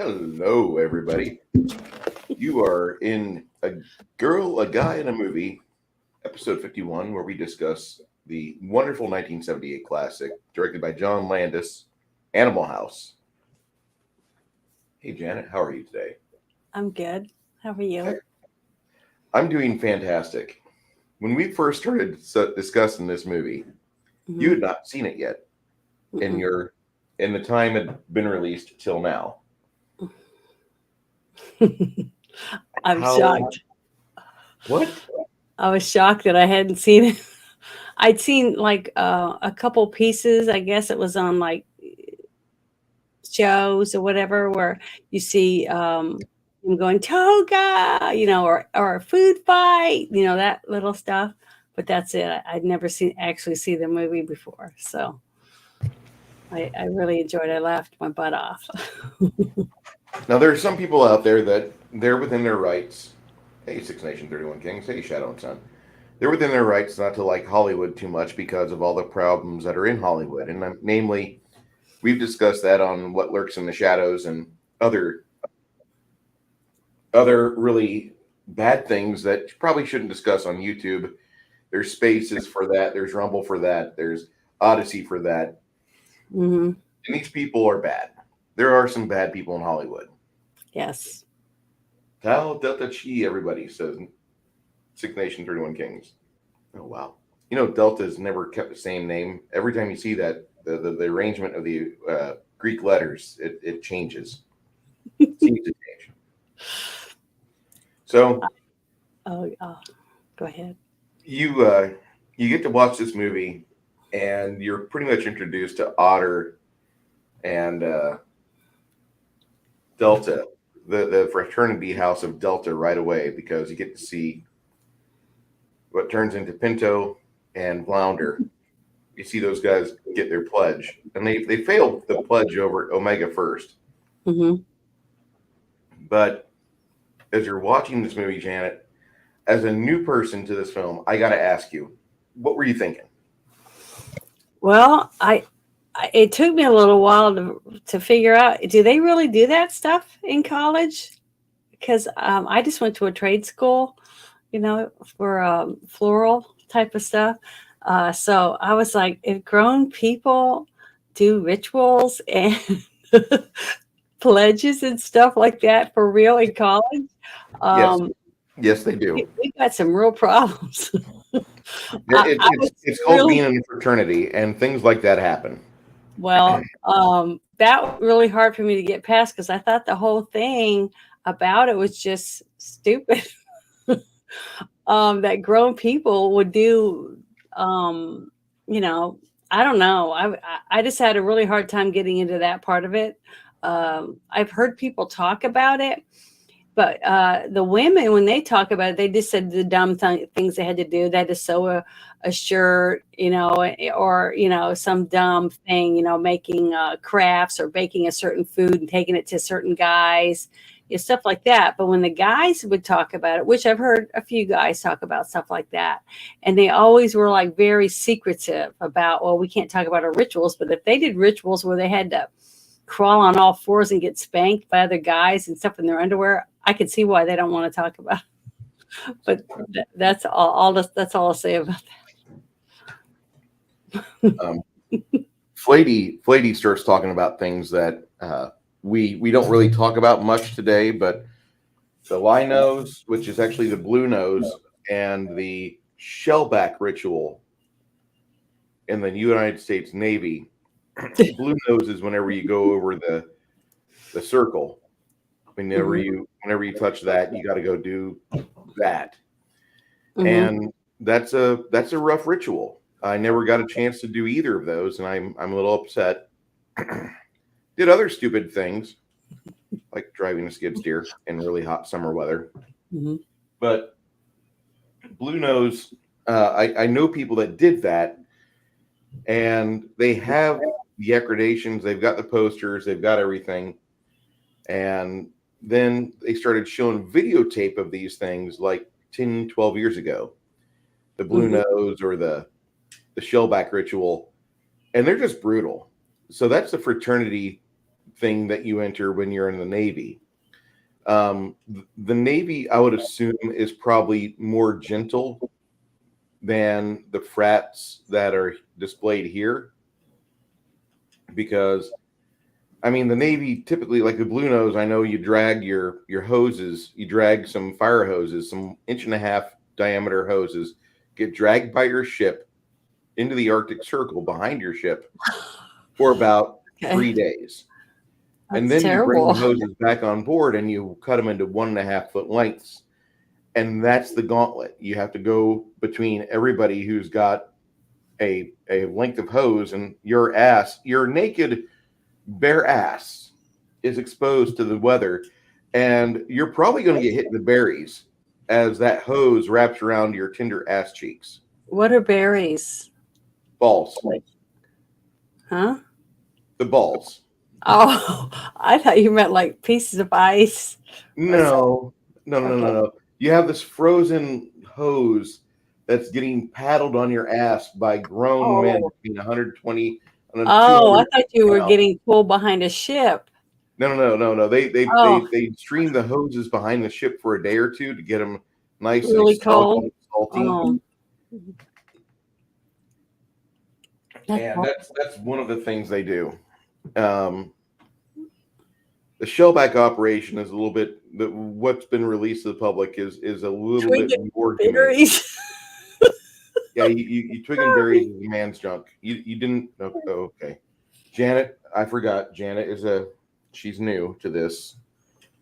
Hello, everybody. You are in A Girl, a Guy, and a Movie, episode 51, where we discuss the wonderful 1978 classic directed by John Landis, Animal House. Hey, Janet, how are you today? I'm good. How are you? I'm doing fantastic. When we first started discussing this movie, you Hmm. had not seen it yet, in Mm-mm. your in the time it had been released till now. I'm How? shocked. What? I was shocked that I hadn't seen it. I'd seen like a couple pieces. I guess it was on like shows or whatever, where you see him going toga, or a food fight, that little stuff. But that's it. I'd never seen actually see the movie before, so I really enjoyed it. I laughed my butt off. Now, there are some people out there that they're within their rights. Hey, Six Nation 31 Kings. Hey, Shadow and Sun. They're within their rights not to like Hollywood too much because of all the problems that are in Hollywood. And namely, we've discussed that on What Lurks in the Shadows and other really bad things that you probably shouldn't discuss on YouTube. There's spaces for that. There's Rumble for that. There's Odyssey for that. Hmm. And these people are bad. There are some bad people in Hollywood. Yes. Tau Delta Chi, everybody says Six Nation 31 Kings. Oh, wow. Delta's never kept the same name. Every time you see that, the arrangement of the Greek letters, it changes. It seems to change. So Oh, go ahead. you get to watch this movie, and you're pretty much introduced to Otter and Delta, the fraternity house of Delta, right away because you get to see what turns into Pinto and Flounder. You see those guys get their pledge, and they failed the pledge over Omega first. Hmm. But as you're watching this movie, Janet, as a new person to this film, I got to ask you, what were you thinking? Well, it took me a little while to figure out, do they really do that stuff in college? Because I just went to a trade school, for floral type of stuff. So I was like, if grown people do rituals and pledges and stuff like that for real in college, Yes, um, yes, they do. we got some real problems. I It's was it's called really being in a fraternity, and things like that happen. Well, that was really hard for me to get past because I thought the whole thing about it was just stupid. That grown people would do, um, you know, I don't know. I just had a really hard time getting into that part of it. I've heard people talk about it, but the women, when they talk about it, they just said the dumb things they had to do. They had to sew a shirt, or some dumb thing, making crafts or baking a certain food and taking it to certain guys, stuff like that. But when the guys would talk about it, which I've heard a few guys talk about stuff like that, and they always were like very secretive about, well, we can't talk about our rituals. But if they did rituals where they had to crawl on all fours and get spanked by other guys and stuff in their underwear, I can see why they don't want to talk about it. But that's that's all I'll say about Um, Flatey starts talking about things that we don't really talk about much today, but the lie nose, which is actually the blue nose, and the shellback ritual in the United States Navy. that. Blue nose is whenever you go over the circle. Whenever Hmm. you touch that, you got to go do that, Hmm. and that's a rough ritual. I never got a chance to do either of those, and I'm a little upset. Did other stupid things like driving a skid steer in really hot summer weather, Hmm. but blue nose. I know people that did that, and they have the accreditations. They've got the posters. They've got everything, and then they started showing videotape of these things like 10, 12 years ago, the blue Hmm. nose or the shellback ritual, and they're just brutal. So that's the fraternity thing that you enter when you're in the Navy. The Navy, I would assume, is probably more gentle than the frats that are displayed here, because I mean the Navy typically, like the Blue Nose, I know you drag your hoses, you drag some fire hoses, some 1.5-inch diameter hoses, get dragged by your ship into the Arctic Circle behind your ship for about 3 days. And That's then you bring terrible. the hoses back on board and you cut them into 1.5-foot lengths. And that's the gauntlet. You have to go between everybody who's got a length of hose, and your ass, your naked, bare ass is exposed to the weather. And you're probably going to get hit in the berries as that hose wraps around your tender ass cheeks. What are berries? Balls. Huh? The balls. Oh, I thought you meant like pieces of ice. No. Okay. You have this frozen hose that's getting paddled on your ass by grown men Oh. between 120 and Oh, I 200 thought you were pounds. getting pulled behind a ship. No. Oh, They stream the hoses behind the ship for a day or two to get them nice and really cold. soggy and salty. Oh. And that's one of the things they do. The shellback operation is a little bit, what's been released to the public is a little bit more humane. Berries. Yeah, you twig and berries is a man's junk. You didn't. Okay, Janet, I forgot. Janet she's new to this.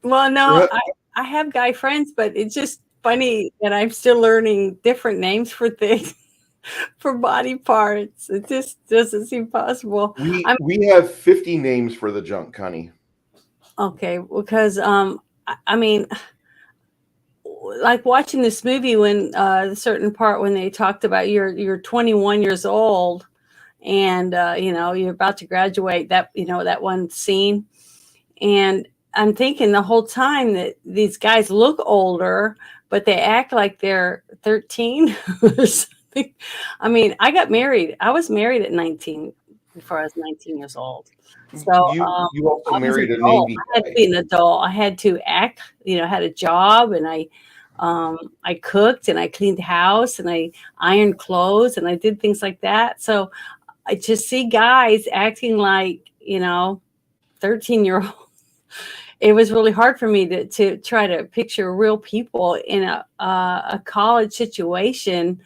Well, no, I have guy friends, but it's just funny that I'm still learning different names for things, for body parts. It just doesn't seem possible. We have 50 names for the junk, honey. Okay, because I mean, like watching this movie when a certain part when they talked about you're 21 years old and you're about to graduate, that that one scene, and I'm thinking the whole time that these guys look older but they act like they're 13 or something. I mean, I was married at 19 before I was 19 years old. So you also married a adult. Navy I had to be an adult. I had to act, had a job, and I cooked and I cleaned the house and I ironed clothes and I did things like that. So I just see guys acting like 13-year-old. It was really hard for me to try to picture real people in a college situation.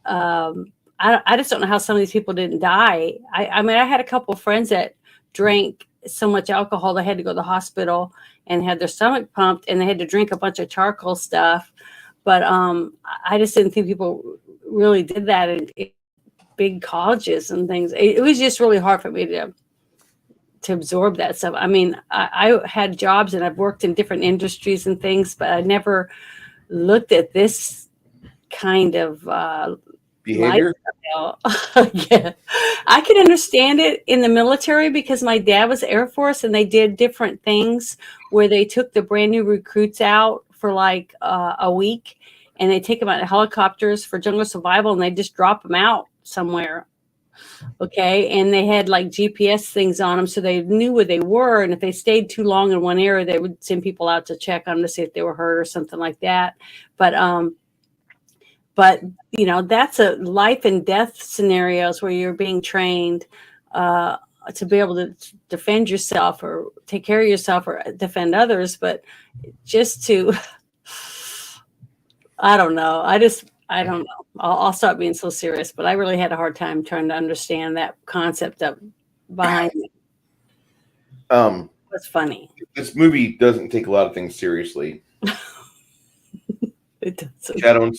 I just don't know how some of these people didn't die. I mean, I had a couple of friends that drank so much alcohol they had to go to the hospital and had their stomach pumped and they had to drink a bunch of charcoal stuff. But I just didn't think people really did that in big colleges and things. It was just really hard for me to absorb that stuff. I mean, I had jobs and I've worked in different industries and things, but I never looked at this kind of behavior. Yeah. I can understand it in the military because my dad was Air Force and they did different things where they took the brand new recruits out for like a week and they take them out in helicopters for jungle survival and they just drop them out somewhere. Okay. And they had like GPS things on them so they knew where they were. And if they stayed too long in one area, they would send people out to check on them to see if they were hurt or something like that. But that's a life and death scenarios where you're being trained to be able to defend yourself or take care of yourself or defend others. But just to, I don't know. I don't know. I'll stop being so serious, but I really had a hard time trying to understand that concept of behind it. It's funny. This movie doesn't take a lot of things seriously. It doesn't. Shadow and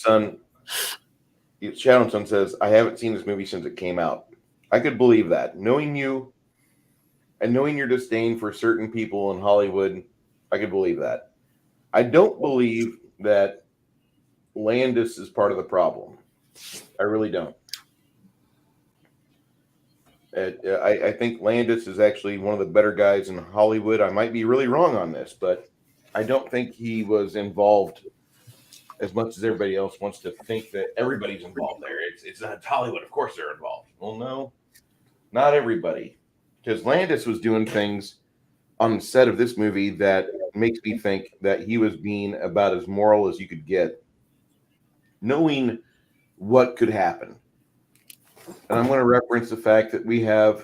Son says, I haven't seen this movie since it came out. I could believe that. Knowing you and knowing your disdain for certain people in Hollywood, I could believe that. I don't believe that Landis is part of the problem. I really don't. I think Landis is actually one of the better guys in Hollywood. I might be really wrong on this, but I don't think he was involved as much as everybody else wants to think that everybody's involved there. It's not Hollywood. Of course they're involved. Well, no, not everybody. Because Landis was doing things on the set of this movie that makes me think that he was being about as moral as you could get, knowing what could happen. And I'm going to reference the fact that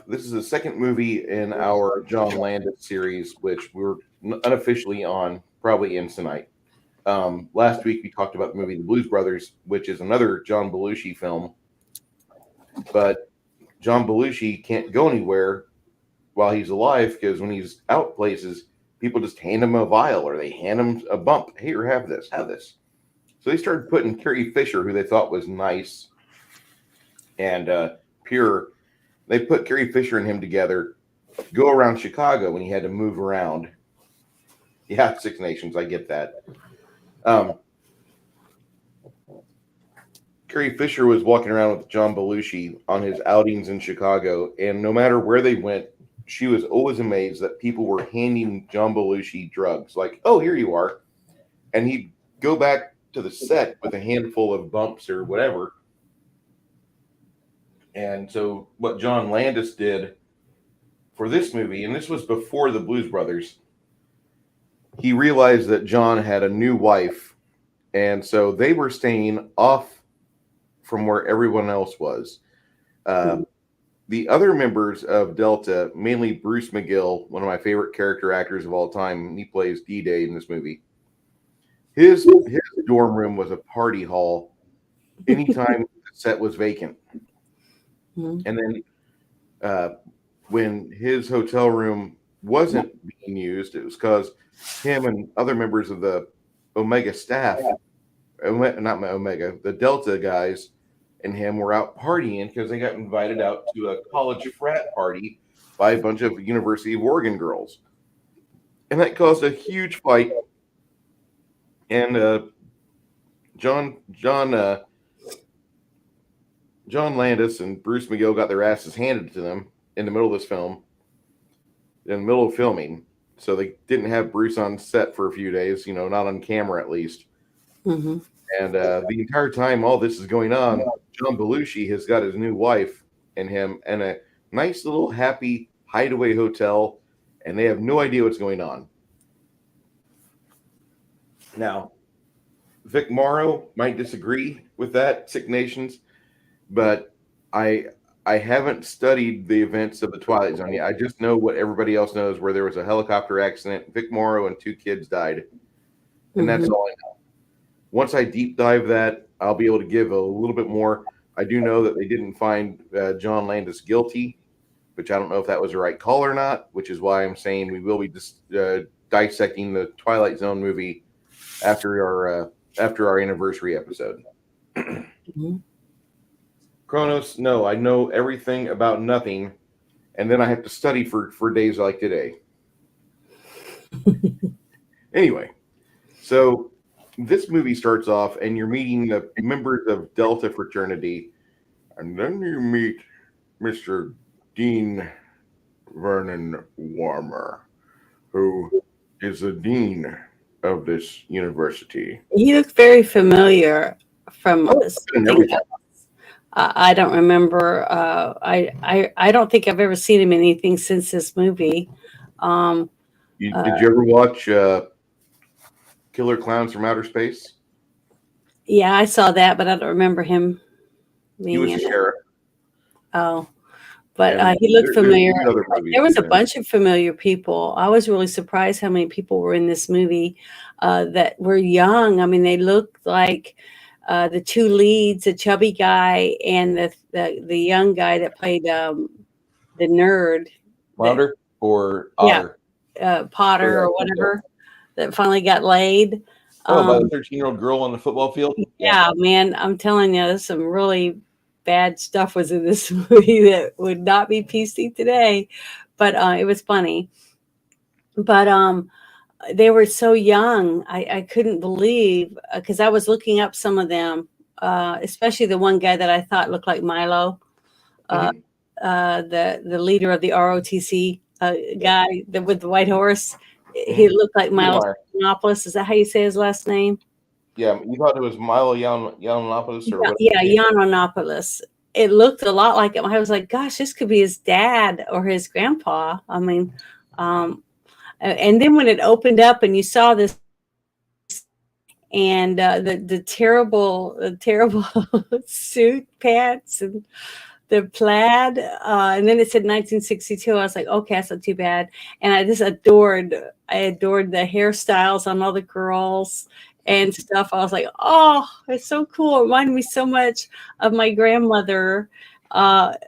this is the second movie in our John Landis series, which we're unofficially on, probably in tonight. Last week we talked about the movie The Blues Brothers, which is another John Belushi film. But John Belushi can't go anywhere while he's alive because when he's out places, people just hand him a vial or they hand him a bump. Here, have this, have this. So they started putting Carrie Fisher, who they thought was nice and pure. They put Carrie Fisher and him together, go around Chicago when he had to move around. Yeah, Six Nations, I get that. Carrie Fisher was walking around with John Belushi on his outings in Chicago, and no matter where they went, she was always amazed that people were handing John Belushi drugs. Like, oh, here you are. And he'd go back to the set with a handful of bumps or whatever. And so what John Landis did for this movie, and this was before the Blues Brothers, he realized that John had a new wife, and so they were staying off from where everyone else was. The other members of Delta, mainly Bruce McGill, one of my favorite character actors of all time, he plays D-Day in this movie. His dorm room was a party hall anytime the set was vacant. And then when his hotel room wasn't being used, it was because him and other members of the Omega staff, not my Omega, the Delta guys and him were out partying because they got invited out to a college frat party by a bunch of University of Oregon girls. And that caused a huge fight. And John Landis and Bruce McGill got their asses handed to them in the middle of this film, in the middle of filming. So they didn't have Bruce on set for a few days, not on camera at least. Mm-hmm. And the entire time all this is going on, John Belushi has got his new wife and him in a nice little happy hideaway hotel, and they have no idea what's going on. Now, Vic Morrow might disagree with that, Six Nations, but I haven't studied the events of the Twilight Zone yet. I just know what everybody else knows, where there was a helicopter accident, Vic Morrow and 2 kids died, and that's all I know. Once I deep dive that, I'll be able to give a little bit more. I do know that they didn't find John Landis guilty, which I don't know if that was the right call or not, which is why I'm saying we will be dissecting the Twilight Zone movie after our anniversary episode. Kronos, no, I know everything about nothing, and then I have to study for days like today. Anyway, so this movie starts off, and you're meeting the members of Delta fraternity, and then you meet Mr. Dean Vernon Warmer, who is the dean of this university. He looked very familiar from something else. I don't remember. I don't think I've ever seen him in anything since this movie. Did you ever watch Killer Clowns from Outer Space? Yeah, I saw that, but I don't remember him being He was a sheriff. Oh, but he looked familiar. There was a bunch of familiar people. I was really surprised how many people were in this movie that were young. I mean, they looked like the 2 leads, the chubby guy and the young guy that played the nerd. Flounder or Otter? Yeah, Potter or whatever, that finally got laid. By the 13-year-old girl on the football field? Yeah, man, I'm telling you, there's some really bad stuff was in this movie that would not be PC today, but it was funny. But they were so young. I couldn't believe, because I was looking up some of them, especially the one guy that I thought looked like Milo, the leader of the ROTC guy with the white horse. He looked like Milo Yiannopoulos. Is that how you say his last name? Yeah, you thought it was Milo Yiannopoulos or what? Yeah, Yiannopoulos. It looked a lot like him. I was like, gosh, this could be his dad or his grandpa. I mean, And then when it opened up and you saw this, and the terrible suit pants and the plaid, and then it said 1962. I was like, okay, that's not too bad. And I adored the hairstyles on all the girls and stuff. I was like, oh, it's so cool. It reminded me so much of my grandmother,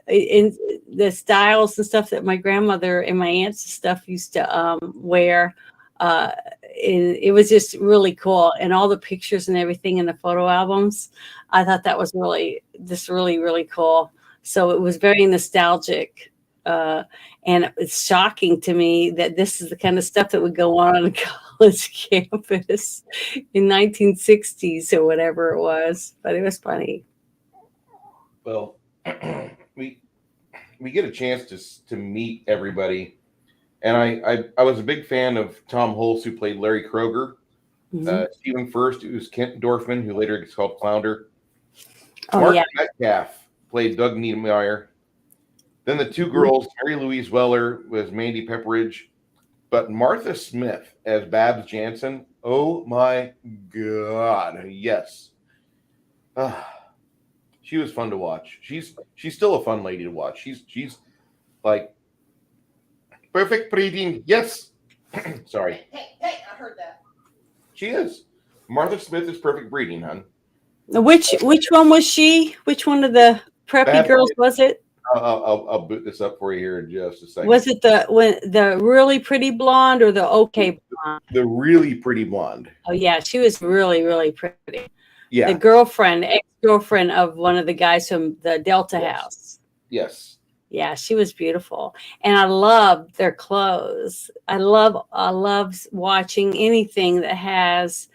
in the styles and stuff that my grandmother and my aunts and stuff used to wear. Uh, it was just really cool, and all the pictures and everything in the photo albums. I thought that was really cool. So it was very nostalgic. And it's shocking to me that this is the kind of stuff that would go on a college campus in 1960s or whatever it was. But it was funny. Well, we get a chance to meet everybody, and I was a big fan of Tom Hulse, who played Larry Kroger. Mhm. Stephen First, who was Kent Dorfman, who later gets called Flounder. Oh, Mark yeah. Metcalf played Doug Niedermeyer. Then the two girls, Mary Louise Weller was Mandy Pepperidge, but Martha Smith as Babs Jansen. Oh my God, yes. She was fun to watch. She's still a fun lady to watch. She's like perfect breeding. Yes. Sorry. Hey, I heard that. She is. Martha Smith is perfect breeding, hon. Which one was she? Which one of the preppy Babs, girls was it? I'll boot this up for you here in just a second. Was it the really pretty blonde or the okay blonde? The really pretty blonde. Oh yeah, she was really pretty. Yeah. The ex-girlfriend of one of the guys from the Delta House. Yes. Yeah, she was beautiful, and I loved their clothes. I love watching anything that has,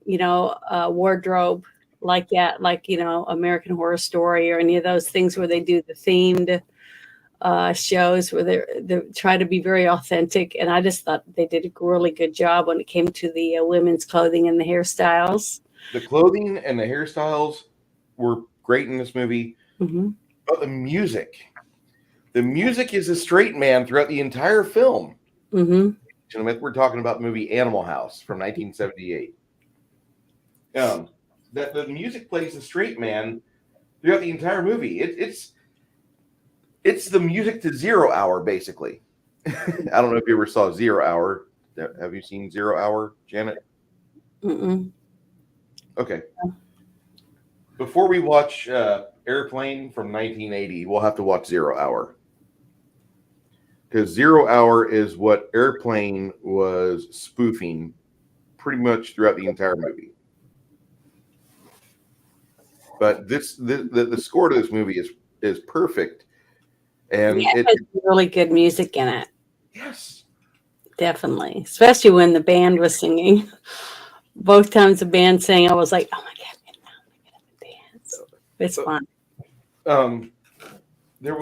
wardrobe like that, like American Horror Story or any of those things where they do the themed shows where they try to be very authentic. And I just thought they did a really good job when it came to the women's clothing and the hairstyles. The clothing and the hairstyles were great in this movie. Mm-hmm. But the music is a straight man throughout the entire film. Mm-hmm. We're talking about the movie Animal House from 1978. That the music plays a straight man throughout the entire movie. It's the music to Zero Hour, basically. I don't know if you ever saw Zero Hour. Have you seen Zero Hour, Janet? Mm-mm. Okay. Before we watch Airplane from 1980, we'll have to watch Zero Hour. Because Zero Hour is what Airplane was spoofing pretty much throughout the entire movie. But the score to this movie is perfect. And yeah, it has really good music in it. Yes. Definitely. Especially when the band was singing. Both times the band sang, I was like, oh my God, get up and dance. It's fun. There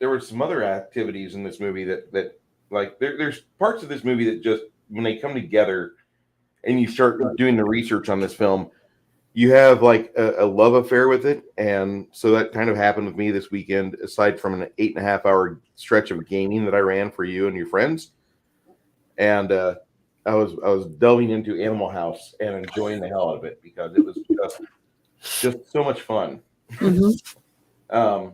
were some other activities in this movie that like there's parts of this movie that just when they come together and you start doing the research on this film, you have like a love affair with it. And so that kind of happened with me this weekend, aside from an 8.5 hour stretch of gaming that I ran for you and your friends. And I was delving into Animal House and enjoying the hell out of it because it was just so much fun. Mm-hmm.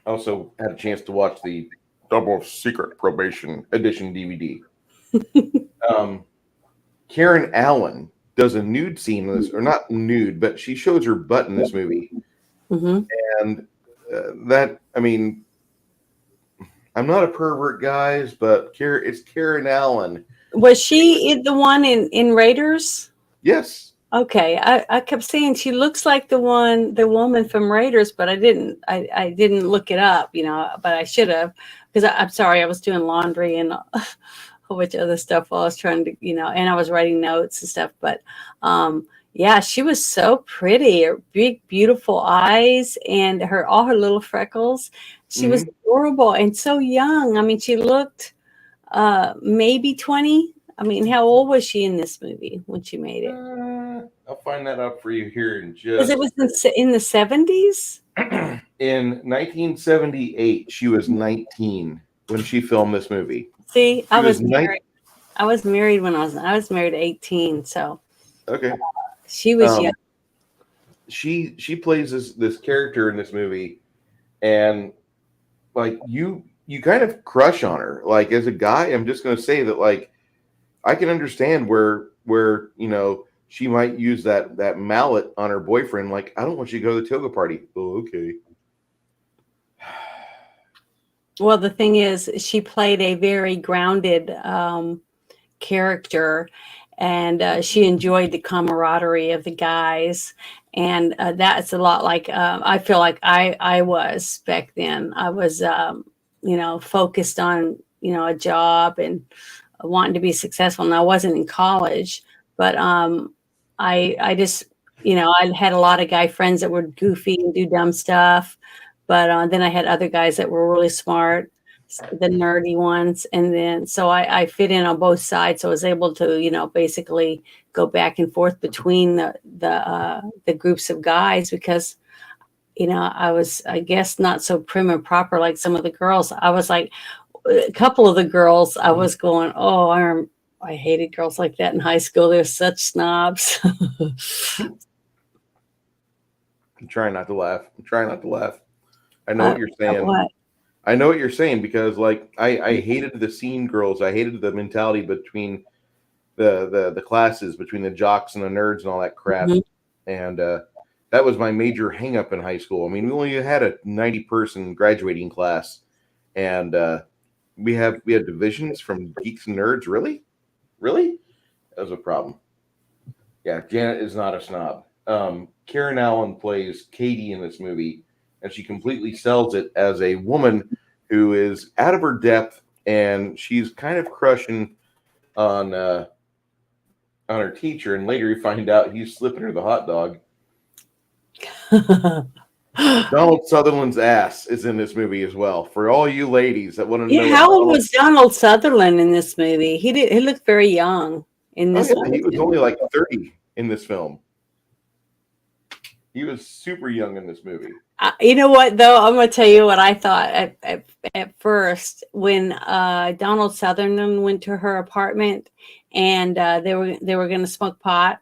Also had a chance to watch the Double Secret Probation Edition DVD. Karen Allen does a nude scene in this, or not nude, but she shows her butt in this movie. Mm-hmm. And I mean, I'm not a pervert, guys, but it's Karen Allen. Was she the one in Raiders? Yes. Okay, I kept saying she looks like the woman from Raiders, but I didn't look it up, but I should have, because I'm sorry, I was doing laundry and a whole bunch of other stuff while I was trying to, and I was writing notes and stuff. But yeah, she was so pretty, her big, beautiful eyes and all her little freckles. She was adorable and so young. I mean, she looked maybe 20. I mean, how old was she in this movie when she made it? I'll find that out for you here in just. Because it was in the 70s? In 1978, she was 19. when she filmed this movie. See, She I was was married. I was married when I was married at 18, so okay. she was young. She plays this character in this movie, and like you kind of crush on her. Like as a guy, I'm just going to say that like I can understand where she might use that mallet on her boyfriend. Like I don't want you to go to the toga party. Oh, okay. Well, the thing is, she played a very grounded character, and she enjoyed the camaraderie of the guys, and that's a lot like I feel like I was back then. I was focused on a job and wanting to be successful, and I wasn't in college, but I just I had a lot of guy friends that were goofy and do dumb stuff, but then I had other guys that were really smart, the nerdy ones, and then so I fit in on both sides. So I was able to basically go back and forth between the groups of guys because I was, I guess, not so prim and proper like some of the girls. I was like a couple of the girls. I was going, oh, I hated girls like that in high school. They're such snobs. I'm trying not to laugh. I know what you're saying. What? I know what you're saying because like I hated the scene girls. I hated the mentality between the classes, between the jocks and the nerds and all that crap. Mhm. And that was my major hang up in high school. I mean, we only had a 90-person graduating class, and we had divisions from geeks and nerds. Really? That was a problem. Yeah, Janet is not a snob. Karen Allen plays Katie in this movie, and she completely sells it as a woman who is out of her depth, and she's kind of crushing on her teacher. And later, you find out he's slipping her the hot dog. Donald Sutherland's ass is in this movie as well. For all you ladies that want to know, How old was Donald Sutherland in this movie? He looked very young in this one. He was only like 30 in this film. He was super young in this movie. You know what, though? I'm going to tell you what I thought at first when Donald Sutherland went to her apartment, and they were going to smoke pot,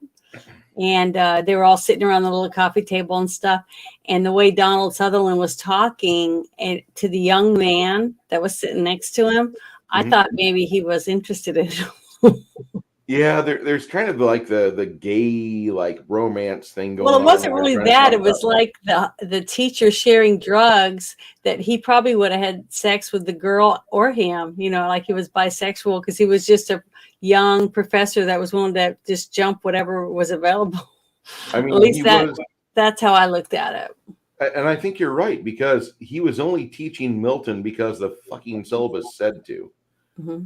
and they were all sitting around the little coffee table and stuff. And the way Donald Sutherland was talking to the young man that was sitting next to him, I thought maybe he was interested in him. Yeah, there's kind of like the gay like romance thing going on. Well, it wasn't really that. It was like the teacher sharing drugs, that he probably would have had sex with the girl or him, like he was bisexual because he was just a young professor that was willing to just jump whatever was available. I mean, at least that's how I looked at it. And I think you're right, because he was only teaching Milton because the fucking syllabus said to. Mm-hmm.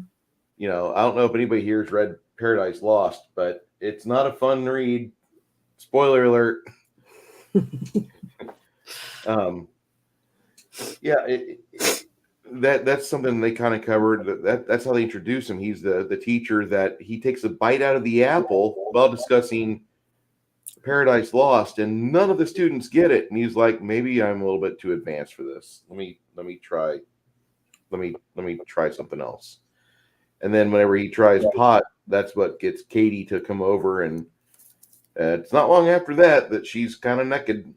I don't know if anybody here has read Paradise Lost, but it's not a fun read. Spoiler alert. That's something they kind of covered. That's how they introduce him. He's the teacher that he takes a bite out of the apple while discussing Paradise Lost, and none of the students get it. And he's like, maybe I'm a little bit too advanced for this. Let me try something else. And then whenever he tries pot, that's what gets Katie to come over, and it's not long after that she's kind of naked.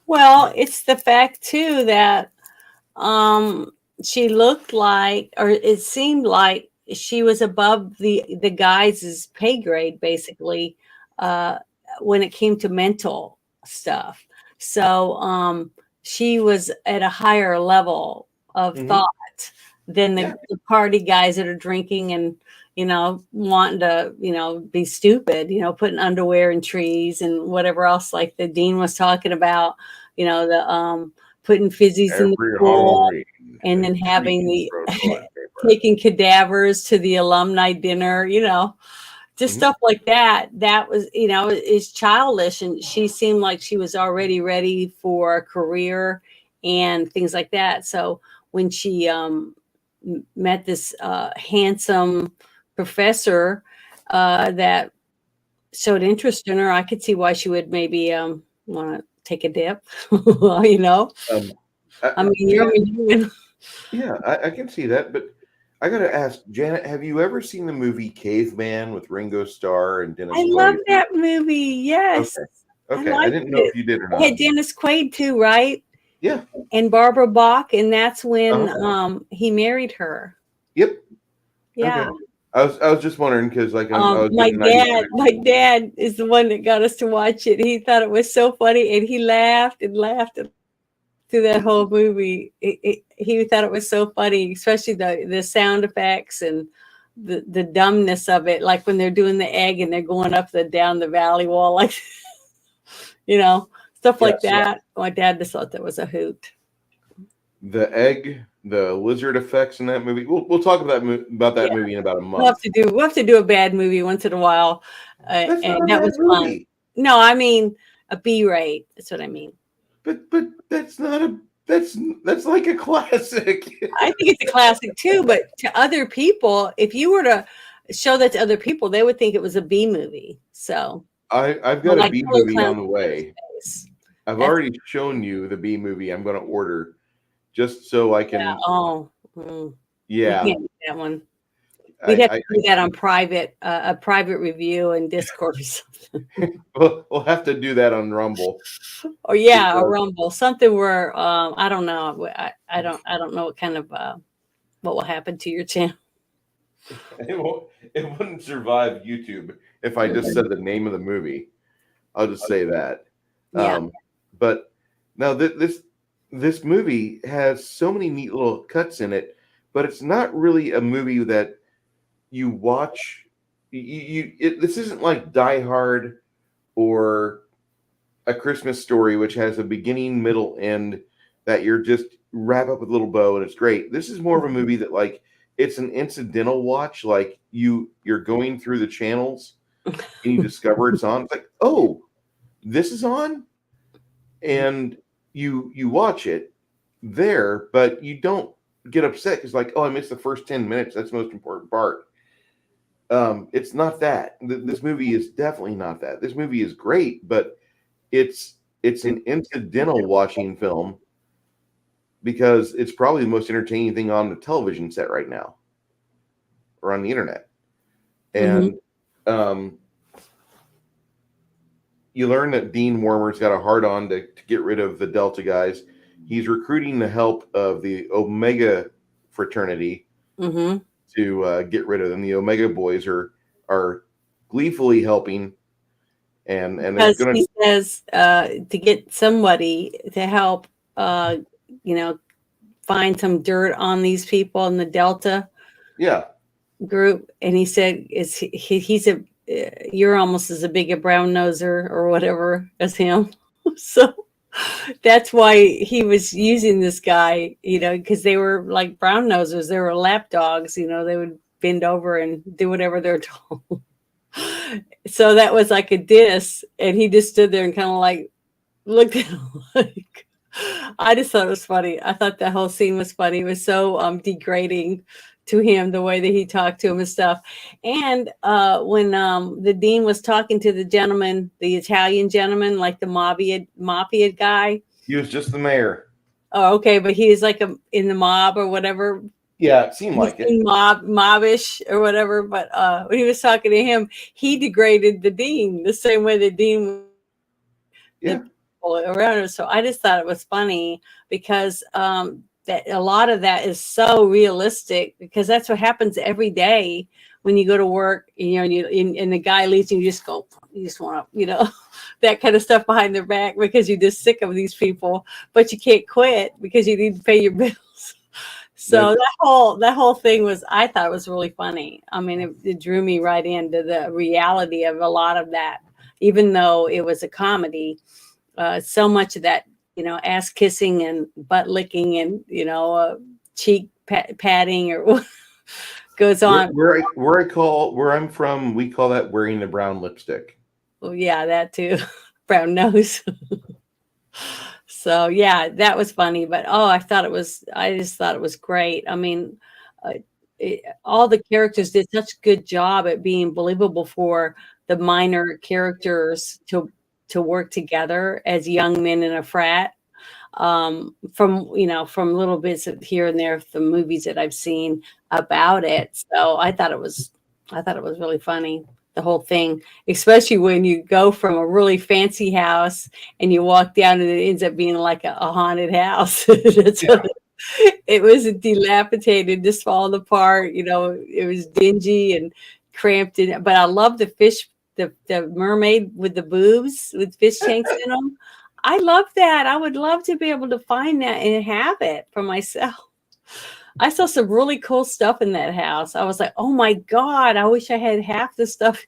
Well, it's the fact too that she looked like, or it seemed like she was above the guys' pay grade, basically, when it came to mental stuff. So she was at a higher level of thought than the party guys that are drinking and wanting to be stupid, putting underwear in trees and whatever else, like the dean was talking about, the putting fizzies in the pool, and then having the taking cadavers to the alumni dinner, just stuff like that. That was, is childish, and she seemed like she was already ready for a career and things like that. So when she met this handsome professor that showed interest in her, I could see why she would maybe want to take a dip. I mean, you're a human. Yeah, I can see that, but I gotta ask, Janet, have you ever seen the movie Caveman with Ringo Starr and I Dennis love Quaid? that movie. Yes, Okay, I okay, I liked didn't know it. if you did or It not. had Dennis Quaid too, right? Yeah. And Barbara Bach, and that's when Uh-huh. he married her. Yep. Yeah. Okay. I was just wondering because like I was My getting an idea for dad, next my week. dad is the one that got us to watch it. He thought it was so funny, and he laughed and laughed through that whole movie. He thought it was so funny, especially the sound effects and the dumbness of it, like when they're doing the egg and they're going up the down the valley wall, like you know, stuff Yeah. like So that. My dad just thought that was a hoot. the egg, the lizard effects in that movie. We'll talk about that Yeah, movie in about a month. we'll have to do a bad movie once in a while, That's not and a that bad was fun. movie. No, I mean a B rate. That's what I mean. But that's not a that's like a classic. I think it's a classic too, but to other people, if you were to show that to other people, they would think it was a B movie. So, I've well, got a like B Killer movie Clowns on the from Outer way. Space. I've That's already shown you the B movie I'm going to order just so I yeah. can. Oh, we Yeah, can't do that one. We'd have I to do that on private, a private review in Discord or something. we'll have to do that on Rumble Or yeah, a because Rumble, something where I don't know. I don't know what kind of what will happen to your channel. it wouldn't survive YouTube if I just said the name of the movie. I'll just say that. Yeah. But now this movie has so many neat little cuts in it, but it's not really a movie that you watch. This isn't like Die Hard or A Christmas Story, which has a beginning, middle, end that you're just wrap up with a little bow and it's great. This is more of a movie that like it's an incidental watch. Like you're going through the channels and you discover it's on. It's like, oh, this is on, and you watch it there, but you don't get upset because like, oh, I missed the first 10 minutes. That's the most important part. It's not that. This movie is definitely not that. This movie is great, but it's an incidental watching film because it's probably the most entertaining thing on the television set right now or on the internet. Hmm. And you learn that Dean Warmer's got a hard on to get rid of the Delta guys. He's recruiting the help of the Omega fraternity Hmm. to get rid of them. The Omega boys are gleefully helping, and they're Because gonna he says to get somebody to help, uh, you know, find some dirt on these people in the Delta yeah. group, and he said, "Is he's a you're almost as big a brown noser or whatever as him." So that's why he was using this guy, because they were like brown nosers. They were lap dogs, they would bend over and do whatever they're told. So that was like a diss, and he just stood there and kind of like looked at him like. I just thought it was funny. I thought that whole scene was funny. It was so degrading to him, the way that he talked to him and stuff. And when the dean was talking to the gentleman, the Italian gentleman, like the mafia guy. He was just the mayor. Oh, okay, but he was like in the mob or whatever. Yeah, it seemed He like it. seemed mobbish or whatever. But when he was talking to him, he degraded the dean the same way the dean the Yeah. people around her. So I just thought it was funny because that a lot of that is so realistic, because that's what happens every day when you go to work, and the guy leaves and you just want to, that kind of stuff behind their back because you're just sick of these people, but you can't quit because you need to pay your bills. So That's that whole thing I thought it was really funny. I mean, it drew me right into the reality of a lot of that, even though it was a comedy. So much of that, ass kissing and butt licking and, cheek patting or goes on. where I'm from, we call that wearing the brown lipstick. Oh, yeah, that too. Brown nose. So yeah, that was funny. But I just thought it was great. I mean, uh, all the characters did such a good job at being believable for the minor characters to work together as young men in a frat. from from little bits of here and there of the movies that I've seen about it. So I thought it was really funny, the whole thing, especially when you go from a really fancy house and you walk down and it ends up being like a haunted house. That's Yeah. it was dilapidated, just falling apart. It was dingy and cramped in. But I love the fish, the mermaid with the boobs with fish tanks in them. I love that. I would love to be able to find that and have it for myself. I saw some really cool stuff in that house. I was like, oh my God, I wish I had half the stuff.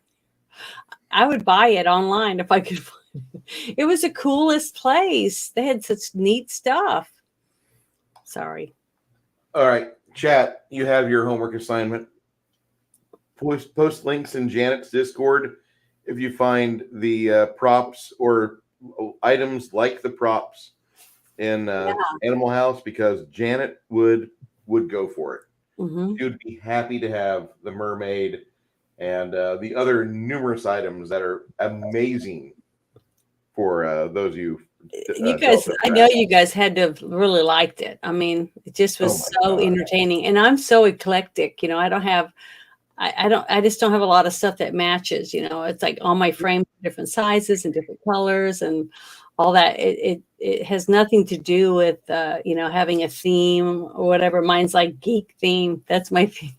I would buy it online if I could find it. It was the coolest place. They had such neat stuff. Sorry. All right, chat. You have your homework assignment. Post links in Janet's Discord if you find the props or items like the props in Animal House, because Janet would go for it. Mm-hmm. She would be happy to have the mermaid and the other numerous items that are amazing for those of you. You guys, I know you guys had to have really liked it. I mean, it just was so God. entertaining, and I'm so eclectic. I don't have, I just don't have a lot of stuff that matches. It's like all my frames, different sizes and different colors, and all that. It has nothing to do with having a theme or whatever. Mine's like geek theme. That's my theme.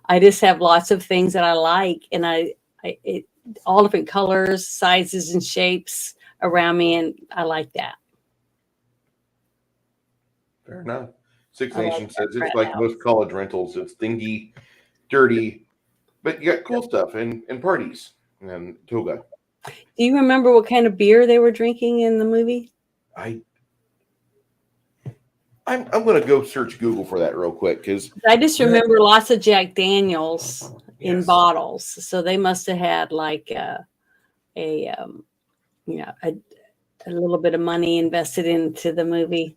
I just have lots of things that I like, and all different colors, sizes, and shapes around me, and I like that. Fair enough. Six Nation says it's like most college rentals. It's dingy, dirty, but you got cool stuff and parties and toga. Do you remember what kind of beer they were drinking in the movie? I'm going to go search Google for that real quick, because I just remember lots of Jack Daniels in bottles. So they must have had like a little bit of money invested into the movie.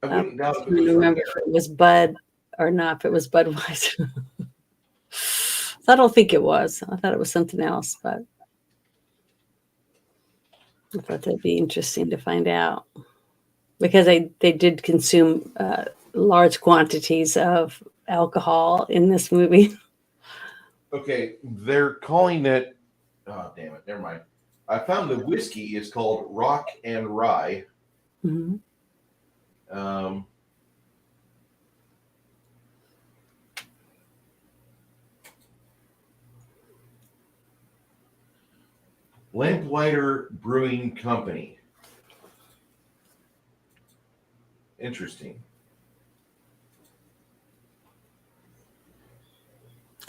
I wouldn't doubt I don't remember if it was Bud or not. If it was Budweiser, I don't think it was. I thought it was something else, but I thought that'd be interesting to find out, because they did consume large quantities of alcohol in this movie. Okay, they're calling it. Oh, damn it! Never mind. I found the whiskey is called Rock and Rye. Mm-hmm. Lamplighter Brewing Company. Interesting.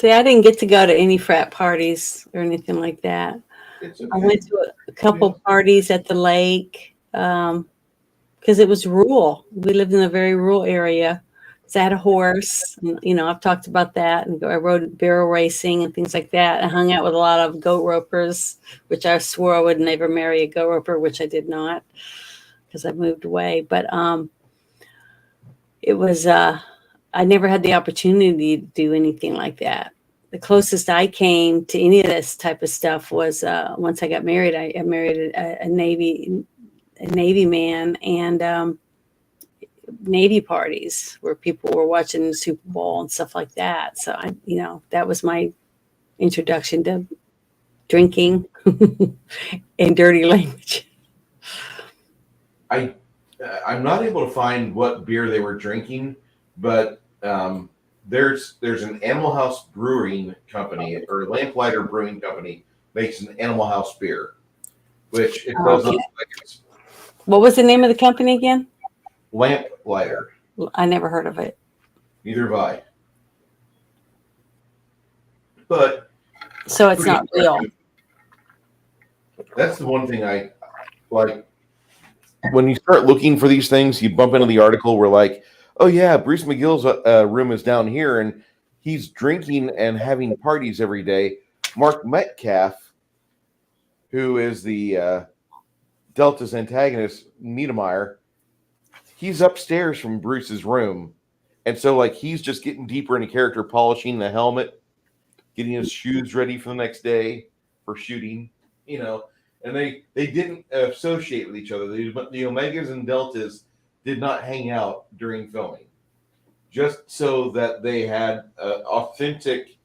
See, I didn't get to go to any frat parties or anything like that. It's okay. I went to a couple parties at the lake because it was rural. We lived in a very rural area. So I had a horse, and, I've talked about that. And I rode barrel racing and things like that. I hung out with a lot of goat ropers, which I swore I would never marry a goat roper, which I did not, because I moved away. But it was, I never had the opportunity to do anything like that. The closest I came to any of this type of stuff was once I got married. I married a Navy man, and Navy parties where people were watching the Super Bowl and stuff like that. So that was my introduction to drinking and dirty language. I'm not able to find what beer they were drinking, but there's an Animal House Brewing Company, or Lamplighter Brewing Company makes an Animal House beer, which it does look like it's. What was the name of the company again? Lamplighter. I never heard of it. Neither have I. But so it's not real. That's the one thing I like. When you start looking for these things, you bump into the article where, like, oh yeah, Bruce McGill's room is down here, and he's drinking and having parties every day. Mark Metcalf, who is the Delta's antagonist, Niedermeyer, he's upstairs from Bruce's room. And so, like, he's just getting deeper into character, polishing the helmet, getting his shoes ready for the next day for shooting, and they didn't associate with each other. The Omegas and Deltas did not hang out during filming, just so that they had authentic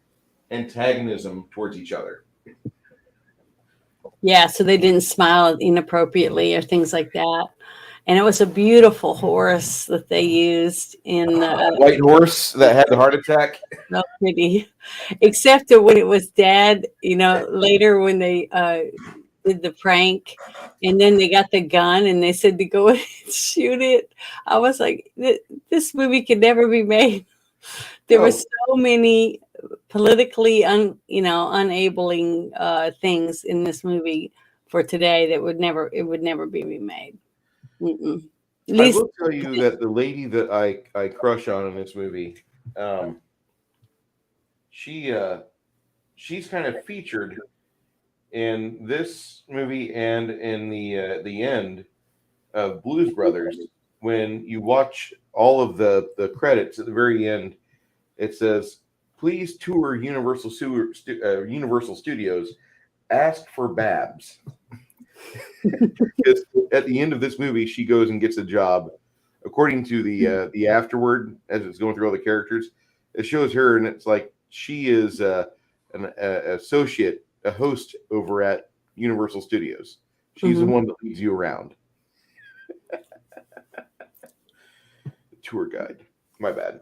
antagonism towards each other. Yeah, so they didn't smile inappropriately or things like that. And it was a beautiful horse that they used in White horse that had the heart attack. so pretty. Except that when it was Dad, later when they did the prank and then they got the gun and they said to go and shoot it. I was like, this movie could never be made. There were so many politically unabling things in this movie for today that would never be remade. Mm-mm. At I least will tell you that the lady that I crush on in this movie, she's kind of featured in this movie and in the end of Blues Brothers. When you watch all of the credits at the very end, it says, "Please tour Universal Studios. Ask for Babs." Because at the end of this movie, she goes and gets a job. According to the afterward, as it's going through all the characters, it shows her, and it's like she is an associate, a host over at Universal Studios. She's the one that leads you around. Tour guide. My bad.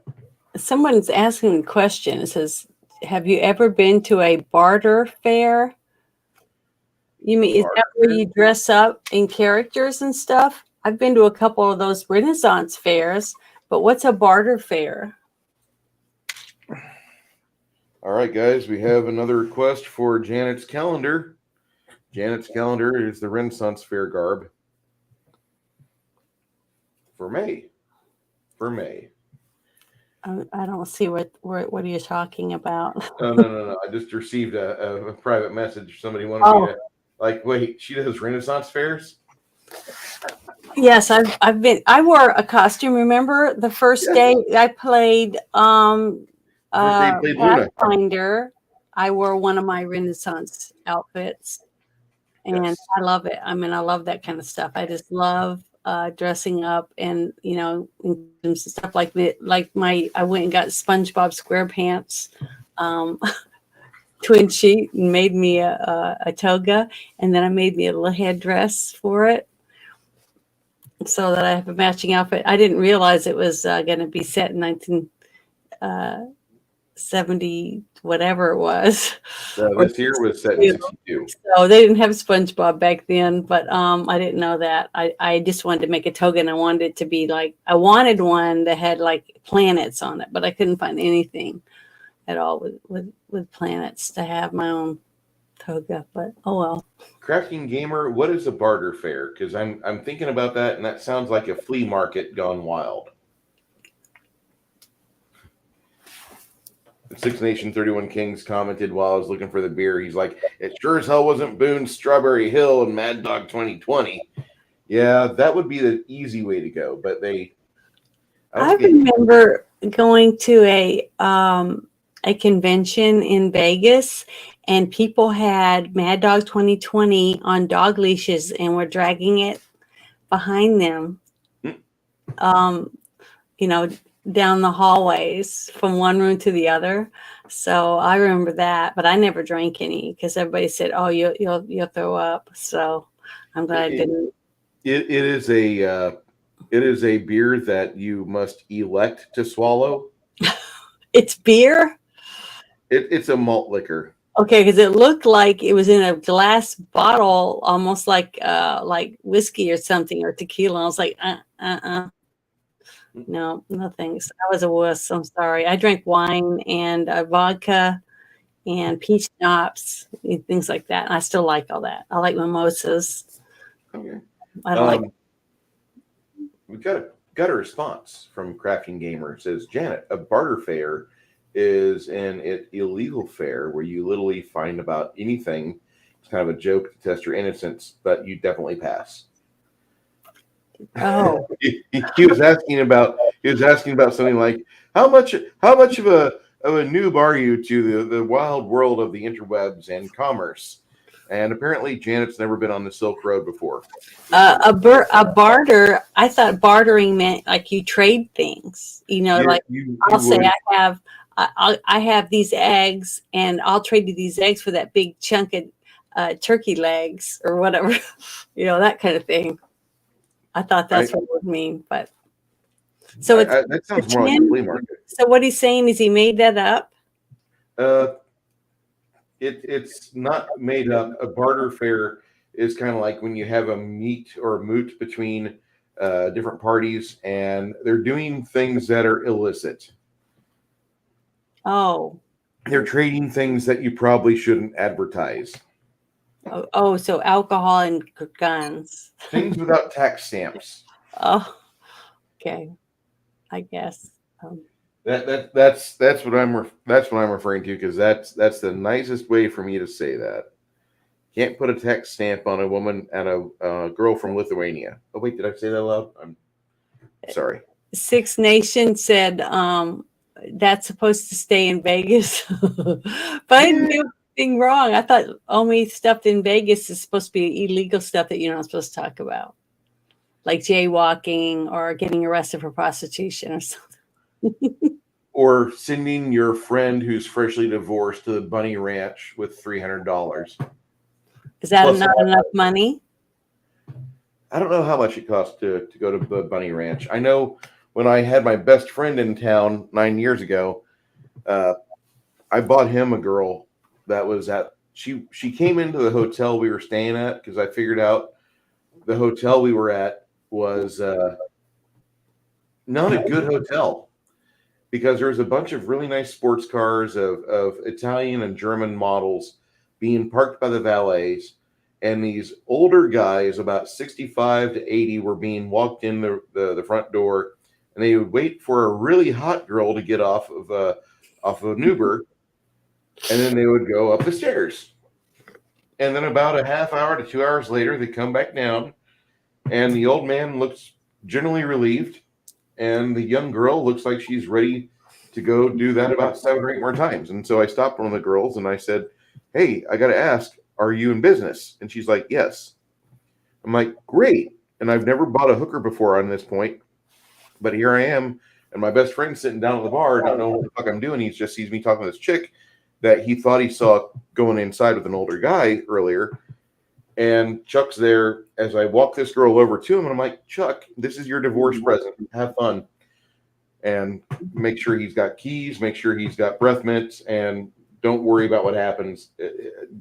Someone's asking a question. It says, "Have you ever been to a barter fair?" You mean, is that where you dress up in characters and stuff? I've been to a couple of those Renaissance fairs, but what's a barter fair? All right, guys, we have another request for Janet's calendar. Janet's calendar is the Renaissance fair garb for May. I don't see what are you talking about? No. I just received a private message. Somebody wanted me to, like, wait, she does Renaissance fairs? Yes, I've been. I wore a costume. Remember the first day I played Pathfinder. I wore one of my Renaissance outfits, and I love it. I mean, I love that kind of stuff. I just love dressing up, and and stuff like that. I went and got SpongeBob SquarePants twin sheet and made me a toga, and then I made me a little headdress for it, so that I have a matching outfit. I didn't realize it was going to be set in 1970, whatever it was. This year was set in 62. So they didn't have SpongeBob back then, but I didn't know that. I just wanted to make a toga, and I wanted it to be like, I wanted one that had like planets on it, but I couldn't find anything at all with planets to have my own toga. But oh well. Crafting Gamer, what is a barter fair? Because I'm thinking about that, and that sounds like a flea market gone wild. The Six Nation 31 Kings commented while I was looking for the beer. He's like, "It sure as hell wasn't Boone's Strawberry Hill and Mad Dog 2020." Yeah, that would be the easy way to go. But I remember going to a convention in Vegas, and people had Mad Dog 2020 on dog leashes and were dragging it behind them. Down the hallways from one room to the other. So I remember that, but I never drank any because everybody said, "Oh, you'll throw up." So I'm glad I didn't. It is a beer that you must elect to swallow. It's beer. It's a malt liquor. Okay, because it looked like it was in a glass bottle, almost like whiskey or something, or tequila. I was like, No, thanks. I was a wuss. I'm sorry. I drank wine and vodka and peach schnapps, things like that. And I still like all that. I like mimosas. Okay. I don't like. We got a response from Crafting Gamer. It says, "Janet, a barter fair is an illegal fair where you literally find about anything. It's kind of a joke to test your innocence, but you definitely pass." Oh, he was asking about something like, how much of a noob are you to the wild world of the interwebs and commerce? And apparently Janet's never been on the Silk Road before. A barter. I thought bartering meant like you trade things. Like I'll say would. I have these eggs, and I'll trade you these eggs for that big chunk of turkey legs or whatever. That kind of thing. I thought that's what it would mean, but so it's that sounds more like a flea market. So what he's saying is he made that up. It's not made up. A barter fair is kind of like when you have a meet or a moot between different parties, and they're doing things that are illicit. Oh. They're trading things that you probably shouldn't advertise. Oh, so alcohol and guns. Things without tax stamps. Oh, okay. I guess. That's what I'm referring to, because that's the nicest way for me to say that. Can't put a tax stamp on a woman and a girl from Lithuania. Oh wait, did I say that loud? I'm sorry. Six Nation said that's supposed to stay in Vegas, but I didn't do anything wrong. I thought only stuff in Vegas is supposed to be illegal stuff that you're not supposed to talk about, like jaywalking or getting arrested for prostitution or something. Or sending your friend who's freshly divorced to the bunny ranch with $300. Is that not enough money? I don't know how much it costs to go to the bunny ranch. I know when I had my best friend in town 9 years ago, I bought him a girl that was she came into the hotel we were staying at, because I figured out the hotel we were at was not a good hotel, because there was a bunch of really nice sports cars of Italian and German models being parked by the valets, and these older guys, about 65 to 80, were being walked in the front door, and they would wait for a really hot girl to get off of an Uber, and then they would go up the stairs. And then about a half hour to 2 hours later, they come back down, and the old man looks generally relieved, and the young girl looks like she's ready to go do that about 7 or 8 more times. And so I stopped one of the girls and I said, "Hey, I got to ask, are you in business?" And she's like, "Yes." I'm like, "Great." And I've never bought a hooker before on this point, but here I am, and my best friend's sitting down at the bar, don't know what the fuck I'm doing. He just sees me talking to this chick that he thought he saw going inside with an older guy earlier. And Chuck's there as I walk this girl over to him, and I'm like, "Chuck, this is your divorce present. Have fun. And make sure he's got keys, make sure he's got breath mints, and don't worry about what happens.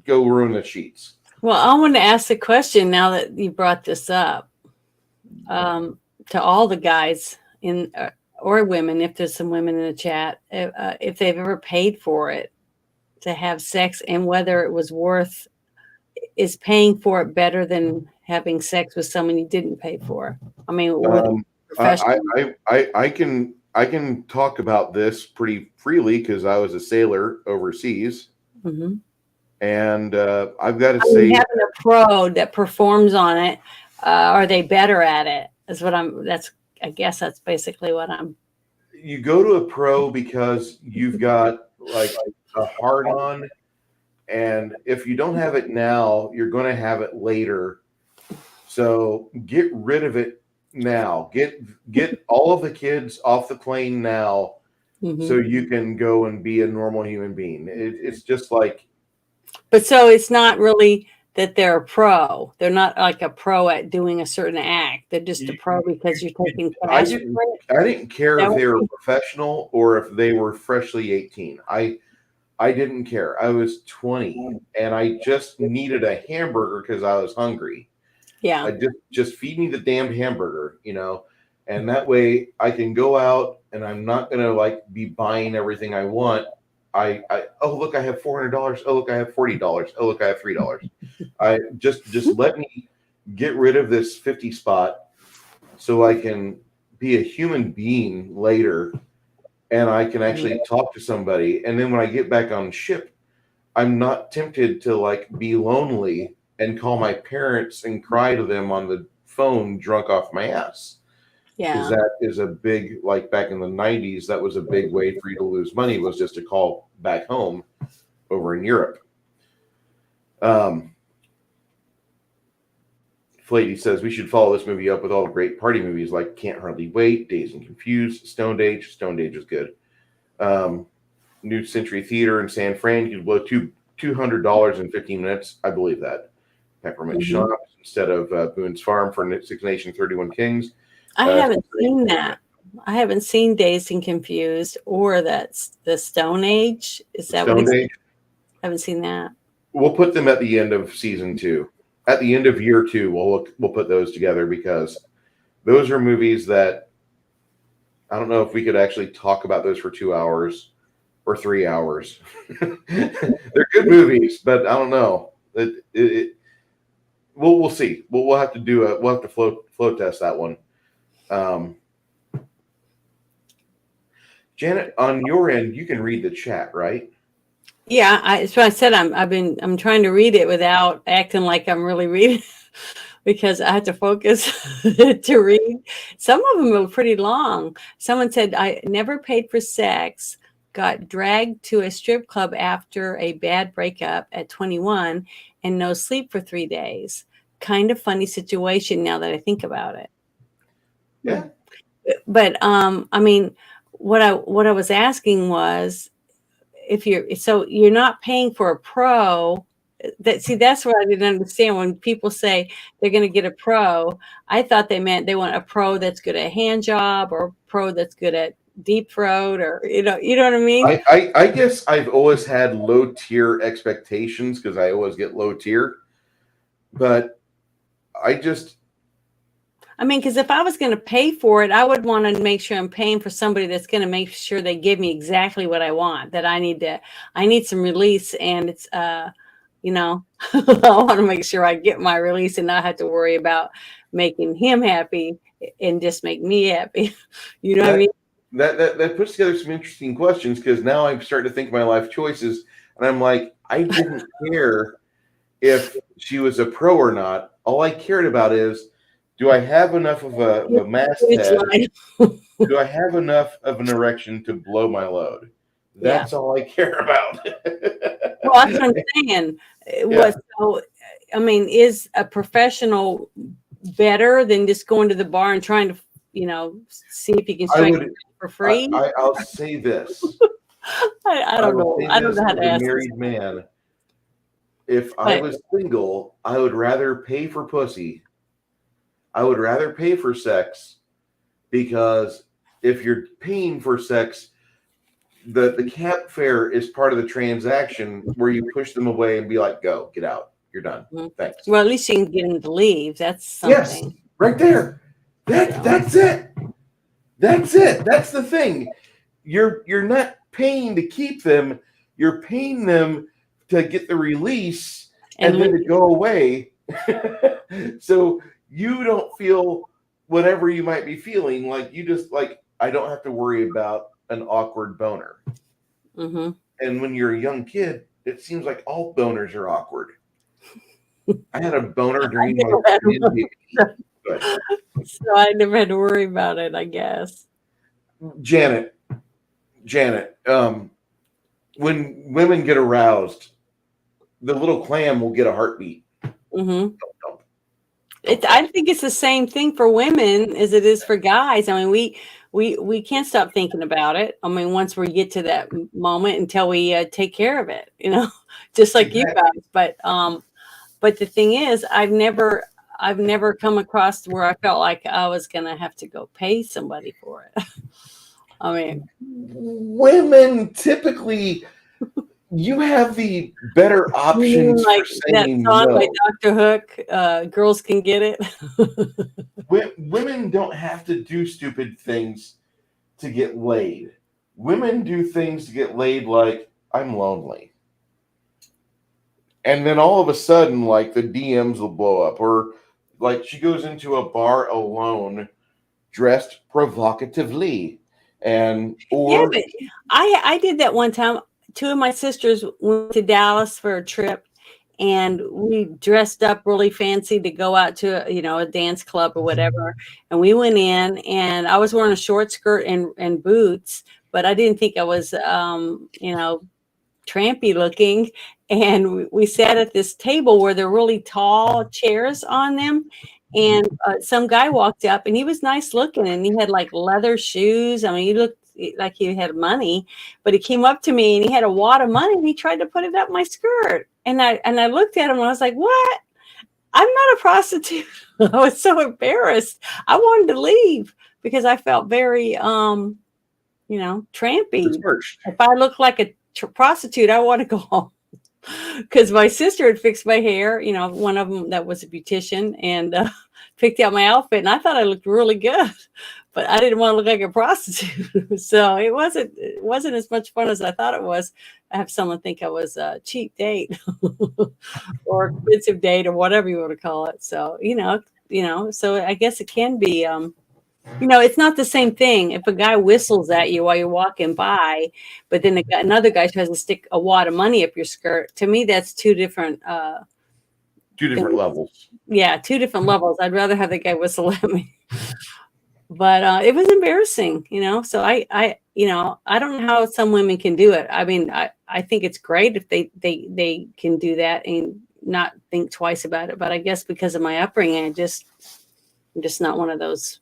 Go ruin the sheets." Well, I want to ask the question now that you brought this up, to all the guys in or women, if there's some women in the chat, if they've ever paid for it to have sex, and whether it was is paying for it better than having sex with someone you didn't pay for? I mean, I can talk about this pretty freely because I was a sailor overseas. Mm-hmm. And I've got to say, having a pro that performs on it, are they better at it? I guess that's basically what I'm. You go to a pro because you've got like a hard on, and if you don't have it now, you're going to have it later. So get rid of it now. Get all of the kids off the plane now, so you can go and be a normal human being. It's just like. But so it's not really that they're a pro. They're not like a pro at doing a certain act. They're just a pro because you're taking classes. I didn't care if they were professional or if they were freshly 18. I didn't care. I was 20 and I just needed a hamburger because I was hungry. Yeah. I just feed me the damned hamburger, and that way I can go out and I'm not gonna like be buying everything I want. Oh look, I have $400. Oh look, I have $40. Oh look, I have $3. I just let me get rid of this 50 spot so I can be a human being later, and I can actually talk to somebody. And then when I get back on ship, I'm not tempted to like be lonely and call my parents and cry to them on the phone drunk off my ass. Yeah. Because that is a big, like back in the 90s, that was a big way for you to lose money, was just to call back home over in Europe. Flady says we should follow this movie up with all the great party movies like Can't Hardly Wait, Dazed and Confused, Stoned Age. Stoned Age is good. New Century Theater in San Fran. You could blow $200 in 15 minutes. I believe that. Peppermint Schnapps instead of Boone's Farm for Six Nations, 31 Kings. I haven't seen that. I haven't seen Dazed and Confused or that's the Stone Age. Is that Stone what Age? I haven't seen that. We'll put them at the end of season 2. At the end of year 2, we'll put those together because those are movies that I don't know if we could actually talk about those for 2 hours or 3 hours. They're good movies, but I don't know. We'll see. We'll have to we'll have to flow test that one. Janet, on your end, you can read the chat, right? Yeah, so I said I'm trying to read it without acting like I'm really reading because I have to focus to read. Some of them are pretty long. Someone said I never paid for sex, got dragged to a strip club after a bad breakup at 21, and no sleep for 3 days. Kind of funny situation now that I think about it. Yeah. But I mean, what I was asking was, if you're not paying for a pro, that's what I didn't understand when people say they're going to get a pro. I thought they meant they want a pro that's good at hand job or a pro that's good at deep throat, or you know what I mean. I guess I've always had low tier expectations because I always get low tier, but I mean, because if I was going to pay for it, I would want to make sure I'm paying for somebody that's going to make sure they give me exactly what I want. That I need some release, and it's I want to make sure I get my release and not have to worry about making him happy and just make me happy. You know what I mean? That puts together some interesting questions because now I'm starting to think of my life choices, and I'm like, I didn't care if she was a pro or not. All I cared about is, do I have enough of a masthead? Do I have enough of an erection to blow my load? That's all I care about. Well, that's what I'm saying. So, I mean, is a professional better than just going to the bar and trying to, see if you can strike for free? I'll say this. I don't know. I don't know how to ask. Married man. If I was single, I would rather pay for pussy. I would rather pay for sex because if you're paying for sex, the camp fare is part of the transaction where you push them away and be like, go, get out. You're done. Thanks. Well, at least you can get them to leave. That's something. Yes, right there. That's it. That's it. That's the thing. You're not paying to keep them. You're paying them to get the release and then to go away. So you don't feel whatever you might be feeling, like you just I don't have to worry about an awkward boner. Mm-hmm. And when you're a young kid, it seems like all boners are awkward. I had a boner during my so I never had to worry about it, I guess. Janet, when women get aroused, the little clam will get a heartbeat. Mm-hmm. I think it's the same thing for women as it is for guys. I mean, we can't stop thinking about it. I mean, once we get to that moment until we take care of it, just like you guys. But the thing is, I've never come across where I felt like I was going to have to go pay somebody for it. I mean, women typically, you have the better options like for saying that song no. by Dr. Hook, Girls Can Get It. Women don't have to do stupid things to get laid. Women do things to get laid, like, I'm lonely. And then all of a sudden, like, the DMs will blow up. Or, like, she goes into a bar alone, dressed provocatively. But I did that one time. 2 of my sisters went to Dallas for a trip, and we dressed up really fancy to go out to a dance club or whatever. And we went in, and I was wearing a short skirt and boots, but I didn't think I was trampy looking. And we sat at this table where there are really tall chairs on them, And some guy walked up, and he was nice looking, and he had like leather shoes. I mean, he looked like he had money, but he came up to me and he had a wad of money and he tried to put it up my skirt. And I looked at him and I was like, what? I'm not a prostitute. I was so embarrassed. I wanted to leave because I felt very, trampy. If I look like a prostitute, I want to go home. Because my sister had fixed my hair, one of them that was a beautician, and picked out my outfit, and I thought I looked really good, but I didn't want to look like a prostitute. So it wasn't as much fun as I thought it was. I have someone think I was a cheap date or expensive date or whatever you want to call it. So so I guess it can be. It's not the same thing if a guy whistles at you while you're walking by, but then another guy tries to stick a wad of money up your skirt. To me, that's two different levels. Yeah, two different levels. I'd rather have the guy whistle at me. But it was embarrassing, So I don't know how some women can do it. I mean, I think it's great if they can do that and not think twice about it. But I guess because of my upbringing, I'm just not one of those.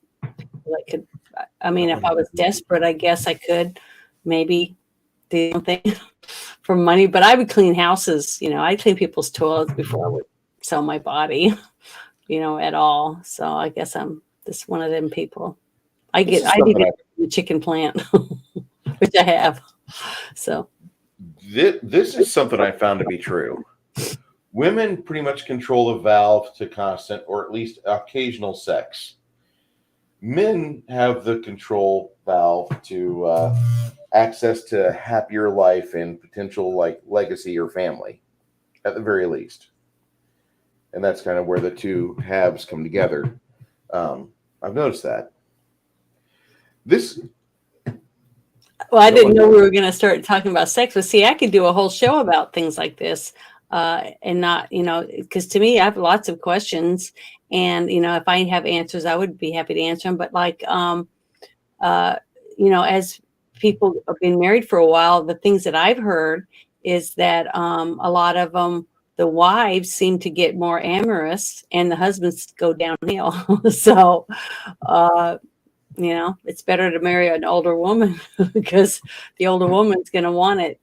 If I was desperate, I guess I could maybe do something for money, but I would clean houses. I'd clean people's toilets before I would sell my body, at all. So I guess I'm just one of them people. I did the chicken plant, which I have. So this is something I found to be true. Women pretty much control the valve to constant or at least occasional sex. Men have the control valve to access to a happier life and potential like legacy or family, at the very least. And that's kind of where the two halves come together. I've noticed that. I didn't know we were going to start talking about sex, but see, I could do a whole show about things like this. And not, because to me, I have lots of questions, and if I have answers, I would be happy to answer them. But as people have been married for a while, the things that I've heard is that a lot of them, the wives seem to get more amorous, and the husbands go downhill. So, it's better to marry an older woman because the older woman's going to want it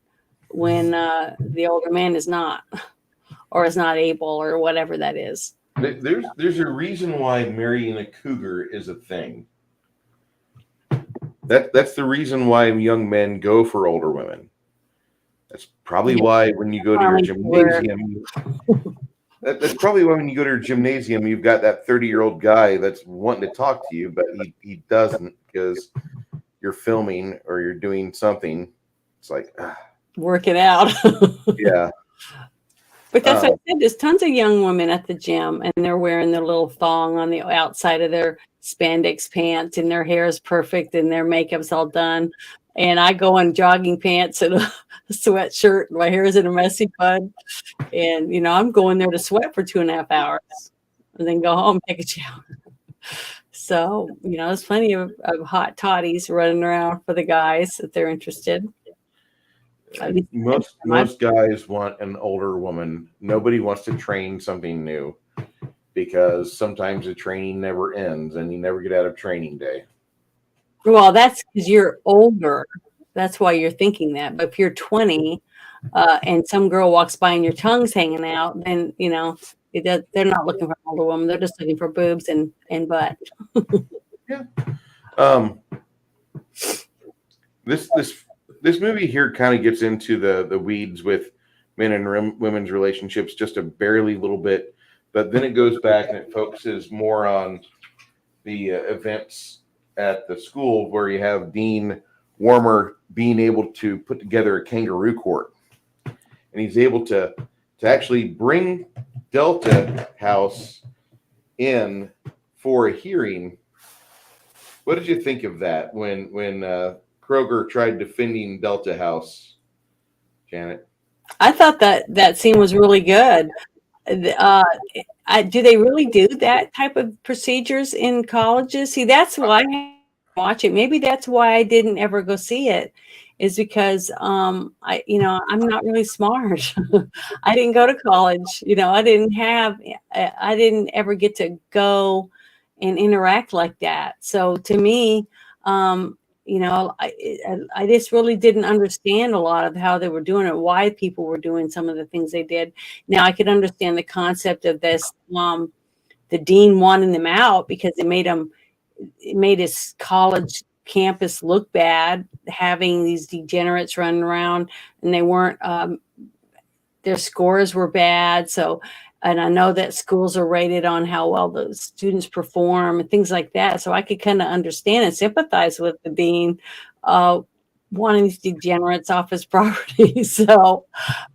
when the older man is not, or is not able, or whatever that is. There's a reason why marrying a cougar is a thing. That's the reason why young men go for older women. That's probably why when you go to your gymnasium, that's probably why when you go to your gymnasium, you've got that 30-year-old guy that's wanting to talk to you, but he doesn't because you're filming or you're doing something. It's like work it out. Yeah. But that's what I said. There's tons of young women at the gym, and they're wearing their little thong on the outside of their spandex pants, and their hair is perfect, and their makeup's all done. And I go in jogging pants and a sweatshirt, and my hair is in a messy bun. And, I'm going there to sweat for 2.5 hours and then go home, take a shower. So, there's plenty of hot toddies running around for the guys if they're interested. Most guys want an older woman. Nobody wants to train something new because sometimes the training never ends and you never get out of training day. Well, that's because you're older. That's why you're thinking that. But if you're 20 and some girl walks by and your tongue's hanging out, then, they're not looking for an older woman. They're just looking for boobs and butt. Yeah. This movie here kind of gets into the weeds with men and women's relationships just a barely little bit, but then it goes back and it focuses more on the events at the school where you have Dean Warmer being able to put together a kangaroo court, and he's able to actually bring Delta House in for a hearing. What did you think of that when Kroger tried defending Delta House, Janet? I thought that scene was really good. Do they really do that type of procedures in colleges? See, that's why I watch it. Maybe that's why I didn't ever go see it, is because I'm not really smart. I didn't go to college. I didn't ever get to go and interact like that. So to me, I just really didn't understand a lot of how they were doing it, why people were doing some of the things they did. Now I could understand the concept of this. The dean wanting them out because it made his college campus look bad, having these degenerates running around, and they weren't. Their scores were bad, so. And I know that schools are rated on how well the students perform and things like that. So I could kind of understand and sympathize with the dean wanting these degenerates off his property. So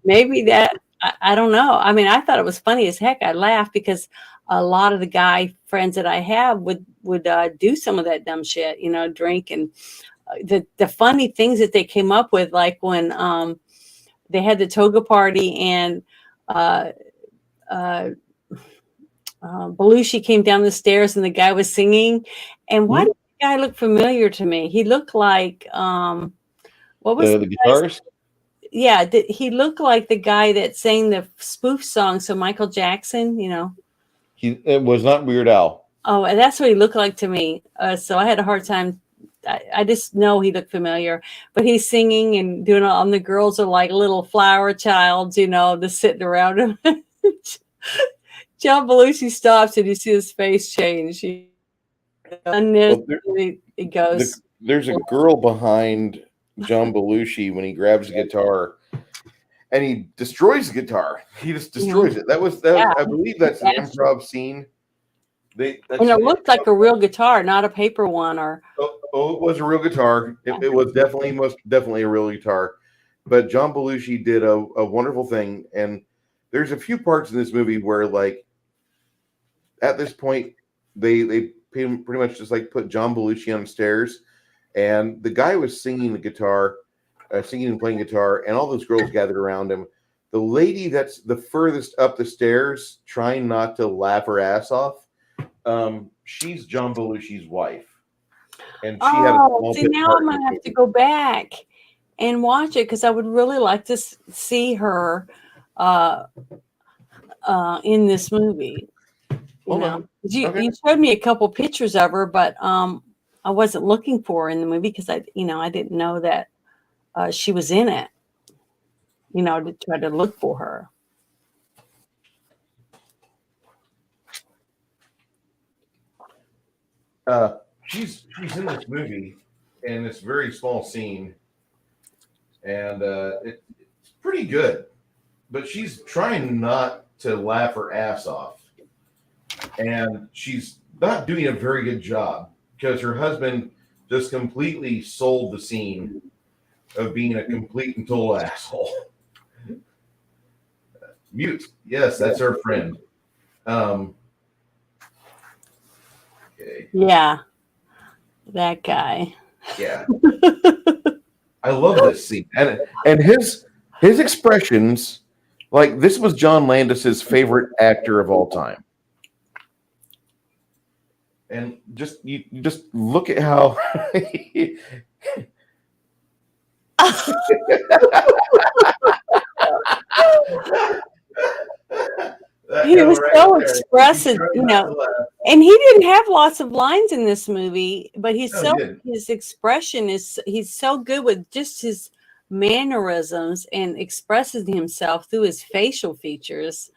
maybe that, I don't know. I mean, I thought it was funny as heck. I laughed because a lot of the guy friends that I have would do some of that dumb shit, drink. And the funny things that they came up with, like when they had the toga party and Belushi came down the stairs and the guy was singing. And why did the guy look familiar to me? He looked like what was the guitarist? Yeah, he looked like the guy that sang the spoof song. So Michael Jackson, It was not Weird Al. Oh, and that's what he looked like to me. So I had a hard time. I just know he looked familiar, but he's singing and doing all, and the girls are like little flower childs, just sitting around him. John Belushi stops and you see his face change. He goes. There's a girl behind John Belushi when he grabs the guitar and he destroys the guitar. He just destroys it. I believe that's an improv scene. And it looked like a real guitar, not a paper one. Or it was a real guitar. It was most definitely a real guitar. But John Belushi did a wonderful thing. And there's a few parts in this movie where, like, at this point, they pretty much just like put John Belushi on the stairs, and the guy was singing the guitar, singing and playing guitar, and all those girls gathered around him. The lady that's the furthest up the stairs, trying not to laugh her ass off, she's John Belushi's wife, and she had a small see, now I'm gonna have to go back and watch it because I would really like to see her in this movie. You showed me a couple pictures of her, but I wasn't looking for her in the movie because I didn't know that she was in it. To try to look for her. She's in this movie in this very small scene, and it's pretty good. But she's trying not to laugh her ass off. And she's not doing a very good job because her husband just completely sold the scene of being a complete and total asshole. Mute. Yes, that's our friend. Okay. Yeah. That guy. Yeah. I love this scene. And his expressions, like, this was John Landis's favorite actor of all time. And you just look at how he was so expressive, and he didn't have lots of lines in this movie, but his expression he's so good with just his mannerisms and expressing himself through his facial features.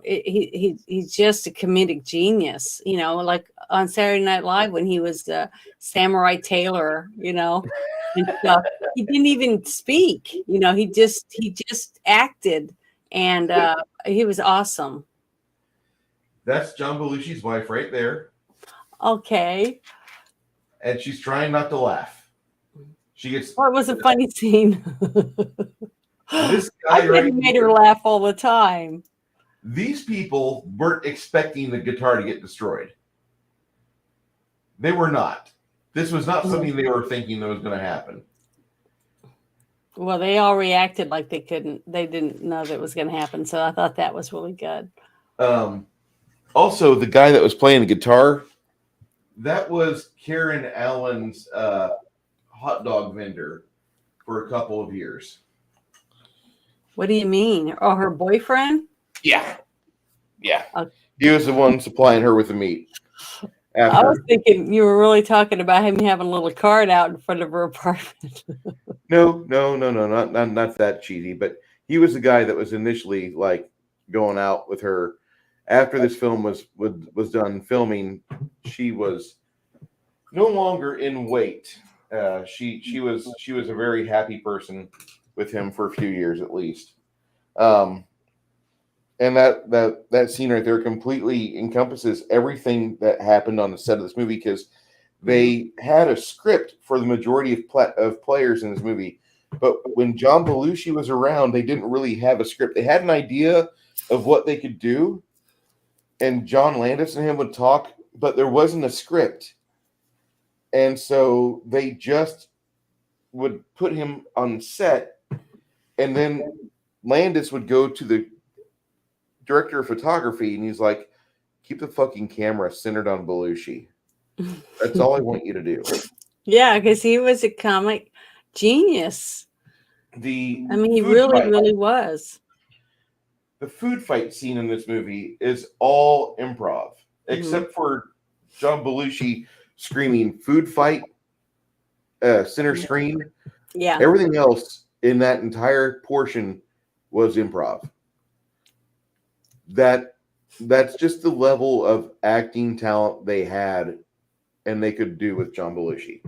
He's just a comedic genius, like on Saturday Night Live when he was the Samurai Taylor, and stuff. He didn't even speak, he just acted, and he was awesome. That's John Belushi's wife right there. Okay. And she's trying not to laugh. She gets. Well, it was a funny scene. This guy made her laugh all the time. These people weren't expecting the guitar to get destroyed. They were not. This was not something they were thinking that was going to happen. Well, they all reacted like they didn't know that it was going to happen. So I thought that was really good. Also, the guy that was playing the guitar, that was Karen Allen's hot dog vendor for a couple of years. What do you mean? Oh, her boyfriend? Yeah. Uh, He was the one supplying her with the meat. I was After thinking you were really talking about him having a little cart out in front of her apartment. no, not that cheesy, but he was the guy that was initially like going out with her. After this film was done filming, she was no longer in wait. She was a very happy person with him for a few years at least. Um, and that scene right there completely encompasses everything that happened on the set of this movie because they had a script for the majority of players in this movie, but when John Belushi was around, they didn't really have a script. They had an idea of what they could do, and John Landis and him would talk, but there wasn't a script, and so they just would put him on set, and then Landis would go to the director of photography, and he's like, "Keep the fucking camera centered on Belushi. That's all I want you to do." Yeah, because he was a comic genius. The I mean, he food really, fight, really was. the food fight scene in this movie is all improv, except for John Belushi screaming "food fight" center screen. Yeah. Everything else in that entire portion was improv. That's just the level of acting talent they had and they could do with John Belushi.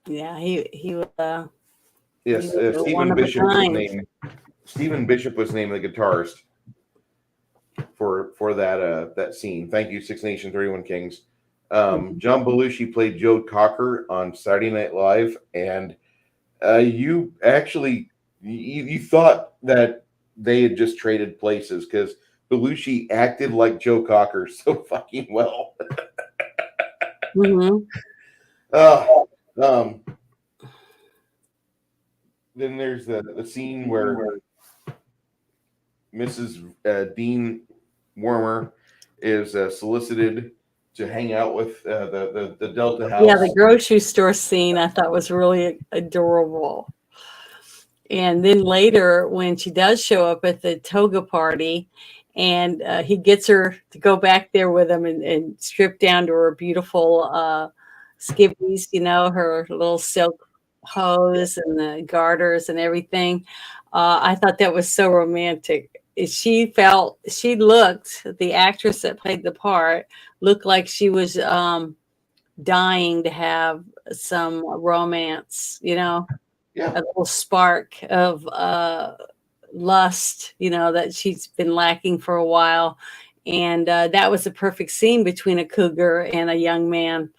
Yeah, he was. Yes, He was one Stephen of a Bishop was kind. named. Stephen Bishop was named the guitarist for that scene. Thank you, Six Nations, 31 Kings. John Belushi played Joe Cocker on Saturday Night Live, and you actually you thought that they had just traded places because Belushi acted like Joe Cocker so fucking well. Mm-hmm. Then there's the scene where Mrs. Dean Wormer is solicited to hang out with the Delta House. Yeah, the grocery store scene I thought was really adorable. And then later, when she does show up at the toga party, and he gets her to go back there with him and strip down to her beautiful skivvies, her little silk hose and the garters and everything. I thought that was so romantic. The actress that played the part looked like she was dying to have some romance, Yeah. a little spark of lust, that she's been lacking for a while. And that was a perfect scene between a cougar and a young man.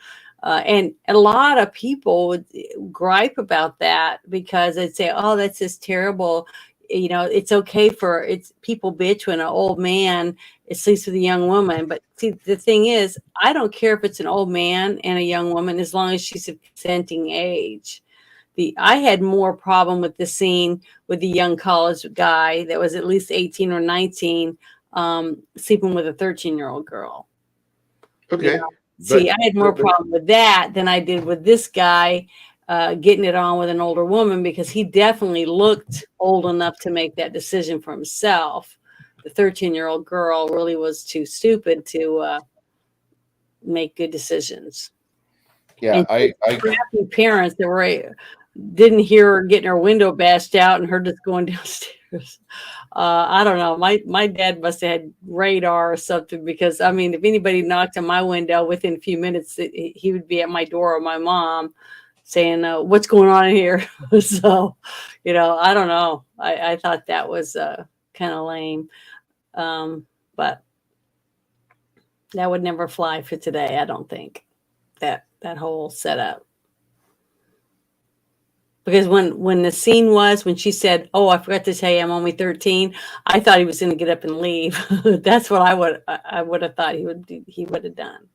And a lot of people would gripe about that because they'd say, "Oh, that's just terrible." It's okay it's people bitch when an old man sleeps with a young woman. But see, the thing is, I don't care if it's an old man and a young woman as long as she's of consenting age. I had more problem with the scene with the young college guy that was at least 18 or 19 sleeping with a 13-year-old girl. Okay. See, I had more problem with that than I did with this guy getting it on with an older woman because he definitely looked old enough to make that decision for himself. The 13-year-old girl really was too stupid to make good decisions. Yeah, and crappy parents that didn't hear her getting her window bashed out and her just going downstairs. I don't know. My dad must have had radar or something because if anybody knocked on my window within a few minutes, he would be at my door or my mom saying, "What's going on in here?" So, I don't know. I thought that was kind of lame, but that would never fly for today. I don't think that whole setup. Because when the scene was when she said, "Oh, I forgot to tell you, I'm only 13," I thought he was going to get up and leave. That's what I would have thought he would have done,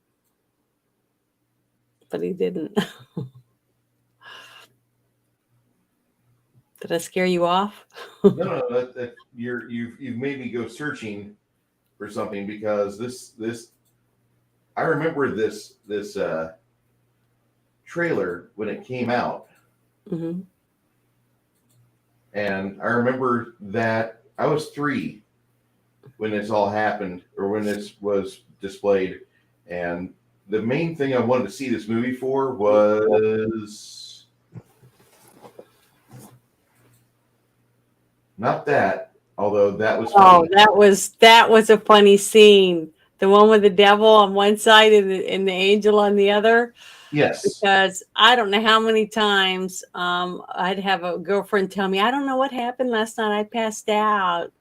but he didn't. Did I scare you off? No, you've made me go searching for something because this I remember this trailer when it came out. Mm-hmm. And I remember that I was 3 when this all happened, or when this was displayed. And the main thing I wanted to see this movie for was not that, although that was funny. That was a funny scene. The one with the devil on one side and the angel on the other. Yes. Because I don't know how many times I'd have a girlfriend tell me, I don't know what happened last night. I passed out.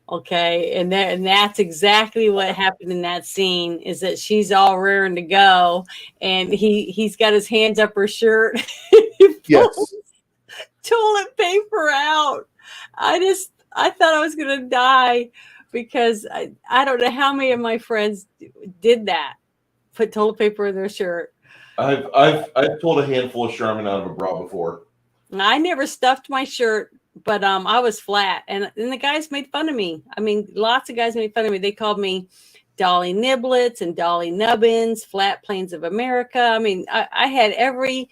Okay. And that's exactly what happened in that scene, is that she's all raring to go. And he's got his hands up her shirt. He pulls toilet paper out. I thought I was going to die, because I don't know how many of my friends did that. Put toilet paper in their shirt. I've pulled a handful of Charmin out of a bra before. I never stuffed my shirt, but I was flat, and the guys made fun of me. I mean, lots of guys made fun of me. They called me Dolly Niblets and Dolly Nubbins, Flat Plains of America. I mean, I had everything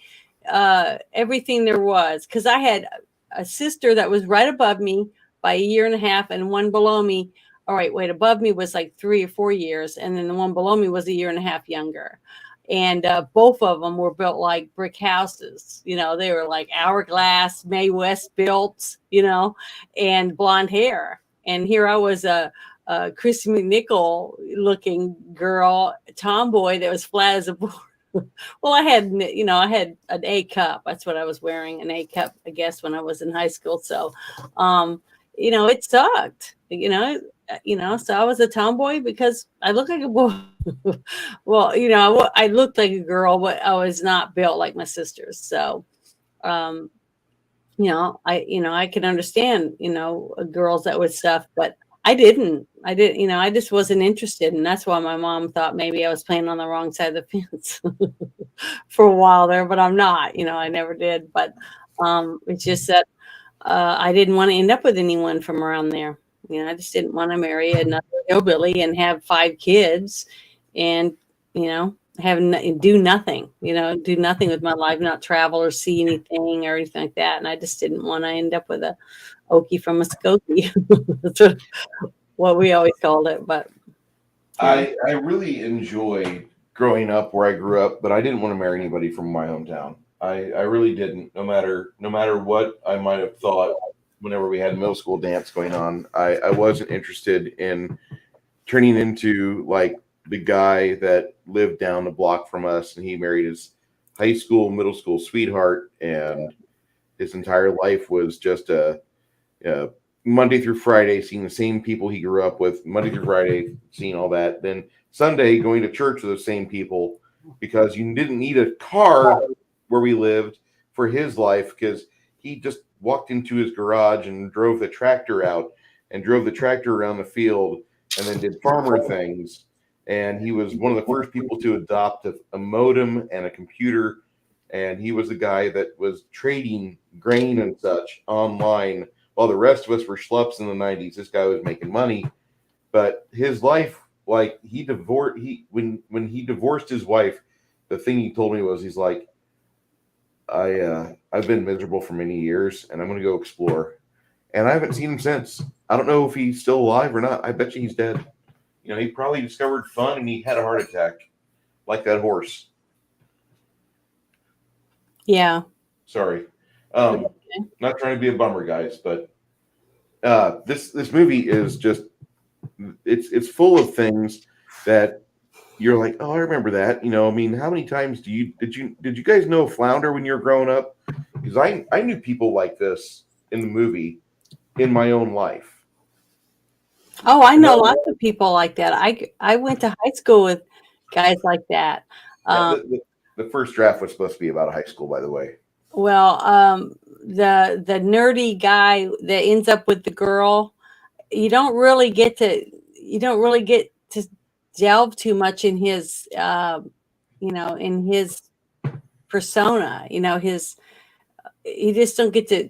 there was, because I had a sister that was right above me by a year and a half, and one below me. All right, wait, above me was like 3 or 4 years, and then the one below me was a year and a half younger. And both of them were built like brick houses. You know, they were like hourglass, Mae West built, you know, and blonde hair. And here I was a Christy McNichol looking girl, tomboy that was flat as a board. Well, I had an A cup. That's what I was wearing, an A cup, I guess, when I was in high school. So, it sucked, so I was a tomboy because I looked like a boy. Well, I looked like a girl, but I was not built like my sisters. So, I can understand, girls that would stuff, but I didn't, I just wasn't interested. And that's why my mom thought maybe I was playing on the wrong side of the fence for a while there, but I'm not, I never did. But it's just that I didn't want to end up with anyone from around there. I just didn't want to marry another hillbilly and have 5 kids and, do nothing, do nothing with my life, not travel or see anything or anything like that. And I just didn't want to end up with a Okie from a Skokie. That's what we always called it. But I really enjoyed growing up where I grew up, but I didn't want to marry anybody from my hometown. I really didn't. No matter what I might have thought whenever we had middle school dance going on, I wasn't interested in turning into like the guy that lived down the block from us, and he married his high school, middle school sweetheart, and his entire life was just a Monday through Friday, seeing the same people he grew up with, Monday through Friday, seeing all that. Then Sunday, going to church with those same people, because you didn't need a car where we lived for his life, because he just walked into his garage and drove the tractor out and drove the tractor around the field and then did farmer things. And he was one of the first people to adopt a modem and a computer. And he was the guy that was trading grain and such online, while the rest of us were schlups in the 90s. This guy was making money. But his life, like when he divorced his wife, the thing he told me was, he's like, I've been miserable for many years, and I'm going to go explore. And I haven't seen him since. I don't know if he's still alive or not. I bet you he's dead. He probably discovered fun and he had a heart attack, like that horse. yeah. Sorry. Not trying to be a bummer, guys, but this movie is just it's full of things that you're like, oh, I remember that. I mean, how many times did you guys know Flounder when you were growing up? Because I knew people like this in the movie in my own life. Oh, I know lots of people like that. I went to high school with guys like that. The first draft was supposed to be about high school, by the way. Well, the nerdy guy that ends up with the girl, you don't really get to delve too much in his in his persona. You just don't get to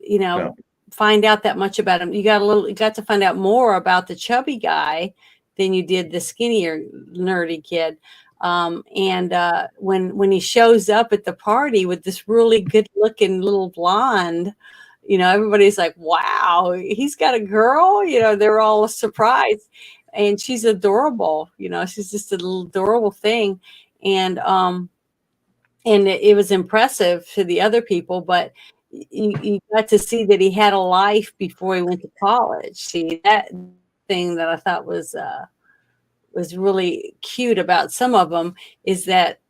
No. find out that much about him. You got to find out more about the chubby guy than you did the skinnier nerdy kid. And when he shows up at the party with this really good looking little blonde, everybody's like, wow, he's got a girl. They're all surprised, and she's adorable. She's just a little adorable thing. And it was impressive to the other people, but you got to see that he had a life before he went to college. See, that thing that I thought was really cute about some of them is that,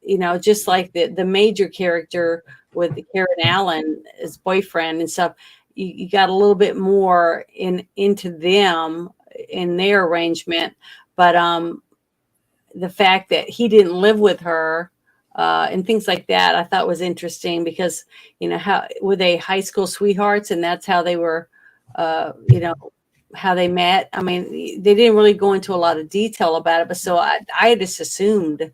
just like the major character with Karen Allen, his boyfriend and stuff, you got a little bit more into them in their arrangement. But the fact that he didn't live with her and things like that, I thought was interesting because, how were they high school sweethearts, and that's how they were, how they met. I mean, they didn't really go into a lot of detail about it, but so I just assumed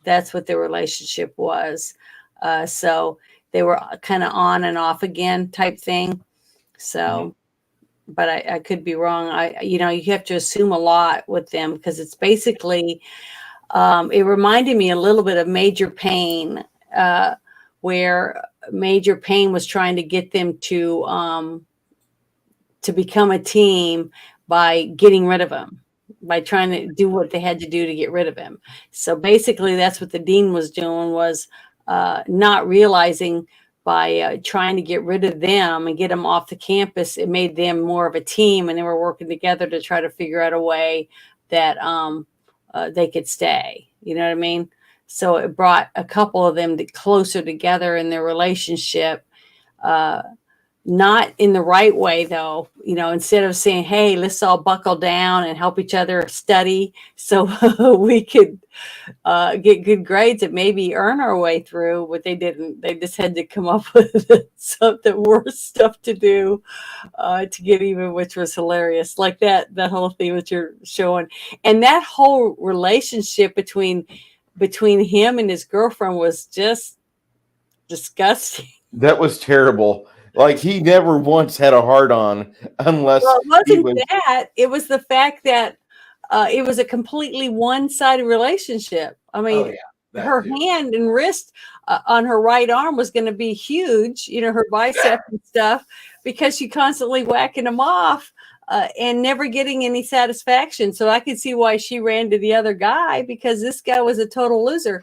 that's what their relationship was. So they were kind of on and off again type thing. So, but I could be wrong. You have to assume a lot with them because it's basically, it reminded me a little bit of Major Payne, where Major Payne was trying to get them to become a team by getting rid of him, by trying to do what they had to do to get rid of him. So basically that's what the dean was doing, was not realizing by trying to get rid of them and get them off the campus, it made them more of a team, and they were working together to try to figure out a way that they could stay. You know what I mean? So it brought a couple of them closer together in their relationship. Not in the right way, though. Instead of saying, hey, let's all buckle down and help each other study so we could get good grades and maybe earn our way through, but they didn't. They just had to come up with something worse stuff to do to get even, which was hilarious. Like that whole thing that you're showing. And that whole relationship between him and his girlfriend was just disgusting. That was terrible. Like, he never once had a heart on unless it wasn't that. It was the fact that it was a completely one-sided relationship. I mean, her hand and wrist on her right arm was going to be huge, her bicep and stuff, because she constantly whacking him off and never getting any satisfaction. So I could see why she ran to the other guy, because this guy was a total loser.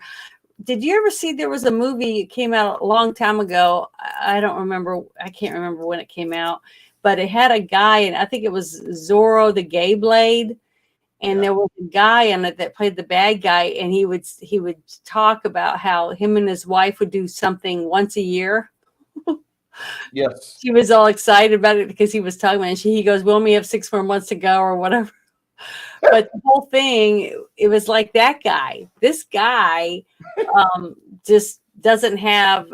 Did you ever see, there was a movie, it came out a long time ago. I can't remember when it came out, but it had a guy, and I think it was Zorro the Gay Blade. And there was a guy in it that played the bad guy, and he would talk about how him and his wife would do something once a year. Yes. She was all excited about it because he was talking about it. He goes, we only have 6 more months to go or whatever. But the whole thing, it was like that guy. This guy just doesn't have,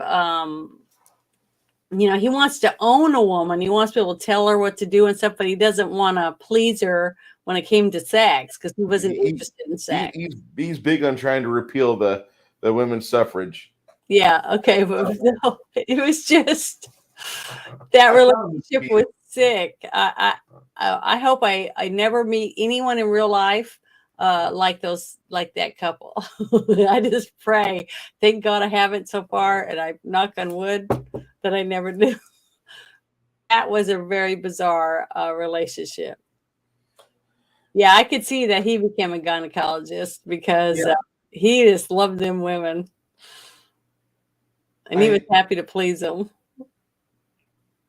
he wants to own a woman. He wants to be able to tell her what to do and stuff, but he doesn't want to please her when it came to sex, because he wasn't interested in sex. He's big on trying to repeal the women's suffrage. Yeah, okay. But no, it was just, that relationship was sick. I hope I never meet anyone in real life like that couple. I just pray. Thank God I haven't so far, and I knock on wood that I never do. That was a very bizarre relationship. Yeah, I could see that he became a gynecologist because he just loved them women. And he was happy to please them.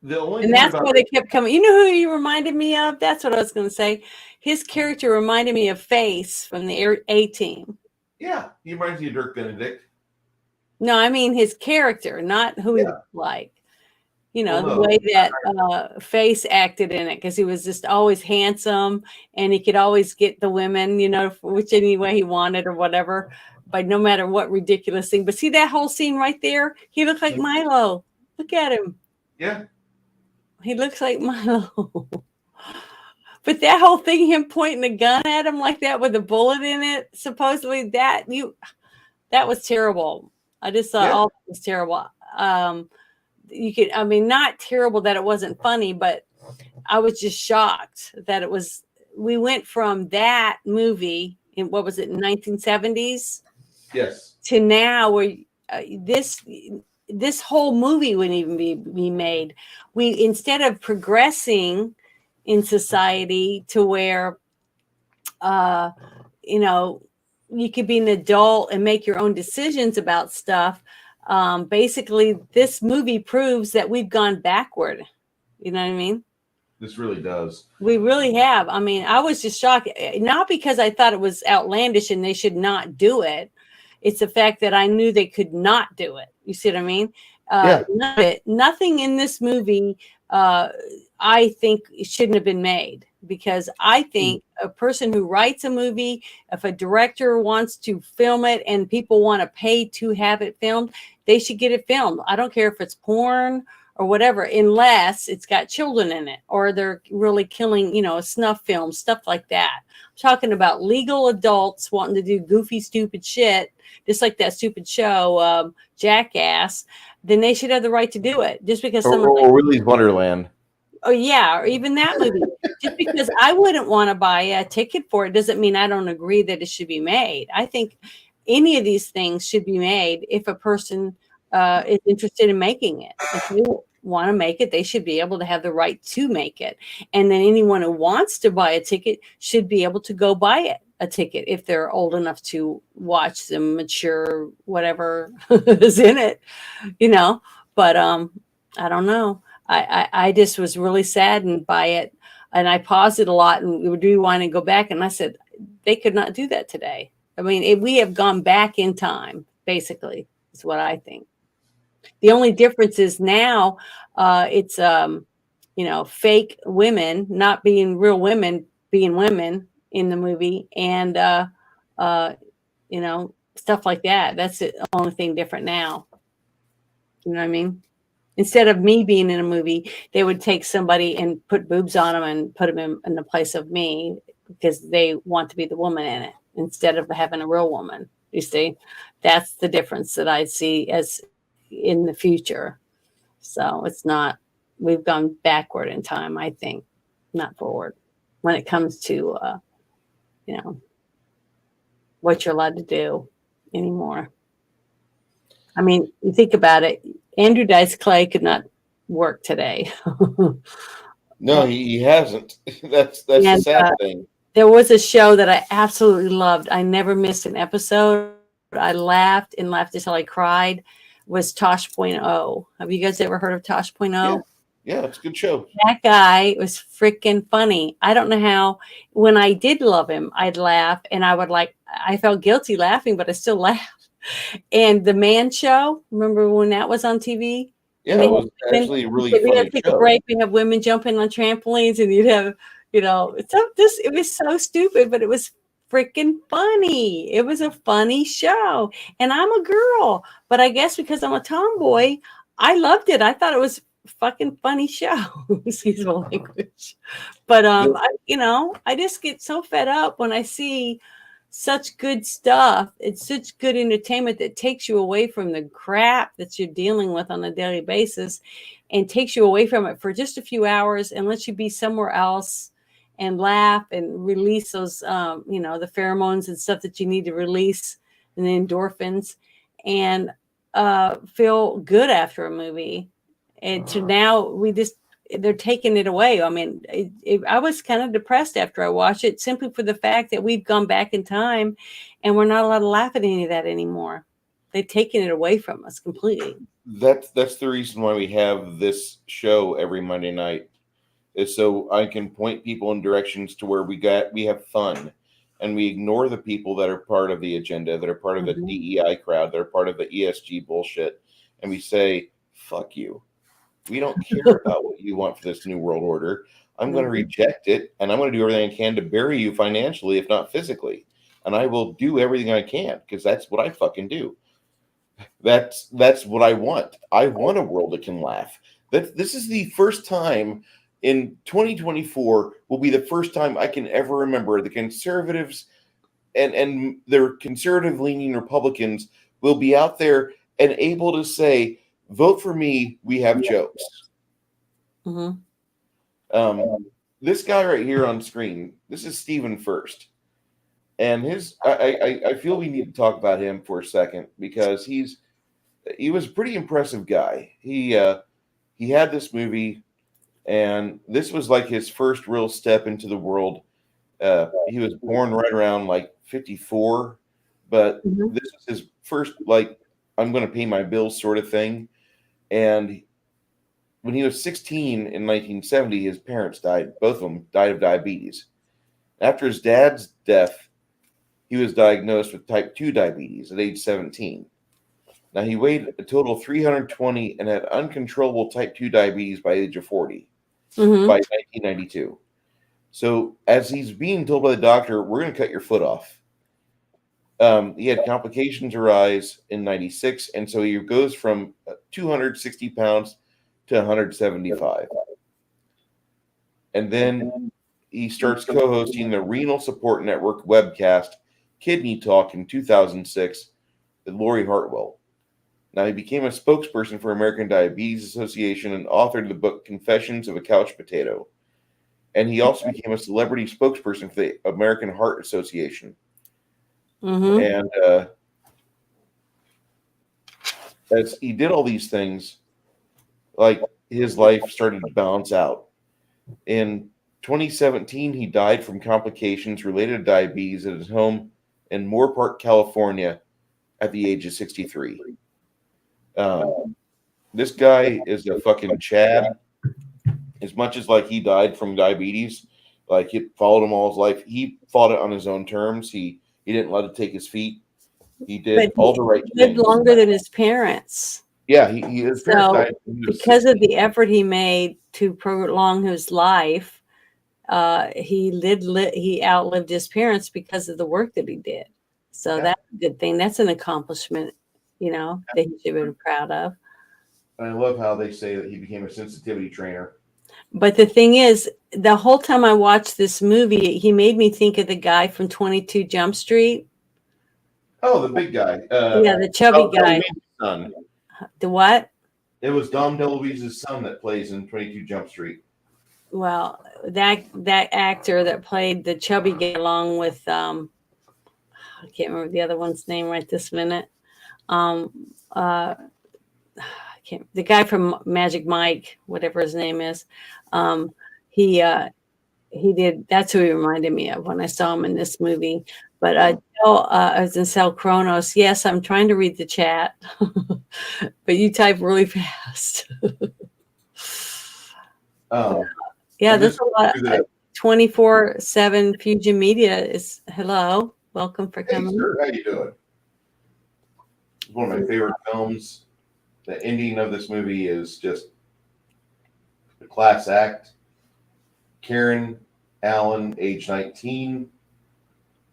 And that's why they kept coming. You know who he reminded me of? That's what I was going to say. His character reminded me of Face from the A-Team. Yeah, he reminds me of Dirk Benedict. No, I mean his character, not who he looked like. The way that Face acted in it, because he was just always handsome, and he could always get the women, which any way he wanted or whatever, by no matter what ridiculous thing. But see that whole scene right there? He looked like Milo. Look at him. Yeah. He looks like Milo. But that whole thing, him pointing a gun at him like that with a bullet in it, supposedly that was terrible. I just thought all that was terrible. Not terrible that it wasn't funny, but I was just shocked that we went from that movie in, what was it, 1970s? Yes. to now where this whole movie wouldn't even be made. We, instead of progressing in society to where uh you know, you could be an adult and make your own decisions about stuff. Basically, this movie proves that we've gone backward. You know what I mean? This really does. We really have. I mean, I was just shocked, not because I thought it was outlandish and they should not do it. It's the fact that I knew they could not do it. You see what I mean? Yeah. Nothing in this movie, uh, I think, shouldn't have been made, because I think a person who writes a movie, if a director wants to film it and people want to pay to have it filmed, they should get it filmed. I don't care if it's porn or whatever, unless it's got children in it or they're really killing, a snuff film, stuff like that. I'm talking about legal adults wanting to do goofy, stupid shit, just like that stupid show, Jackass. Then they should have the right to do it. Just because someone or Willy's Wonderland. Oh yeah, or even that movie. Just because I wouldn't want to buy a ticket for it doesn't mean I don't agree that it should be made. I think any of these things should be made if a person is interested in making it. If they want to make it, they should be able to have the right to make it. And then anyone who wants to buy a ticket should be able to go buy it, a ticket, if they're old enough to watch the mature whatever is in it, But I don't know. I just was really saddened by it, and I paused it a lot and we do want to go back, and I said they could not do that today. I mean, we have gone back in time, basically, is what I think. The only difference is now it's fake women not being real women, being women in the movie, and stuff like that. That's the only thing different now. You know what I mean? Instead of me being in a movie, they would take somebody and put boobs on them and put them in the place of me, because they want to be the woman in it instead of having a real woman. You see, that's the difference that I see as in the future. So it's not, we've gone backward in time, I think, not forward when it comes to, what you're allowed to do anymore. I mean, you think about it. Andrew Dice Clay could not work today. No, he hasn't. That's the sad thing. There was a show that I absolutely loved. I never missed an episode. I laughed and laughed until I cried. Was Tosh.0. Have you guys ever heard of Tosh.0? Yeah, it's a good show. That guy was freaking funny. I don't know how. When I did love him, I'd laugh, and I felt guilty laughing, but I still laughed. And The Man Show, remember when that was on TV? Yeah, it was actually a really funny show. We'd take a break, we have women jumping on trampolines, and you'd have, it was so stupid, but it was freaking funny. It was a funny show. And I'm a girl, but I guess because I'm a tomboy, I loved it. I thought it was a fucking funny show. Excuse my language. But I just get so fed up when I see such good stuff. It's such good entertainment that takes you away from the crap that you're dealing with on a daily basis, and takes you away from it for just a few hours and lets you be somewhere else and laugh and release those, the pheromones and stuff that you need to release, and the endorphins, and feel good after a movie. And to now they're taking it away. I mean, I was kind of depressed after I watched it, simply for the fact that we've gone back in time and we're not allowed to laugh at any of that anymore. They've taken it away from us completely. That's the reason why we have this show every Monday night, is so I can point people in directions to where we have fun, and we ignore the people that are part of the agenda, that are part of the DEI crowd, that are part of the ESG bullshit, and we say, fuck you. We don't care about what you want for this new world order. I'm going to reject it, and I'm going to do everything I can to bury you financially, if not physically. And I will do everything I can, because that's what I fucking do. That's what I want. I want a world that can laugh. This is the first time in 2024 will be the first time I can ever remember the conservatives and their conservative-leaning Republicans will be out there and able to say, vote for me, we have jokes. This guy right here on screen, this is Stephen First. And I feel we need to talk about him for a second because he was a pretty impressive guy. He had this movie, and this was like his first real step into the world. He was born right around like 54, but Mhm. this was his first like I'm going to pay my bills sort of thing. And when he was 16 in 1970, his parents died. Both of them died of diabetes. After his dad's death, he was diagnosed with type 2 diabetes at age 17. Now, he weighed a total of 320 and had uncontrollable type 2 diabetes by age of 40 Mhm. by 1992. So, as he's being told by the doctor, we're going to cut your foot off. He had complications arise in 96, and so he goes from 260 pounds to 175. And then he starts co hosting the Renal Support Network webcast Kidney Talk in 2006 with Lori Hartwell. Now, he became a spokesperson for American Diabetes Association and authored the book Confessions of a Couch Potato. And he also became a celebrity spokesperson for the American Heart Association. Mhm. And as he did all these things, like his life started to balance out. In 2017, he died from complications related to diabetes at his home in Moore California, at the age of 63. This guy is a fucking Chad. As much as like he died from diabetes, like it followed him all his life. He fought it on his own terms. He didn't let it take his feet. He But did all he the right lived things. longer than his parents. Yeah, his parents So, died when he was because of 60. the effort he made to prolong his life, he outlived his parents because of the work that he did. So Yeah, that's a good thing. That's an accomplishment, that he should have been proud of. and I love how they say that he became a sensitivity trainer. But the thing is, the whole time I watched this movie, he made me think of the guy from 22 Jump Street. Oh, the big guy. Yeah, the chubby Dom guy. DeLuise's son. The what? It was Dom DeLuise's son that plays in 22 Jump Street. Well, that actor that played the chubby guy along with I can't remember the other one's name right this minute. Um, I can't. The guy from Magic Mike, whatever his name is, um, he he did. That's who he reminded me of when I saw him in this movie. But I was in Cell Chronos. Yes, I'm trying to read the chat, but you type really fast. Yeah, And there's this a lot. through the 24/7 Fusion Media is hello. Welcome for hey coming. sir, how you doing? It's one of my favorite films. The ending of this movie is just a class act. Karen Allen, age 19,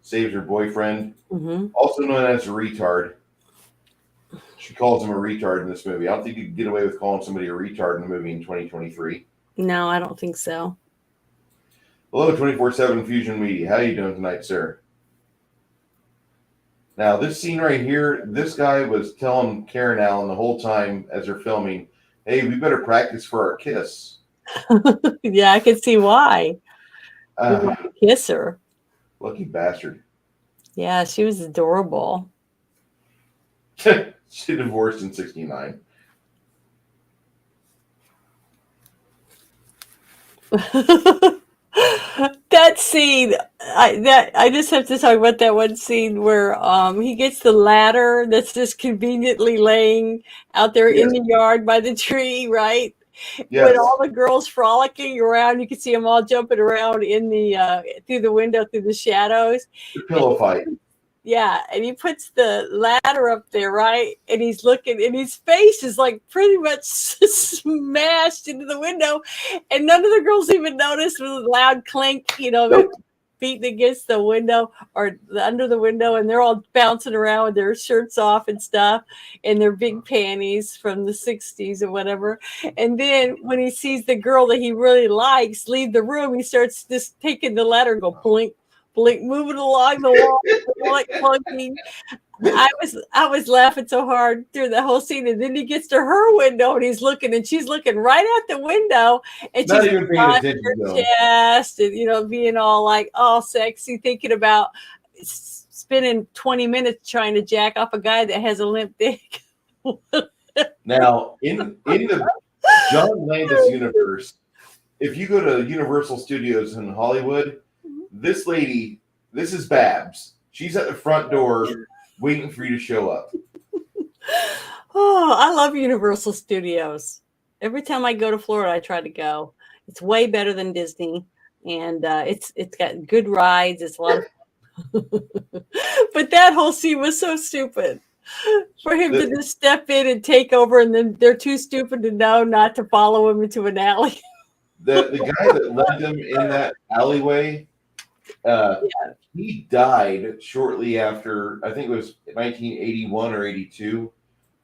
saves her boyfriend, Hmm. also known as a retard. She calls him a retard in this movie. I don't think you can get away with calling somebody a retard in a movie in 2023. No, I don't think so. Hello, 24/7 Fusion Media. How you doing tonight, sir? Now, this scene right here, this guy was telling Karen Allen the whole time as they're filming, hey, we better practice for our kiss. Yeah, I can see why. He Ah, wanted to kiss her. lucky bastard. Yeah, she was adorable. She divorced in 69. That scene, I just have to talk about that one scene where he gets the ladder that's just conveniently laying out there in Yes, the yard by the tree, right? When yes. all the girls frolicking around, you can see them all jumping around in the through the window, through the shadows. The pillow fight. Yeah, and he puts the ladder up there, right? And he's looking, and his face is like pretty much smashed into the window, and none of the girls even noticed with a loud clink, Nope. beating against the window or under the window, and they're all bouncing around with their shirts off and stuff, and their big panties from the '60s or whatever. And then when he sees the girl that he really likes leave the room, he starts just taking the ladder and go blink, blink, moving along the wall like clunking. I was laughing so hard through the whole scene, and then he gets to her window and he's looking, and she's looking right at the window, and Not she's even paying on attention her to him. chest, and being all like all sexy, thinking about spending 20 minutes trying to jack off a guy that has a limp dick. Now, in the John Landis universe, if you go to Universal Studios in Hollywood, this lady, this is Babs. She's at the front door waiting for you to show up. Oh, I love Universal Studios. Every time I go to Florida, I try to go. It's way better than Disney, and it's got good rides. It's a lot of but that whole scene was so stupid for him to just step in and take over, and then they're too stupid to know not to follow him into an alley. The guy that led them in that alleyway, he died shortly after, I think it was 1981 or 82,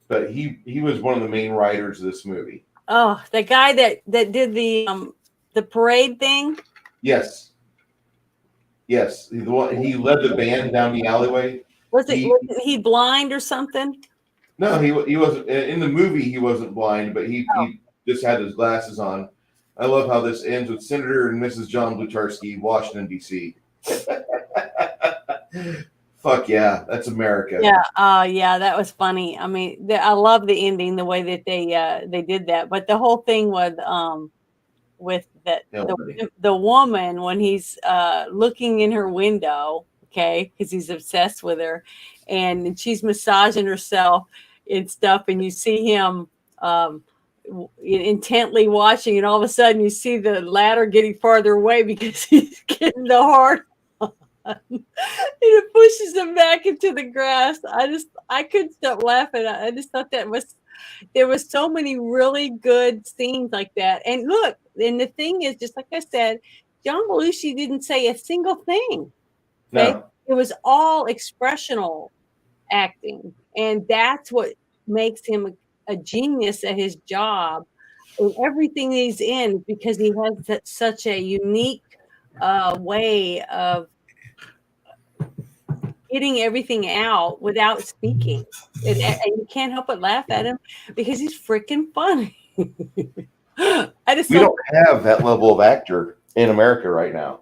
but he was one of the main writers of this movie. Oh, the guy that did the parade thing? Yes. Yes, he led the band down the alleyway. Was he blind or something? No, he wasn't. In the movie, he wasn't blind, but he just had his glasses on. I love how this ends with Senator and Mrs. John Blutarski, Washington, D.C. Fuck yeah, that's America. Yeah, yeah, that was funny. I mean, I love the ending, the way that they did that. But the whole thing with that the woman, when he's looking in her window, okay, because he's obsessed with her, and she's massaging herself and stuff, and you see him intently watching, and all of a sudden you see the ladder getting farther away because he's getting the hard on. It pushes him back into the grass. I couldn't stop laughing. I just thought there was so many really good scenes like that. And look, and the thing is, just like I said, John Belushi didn't say a single thing. Okay? No. It was all expressional acting, and that's what makes him a genius at his job. And everything he's in, because he has such a unique way of getting everything out without speaking. And you can't help but laugh at him because he's freaking funny. We don't have that level of actor in America right now.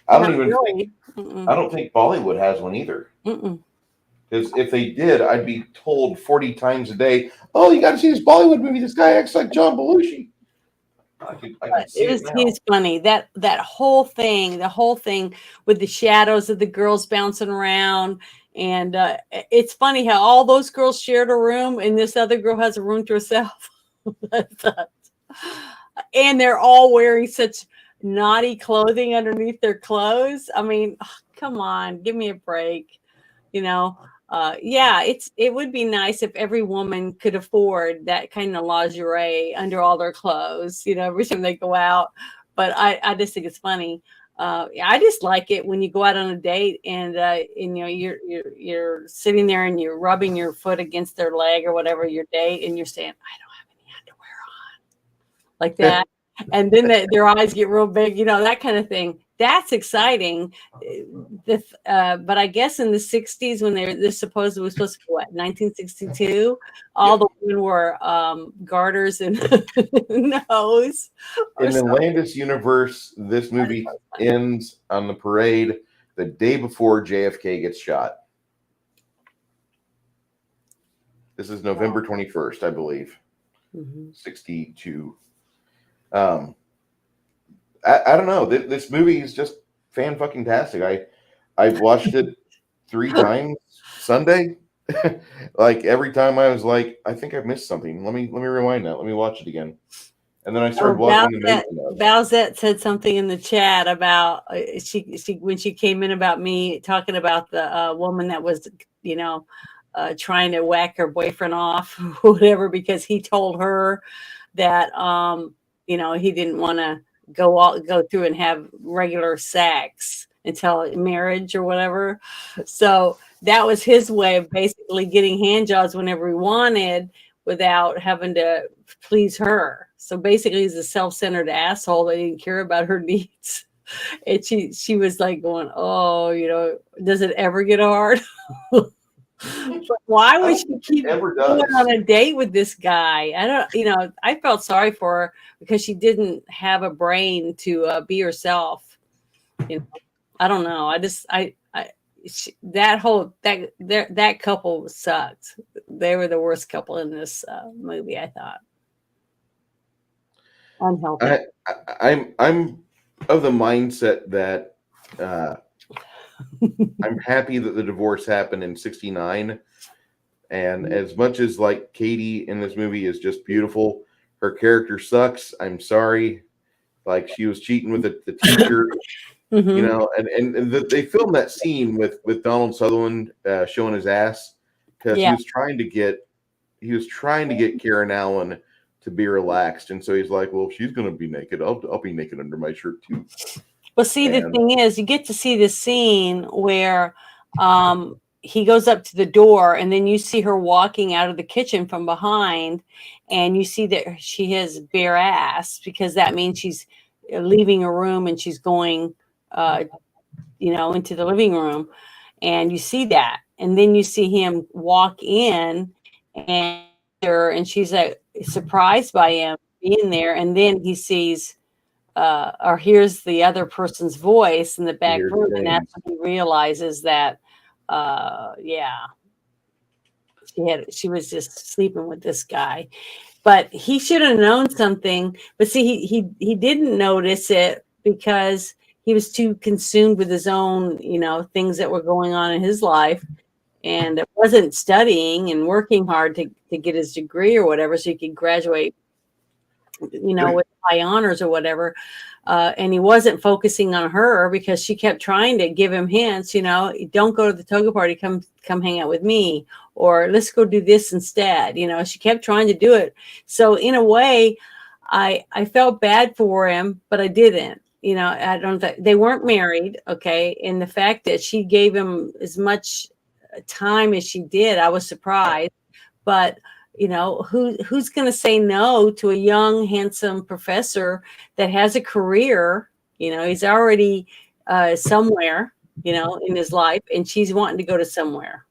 I don't think Bollywood has one either. Because if they did, I'd be told 40 times a day, "Oh, you got to see this Bollywood movie. This guy acts like John Belushi." He's funny. That whole thing, with the shadows of the girls bouncing around, and it's funny how all those girls shared a room, and this other girl has a room to herself. And they're all wearing such naughty clothing underneath their clothes. I mean, come on, give me a break. You know, it would be nice if every woman could afford that kind of lingerie under all their clothes, you know, every time they go out. But I just think it's funny. I just like it when you go out on a date and you know, you're sitting there and you're rubbing your foot against their leg or whatever, your date, and you're saying, "I don't have any underwear on," like that. And then their eyes get real big, you know, that kind of thing. That's exciting. But I guess in the 60s, when this supposedly was supposed to be, what, 1962, all the women wore garters and nose. In the Landis universe, this movie ends on the parade the day before JFK gets shot. This is November 21st, I believe. 62. I don't know. This movie is just fan-fucking-tastic. I've watched it 3 times Sunday. Like every time I was like, I think I've missed something. Let me rewind that. Let me watch it again. And then I started watching the Balzette said something in the chat about she when she came in about me talking about the woman that was, you know, trying to whack her boyfriend off or whatever, because he told her that you know, he didn't want to go through and have regular sex until marriage or whatever. So that was his way of basically getting hand jobs whenever he wanted without having to please her. So basically he's a self-centered asshole that didn't care about her needs. And she was like going, "Oh, you know, does it ever get hard?" But why would she keep going on a date with this guy? I don't, you know, I felt sorry for her because she didn't have a brain to be herself. You know, I don't know. that couple sucked. They were the worst couple in this movie, I thought. Unhealthy. I'm of the mindset that I'm happy that the divorce happened in '69. And as much as like Katie in this movie is just beautiful, her character sucks. I'm sorry. Like she was cheating with the teacher, Mm-hmm. you know, and they filmed that scene with Donald Sutherland showing his ass because Yeah. he was trying to get Karen Allen to be relaxed, and so he's like, well, if she's gonna be naked, I'll be naked under my shirt too. Well, see, the And thing is, you get to see the scene where he goes up to the door, and then you see her walking out of the kitchen from behind, and you see that she has bare ass because that means she's leaving a room and she's going, into the living room, and you see that, and then you see him walk in, and she's like surprised by him being there, and then he sees or hears the other person's voice in the back here's room, and James. that's when he realizes that, yeah, she was just sleeping with this guy. But he should have known something. But see, he didn't notice it because he was too consumed with his own, things that were going on in his life, and it wasn't studying and working hard to get his degree or whatever, so he could graduate, with high honors or whatever. And he wasn't focusing on her because she kept trying to give him hints, don't go to the toga party, come hang out with me, or let's go do this instead. She kept trying to do it. So in a way, I felt bad for him, but I didn't. I don't think they weren't married. Okay. And the fact that she gave him as much time as she did, I was surprised. But who's going to say no to a young, handsome professor that has a career? He's already somewhere, in his life, and she's wanting to go to somewhere,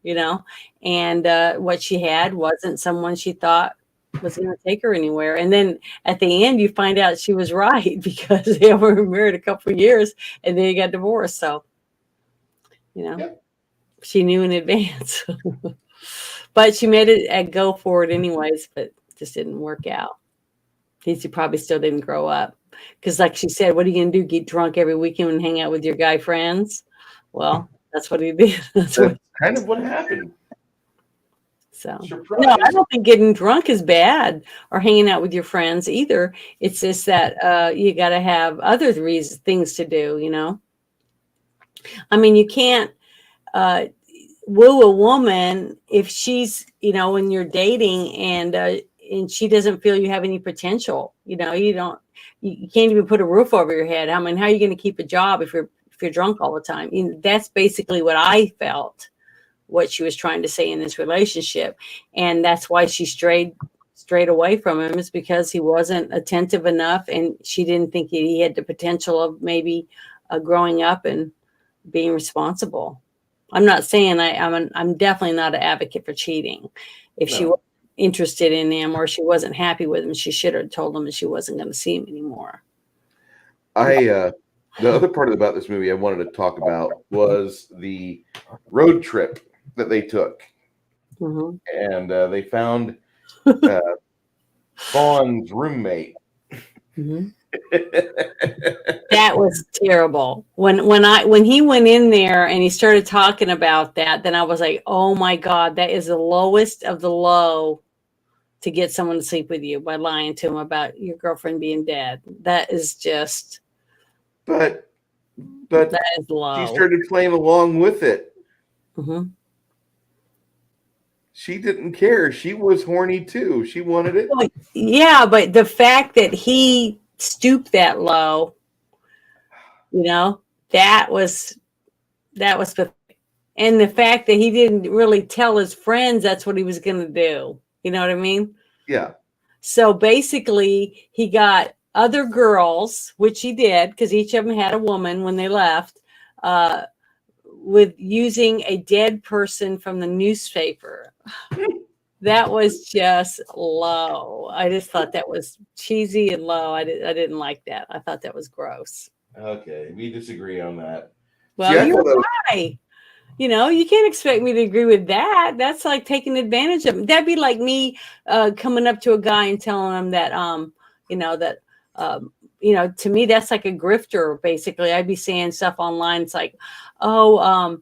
and what she had wasn't someone she thought was going to take her anywhere. And then at the end, you find out she was right because they were married a couple of years and then he got divorced. So, she knew in advance. But she made it a go for it anyways, but just didn't work out. He probably still didn't grow up. Because like she said, what are you going to do? Get drunk every weekend and hang out with your guy friends? Well, that's what he did. That's kind of what happened. So Surprise. No, I don't think getting drunk is bad or hanging out with your friends either. It's just that you got to have other things to do, I mean, you can't woo a woman if she's, when you're dating and she doesn't feel you have any potential. You can't even put a roof over your head. I mean, how are you going to keep a job if you're drunk all the time? That's basically what I felt, what she was trying to say in this relationship. And that's why she strayed away from him, is because he wasn't attentive enough, and she didn't think he had the potential of maybe growing up and being responsible. I'm not saying I'm definitely not an advocate for cheating. If she was interested in him or she wasn't happy with him, she should have told him that she wasn't going to see him anymore. The other part about this movie I wanted to talk about was the road trip that they took. Mm-hmm. And they found Fawn's roommate. Mm-hmm. That was terrible. When he went in there and he started talking about that, then I was like, oh my God, that is the lowest of the low, to get someone to sleep with you by lying to him about your girlfriend being dead. That is just. But that is low. She started playing along with it. Mm-hmm. She didn't care. She was horny too. She wanted it. Well, yeah, but the fact that he stooped that low, that was pathetic. And the fact that he didn't really tell his friends that's what he was going to do. You know what I mean? Yeah. So basically, he got other girls, which he did, because each of them had a woman when they left, with using a dead person from the newspaper. That was just low. I just thought that was cheesy and low. I didn't like that. I thought that was gross. Okay, we disagree on that. Well, you're a guy. You can't expect me to agree with that. That's like taking advantage of. That'd be like me coming up to a guy and telling him that, that, to me that's like a grifter. Basically, I'd be saying stuff online. It's like, oh,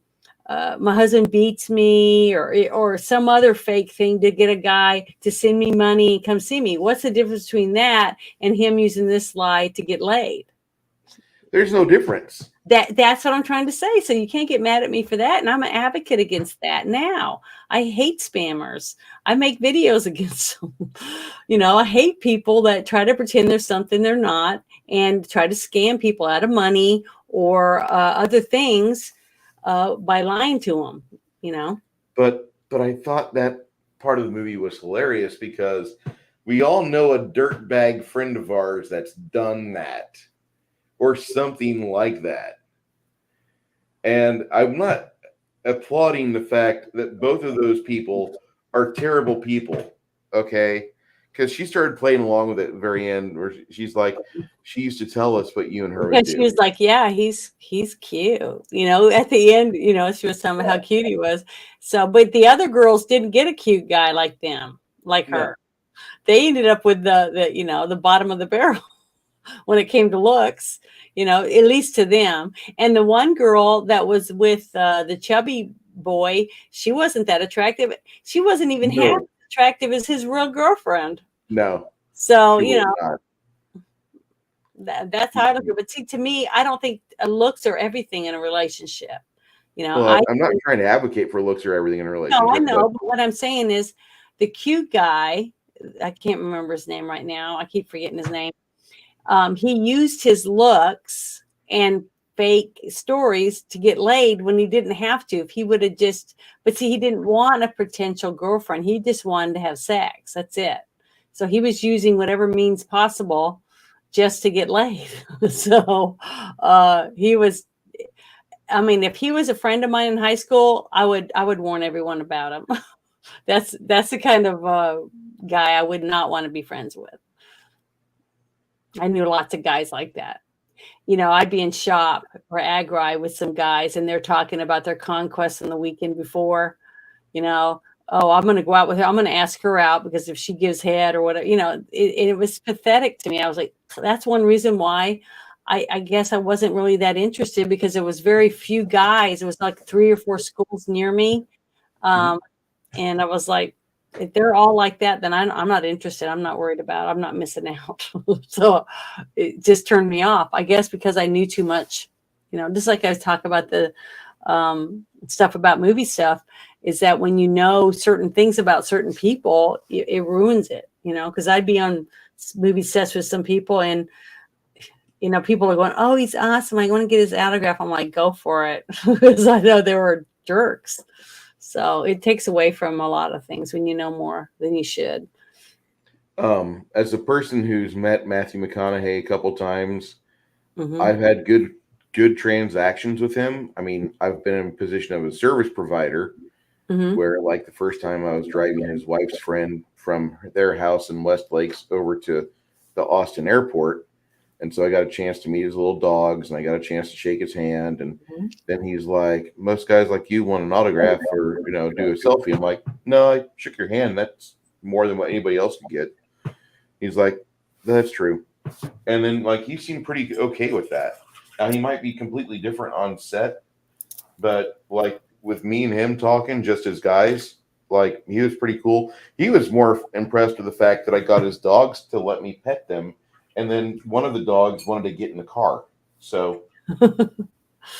my husband beats me, or some other fake thing to get a guy to send me money and come see me. What's the difference between that and him using this lie to get laid? There's no difference. That's what I'm trying to say. So you can't get mad at me for that. And I'm an advocate against that now. I hate spammers. I make videos against them. I hate people that try to pretend there's something they're not and try to scam people out of money or other things by lying to them. But I thought that part of the movie was hilarious because we all know a dirtbag friend of ours that's done that or something like that. And I'm not applauding the fact that both of those people are terrible people, okay? Because she started playing along with it at the very end, where she's like, she used to tell us what you and her would Because she do. was like, yeah, he's cute. At the end, she was telling me how cute he was. So, but the other girls didn't get a cute guy like them, like No. her. They ended up with the bottom of the barrel when it came to looks, at least to them. And the one girl that was with the chubby boy, she wasn't that attractive. She wasn't even half as attractive as his real girlfriend. No. So, She was not. that's how I look at it. But see, to me, I don't think looks are everything in a relationship. Well, I'm not trying to advocate for looks or everything in a relationship. No, I know. But what I'm saying is the cute guy, I can't remember his name right now. I keep forgetting his name. He used his looks and fake stories to get laid when he didn't have to. If he would have but see, he didn't want a potential girlfriend. He just wanted to have sex. That's it. So he was using whatever means possible just to get laid. So he was, if he was a friend of mine in high school, I would warn everyone about him. That's the kind of guy I would not want to be friends with. I knew lots of guys like that. I'd be in shop or agri with some guys and they're talking about their conquests on the weekend before, oh, I'm going to go out with her. I'm going to ask her out because if she gives head or whatever, it was pathetic to me. I was like, that's one reason why I guess I wasn't really that interested, because there was very few guys. It was like 3 or 4 schools near me. And I was like, if they're all like that, then I'm not interested. I'm not worried about it. I'm not missing out. So it just turned me off, I guess, because I knew too much, just like I was talking about the stuff about movie stuff, is that when you know certain things about certain people, it ruins it, because I'd be on movie sets with some people and, people are going, oh, he's awesome. I want to get his autograph. I'm like, go for it. Because I know they were jerks. So it takes away from a lot of things when you know more than you should. As a person who's met Matthew McConaughey a couple times, I've had good transactions with him. I mean, I've been in a position of a service provider where, like, the first time I was driving his wife's friend from their house in West Lakes over to the Austin airport. And so I got a chance to meet his little dogs and I got a chance to shake his hand. And then he's like, most guys like you want an autograph or, do a selfie. I'm like, no, I shook your hand. That's more than what anybody else could get. He's like, that's true. And then, like, he seemed pretty okay with that. Now, he might be completely different on set, but, like, with me and him talking just as guys, like, he was pretty cool. He was more impressed with the fact that I got his dogs to let me pet them. And then one of the dogs wanted to get in the car. So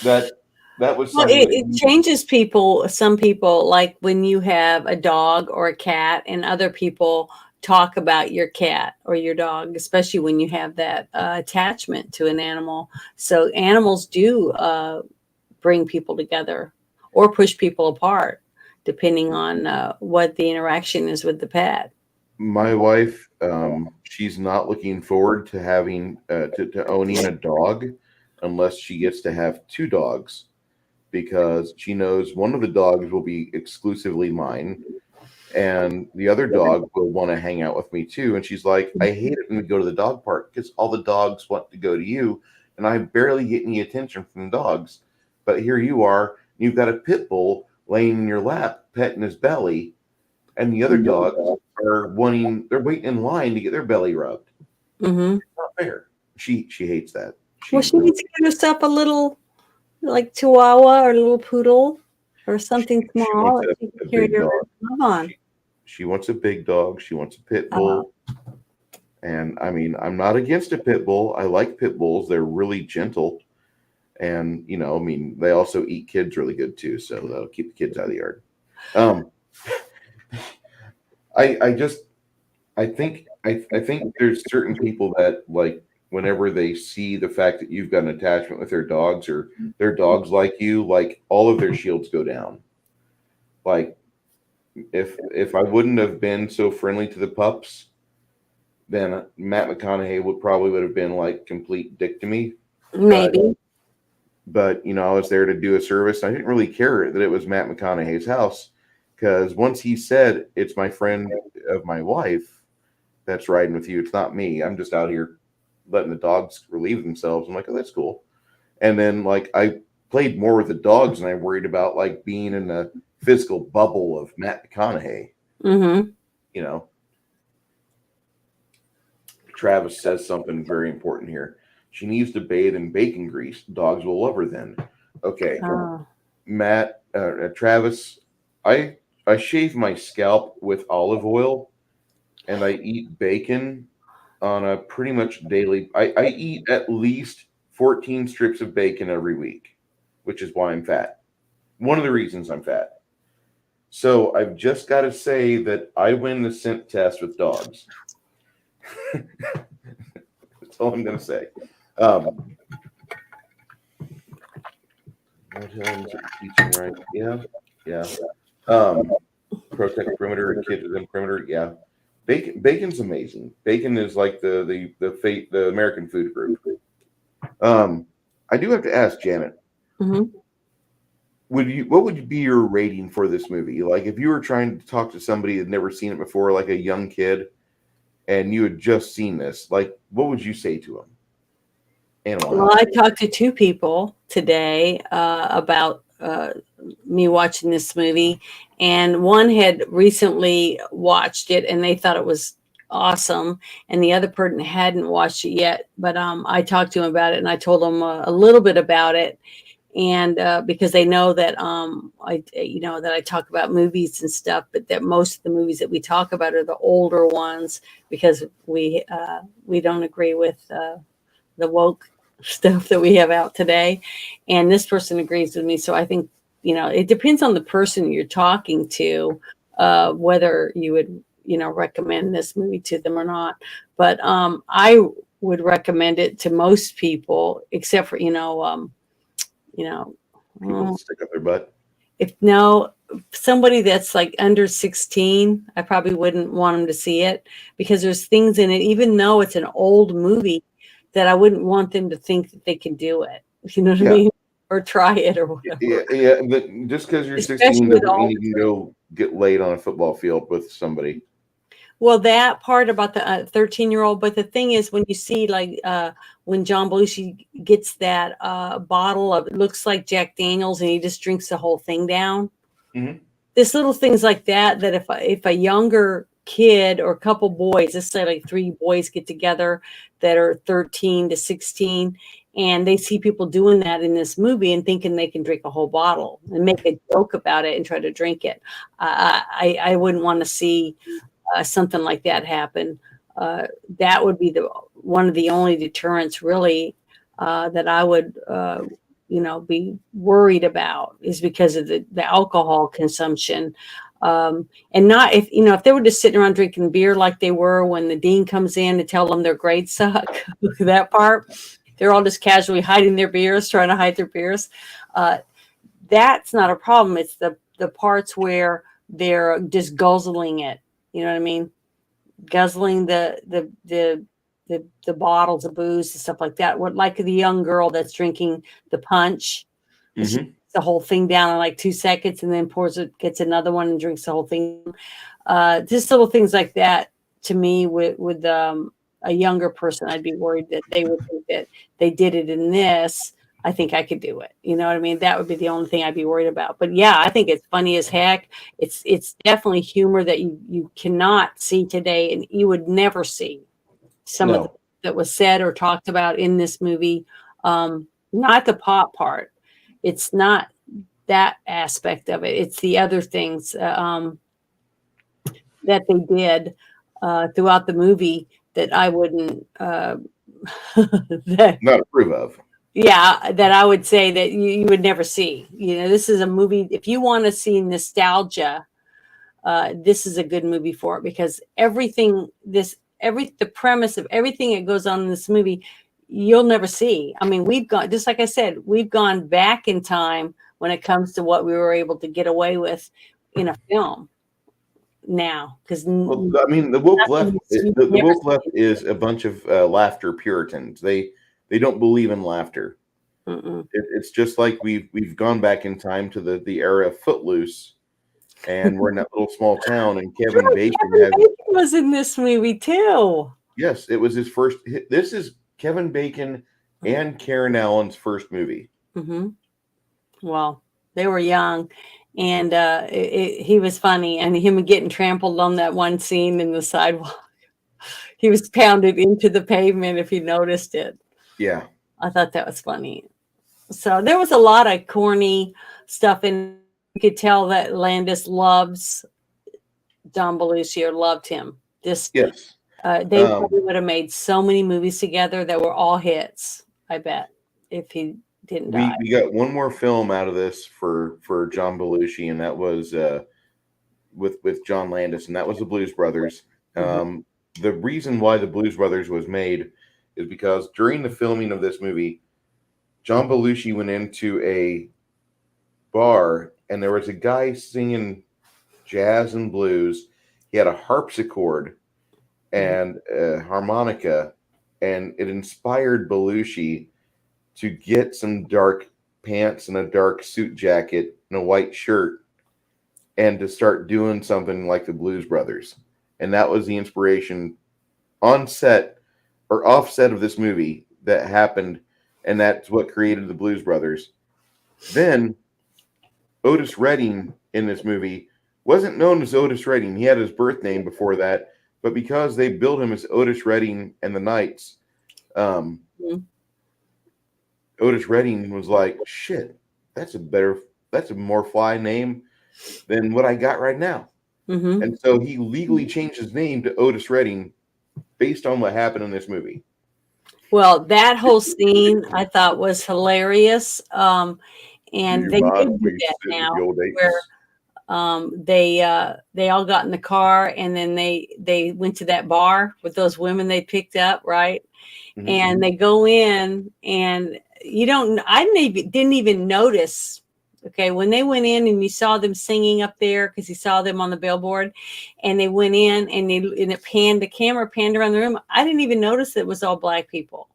that was something. It changes people. Some people, like when you have a dog or a cat and other people talk about your cat or your dog, especially when you have that attachment to an animal. So animals do bring people together or push people apart, depending on what the interaction is with the pet. My wife, she's not looking forward to having to owning a dog unless she gets to have 2 dogs, because she knows one of the dogs will be exclusively mine and the other dog will want to hang out with me too. And she's like, I hate it when we go to the dog park because all the dogs want to go to you and I barely get any attention from the dogs. But here you are, You've got a pit bull laying in your lap, petting his belly, and the other dogs are they're waiting in line to get their belly rubbed. Mm-hmm. It's not fair. She hates that. Well, she needs to get herself a little, like, Chihuahua or a little poodle or something She small wants that she a can carry big her dog. love on. She wants a big dog. She wants a pit bull. And I mean, I'm not against a pit bull. I like pit bulls. They're really gentle. And, you know, I mean, they also eat kids really good too. So that'll keep the kids out of the yard. I think there's certain people that, like, whenever they see the fact that you've got an attachment with their dogs or their dogs like you, like, all of their shields go down. Like, if I wouldn't have been so friendly to the pups, then Matt McConaughey would have been like complete dick to me. Maybe. But you know, I was there to do a service. I didn't really care that it was Matt McConaughey's house, because once he said, "It's my friend of my wife that's riding with you. It's not me. I'm just out here letting the dogs relieve themselves." I'm like, "Oh, that's cool." And then, like, I played more with the dogs, and I worried about, like, being in a physical bubble of Matt McConaughey. Mm-hmm. You know, Travis says something very important here. She needs to bathe in bacon grease. Dogs will love her then. Okay, Matt, Travis, I shave my scalp with olive oil, and I eat bacon on a pretty much daily. I eat at least 14 strips of bacon every week, which is why I'm fat. One of the reasons I'm fat. So I've just got to say that I win the scent test with dogs. That's all I'm going to say. What else is teaching right? Yeah. Protect perimeter, kids within perimeter. Yeah. Bacon's amazing. Bacon is like the American food group. I do have to ask Janet. Mm-hmm. What would be your rating for this movie? Like, if you were trying to talk to somebody that had never seen it before, like a young kid, and you had just seen this, like, what would you say to them? Well, I talked to two people today about me watching this movie, and one had recently watched it and they thought it was awesome, and the other person hadn't watched it yet. But I talked to him about it, and I told them a little bit about it, and because they know that that I talk about movies and stuff, but that most of the movies that we talk about are the older ones, because we don't agree with the woke stuff that we have out today. And this person agrees with me. So I think, it depends on the person you're talking to, whether you would, recommend this movie to them or not. But I would recommend it to most people, except for, people stick up their butt. Somebody that's like under 16, I probably wouldn't want them to see it, because there's things in it, even though it's an old movie, that I wouldn't want them to think that they can do it. You know what I mean? Or try it or whatever. Yeah. But just because you're 16 doesn't mean you can go get laid on a football field with somebody. Well, that part about the 13-year-old, but the thing is, when you see, like, when John Belushi gets that bottle of, it looks like Jack Daniels, and he just drinks the whole thing down. Mm-hmm. There's little things like that if a younger kid or a couple boys, let's say like three boys, get together that are 13 to 16, and they see people doing that in this movie and thinking they can drink a whole bottle and make a joke about it and try to drink it, I wouldn't want to see something like that happen. That would be one of the only deterrents, really, that I would be worried about, is because of the alcohol consumption. And not if they were just sitting around drinking beer like they were when the dean comes in to tell them their grades suck. That part, they're all just casually hiding their beers, trying to hide their beers. That's not a problem. It's the parts where they're just guzzling it. You know what I mean? Guzzling the bottles of booze and stuff like that. What, like the young girl that's drinking the punch. Mm-hmm. The whole thing down in like 2 seconds, and then gets another one and drinks the whole thing. Just little things like that, to me, with a younger person, I'd be worried that they would think that they did it in this, I think I could do it. You know what I mean? That would be the only thing I'd be worried about. But yeah, I think it's funny as heck. It's definitely humor that you cannot see today, and you would never see some of No, that was said or talked about in this movie. Not the pop part. It's not that aspect of it. It's the other things that they did throughout the movie that I wouldn't. That, not approve of. yeah, that I would say that you would never see. You know, this is a movie. If you want to see nostalgia, this is a good movie for it because the premise of everything that goes on in this movie, you'll never see. I mean, we've gone, just like I said, we've gone back in time when it comes to what we were able to get away with in a film now. Because Well, I mean, the woke left. The woke left is a bunch of laughter Puritans. They don't believe in laughter. It's just like we've gone back in time to the era of Footloose, and we're in that little small town, and Kevin Bacon was in this movie too. Yes, it was his first. This is Kevin Bacon and Karen Allen's first movie. Well, they were young, and he was funny, and him getting trampled on that one scene in the sidewalk. He was pounded into the pavement if you noticed it. Yeah. I thought that was funny. So there was a lot of corny stuff, and you could tell that Landis loves John Belushi or loved him. Yes. They probably would have made so many movies together that were all hits, I bet, if he didn't die. We got one more film out of this for John Belushi, and that was with John Landis, and that was the Blues Brothers. The reason why the Blues Brothers was made is because during the filming of this movie, John Belushi went into a bar, and there was a guy singing jazz and blues. He had a harpsichord and a harmonica, and it inspired Belushi to get some dark pants and a dark suit jacket and a white shirt and to start doing something like the Blues Brothers. And that was the inspiration on set or offset of this movie that happened, and that's what created the Blues Brothers. Then Otis Redding in this movie wasn't known as Otis Redding. He had his birth name before that, but because they billed him as Otis Redding and the Knights, Otis Redding was like, shit, that's a more fly name than what I got right now. And so he legally changed his name to Otis Redding based on what happened in this movie. Well, that whole scene I thought was hilarious. And they did do that now where they all got in the car and then they went to that bar with those women they picked up, right? And they go in and I didn't even notice. Okay, when they went in and you saw them singing up there because you saw them on the billboard, and they went in and the camera panned around the room. I didn't even notice it was all black people.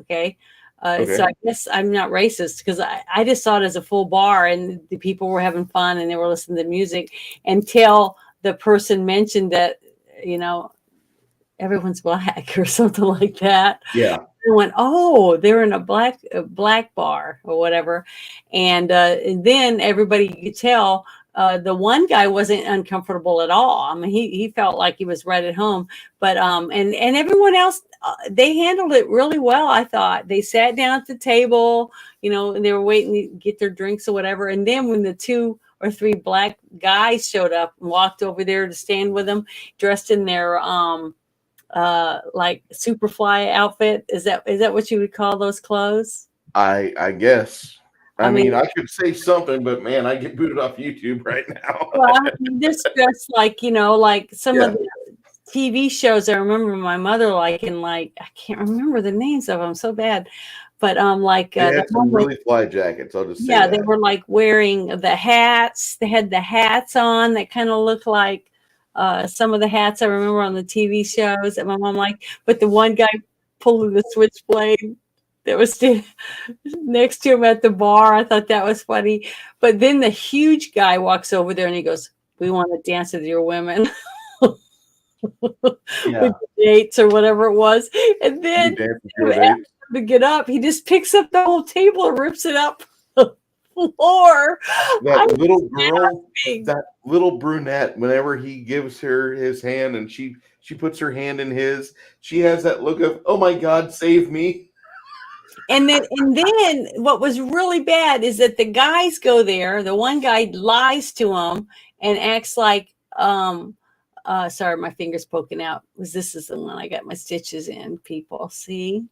Okay. So I guess I'm not racist because I just saw it as a full bar and the people were having fun and they were listening to music until the person mentioned that, everyone's black or something like that. Yeah. I went, oh, they're in a black bar or whatever. And then everybody could tell the one guy wasn't uncomfortable at all. I mean, he felt like he was right at home. But and everyone else, they handled it really well, I thought. They sat down at the table, and they were waiting to get their drinks or whatever. And then when the 2 or 3 black guys showed up and walked over there to stand with them, dressed in their like Superfly outfit. Is that what you would call those clothes? I guess. I mean, I could say something, but man, I get booted off YouTube right now. Well, this dress like some of the TV shows I remember my mother liking, I can't remember the names of them so bad. But they had some really fly jackets. I'll just say they were wearing the hats. They had the hats on that kind of looked like some of the hats I remember on the TV shows that my mom liked. But the one guy pulling the switchblade that was next to him at the bar, I thought that was funny. But then the huge guy walks over there and he goes, "We want to dance with your women." With the dates or whatever it was. And then to get up, he just picks up the whole table and rips it up the floor. That little girl, laughing. that little brunette, whenever he gives her his hand and she puts her hand in his, she has that look of, oh my God, save me. And then what was really bad is that the guys go there. The one guy lies to him and acts like, sorry, my finger's poking out. This is the one I got my stitches in, people. See?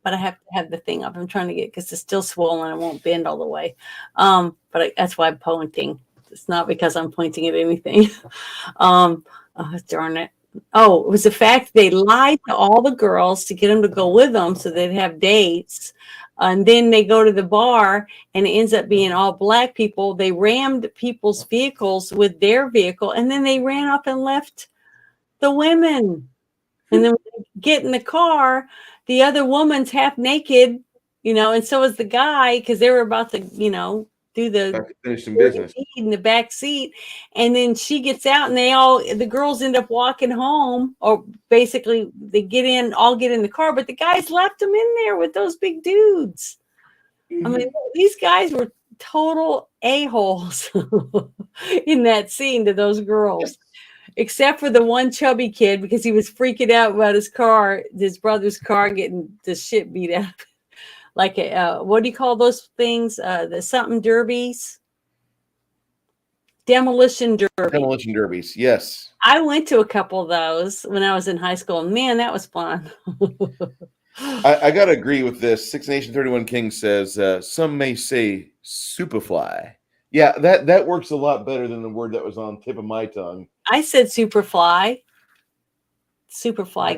But I have to have the thing up. I'm trying to get, because it's still swollen. It won't bend all the way. That's why I'm pointing. It's not because I'm pointing at anything. Oh, darn it. Oh, it was the fact they lied to all the girls to get them to go with them so they'd have dates. And then they go to the bar and it ends up being all black people. They rammed people's vehicles with their vehicle and then they ran up and left the women. And then when they get in the car, the other woman's half naked, and so is the guy, because they were about to, do the finish some business in the back seat. And then she gets out and the girls end up walking home, or basically they all get in the car, but the guys left them in there with those big dudes. I mean, these guys were total a-holes in that scene to those girls. Except for the one chubby kid, because he was freaking out about his brother's car getting the shit beat out. Like, what do you call those things? The something derbies? Demolition derby. Demolition derbies, yes. I went to a couple of those when I was in high school. And man, that was fun. I got to agree with this. 6 Nation 31 King says, some may say superfly. Yeah, that works a lot better than the word that was on the tip of my tongue. I said Superfly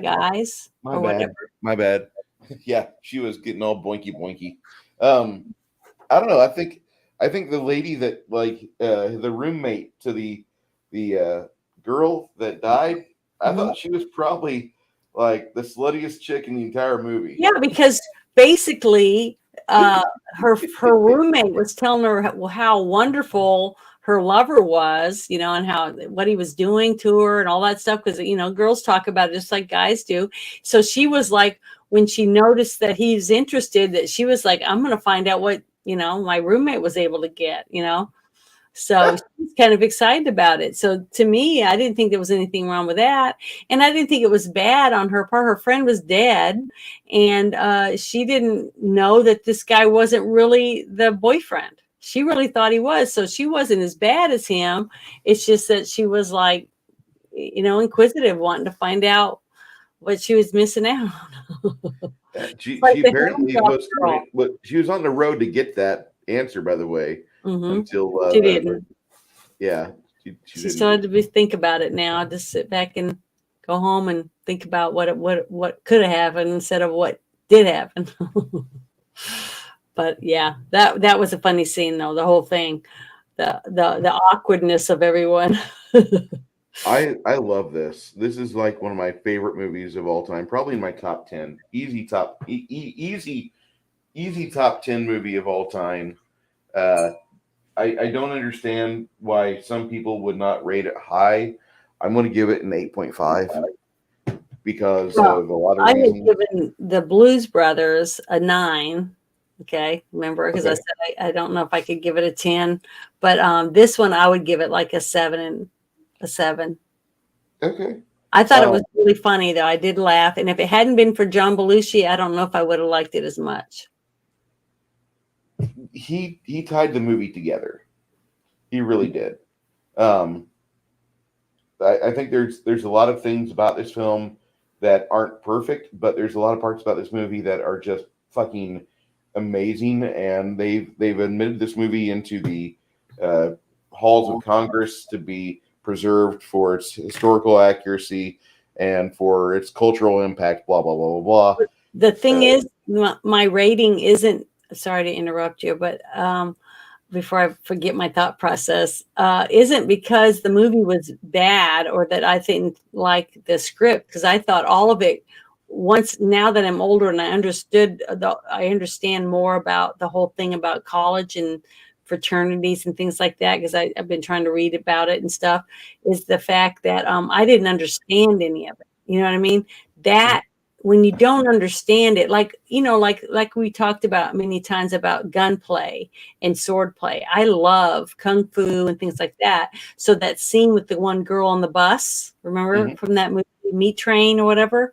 guys. My bad. Yeah, she was getting all boinky boinky. I don't know. I think the lady that the roommate to the girl that died, I thought she was probably like the sluttiest chick in the entire movie. Yeah, because basically her roommate was telling her how wonderful her lover was, and what he was doing to her and all that stuff. Because, girls talk about it just like guys do. So she was like, when she noticed that he's interested, that she was like, I'm going to find out what, my roommate was able to get, So she's kind of excited about it. So to me, I didn't think there was anything wrong with that. And I didn't think it was bad on her part. Her friend was dead. And she didn't know that this guy wasn't really the boyfriend. She really thought he was. So she wasn't as bad as him. It's just that she was like, inquisitive, wanting to find out what she was missing out on. She apparently she was on the road to get that answer, by the way. Until she didn't. Yeah, she still had to think about it. Now I just sit back and go home and think about what could have happened instead of what did happen. But yeah, that was a funny scene though. The whole thing, the awkwardness of everyone. I love this. This is like one of my favorite movies of all time. Probably in my top 10. Easy top 10 movie of all time. I don't understand why some people would not rate it high. I'm going to give it an 8.5 because of a lot of reasons. I had given the Blues Brothers a 9. Okay, remember, because I said I don't know if I could give it a 10, but this one I would give it like a 7. Okay. I thought it was really funny though. I did laugh, and if it hadn't been for John Belushi, I don't know if I would have liked it as much. He tied the movie together. He really did. I think there's a lot of things about this film that aren't perfect, but there's a lot of parts about this movie that are just fucking amazing, and they've admitted this movie into the halls of Congress to be preserved for its historical accuracy and for its cultural impact. Blah blah blah blah blah. The thing is, my rating isn't. Sorry to interrupt you, but before I forget my thought process, isn't because the movie was bad or that I think like the script, because I thought all of it. Now that I'm older and I understand more about the whole thing about college and fraternities and things like that, because I've been trying to read about it and stuff, is the fact that I didn't understand any of it. You know what I mean? That when you don't understand it, like, like we talked about many times about gunplay and sword play. I love kung fu and things like that. So that scene with the one girl on the bus, remember from that movie, Meat Train or whatever,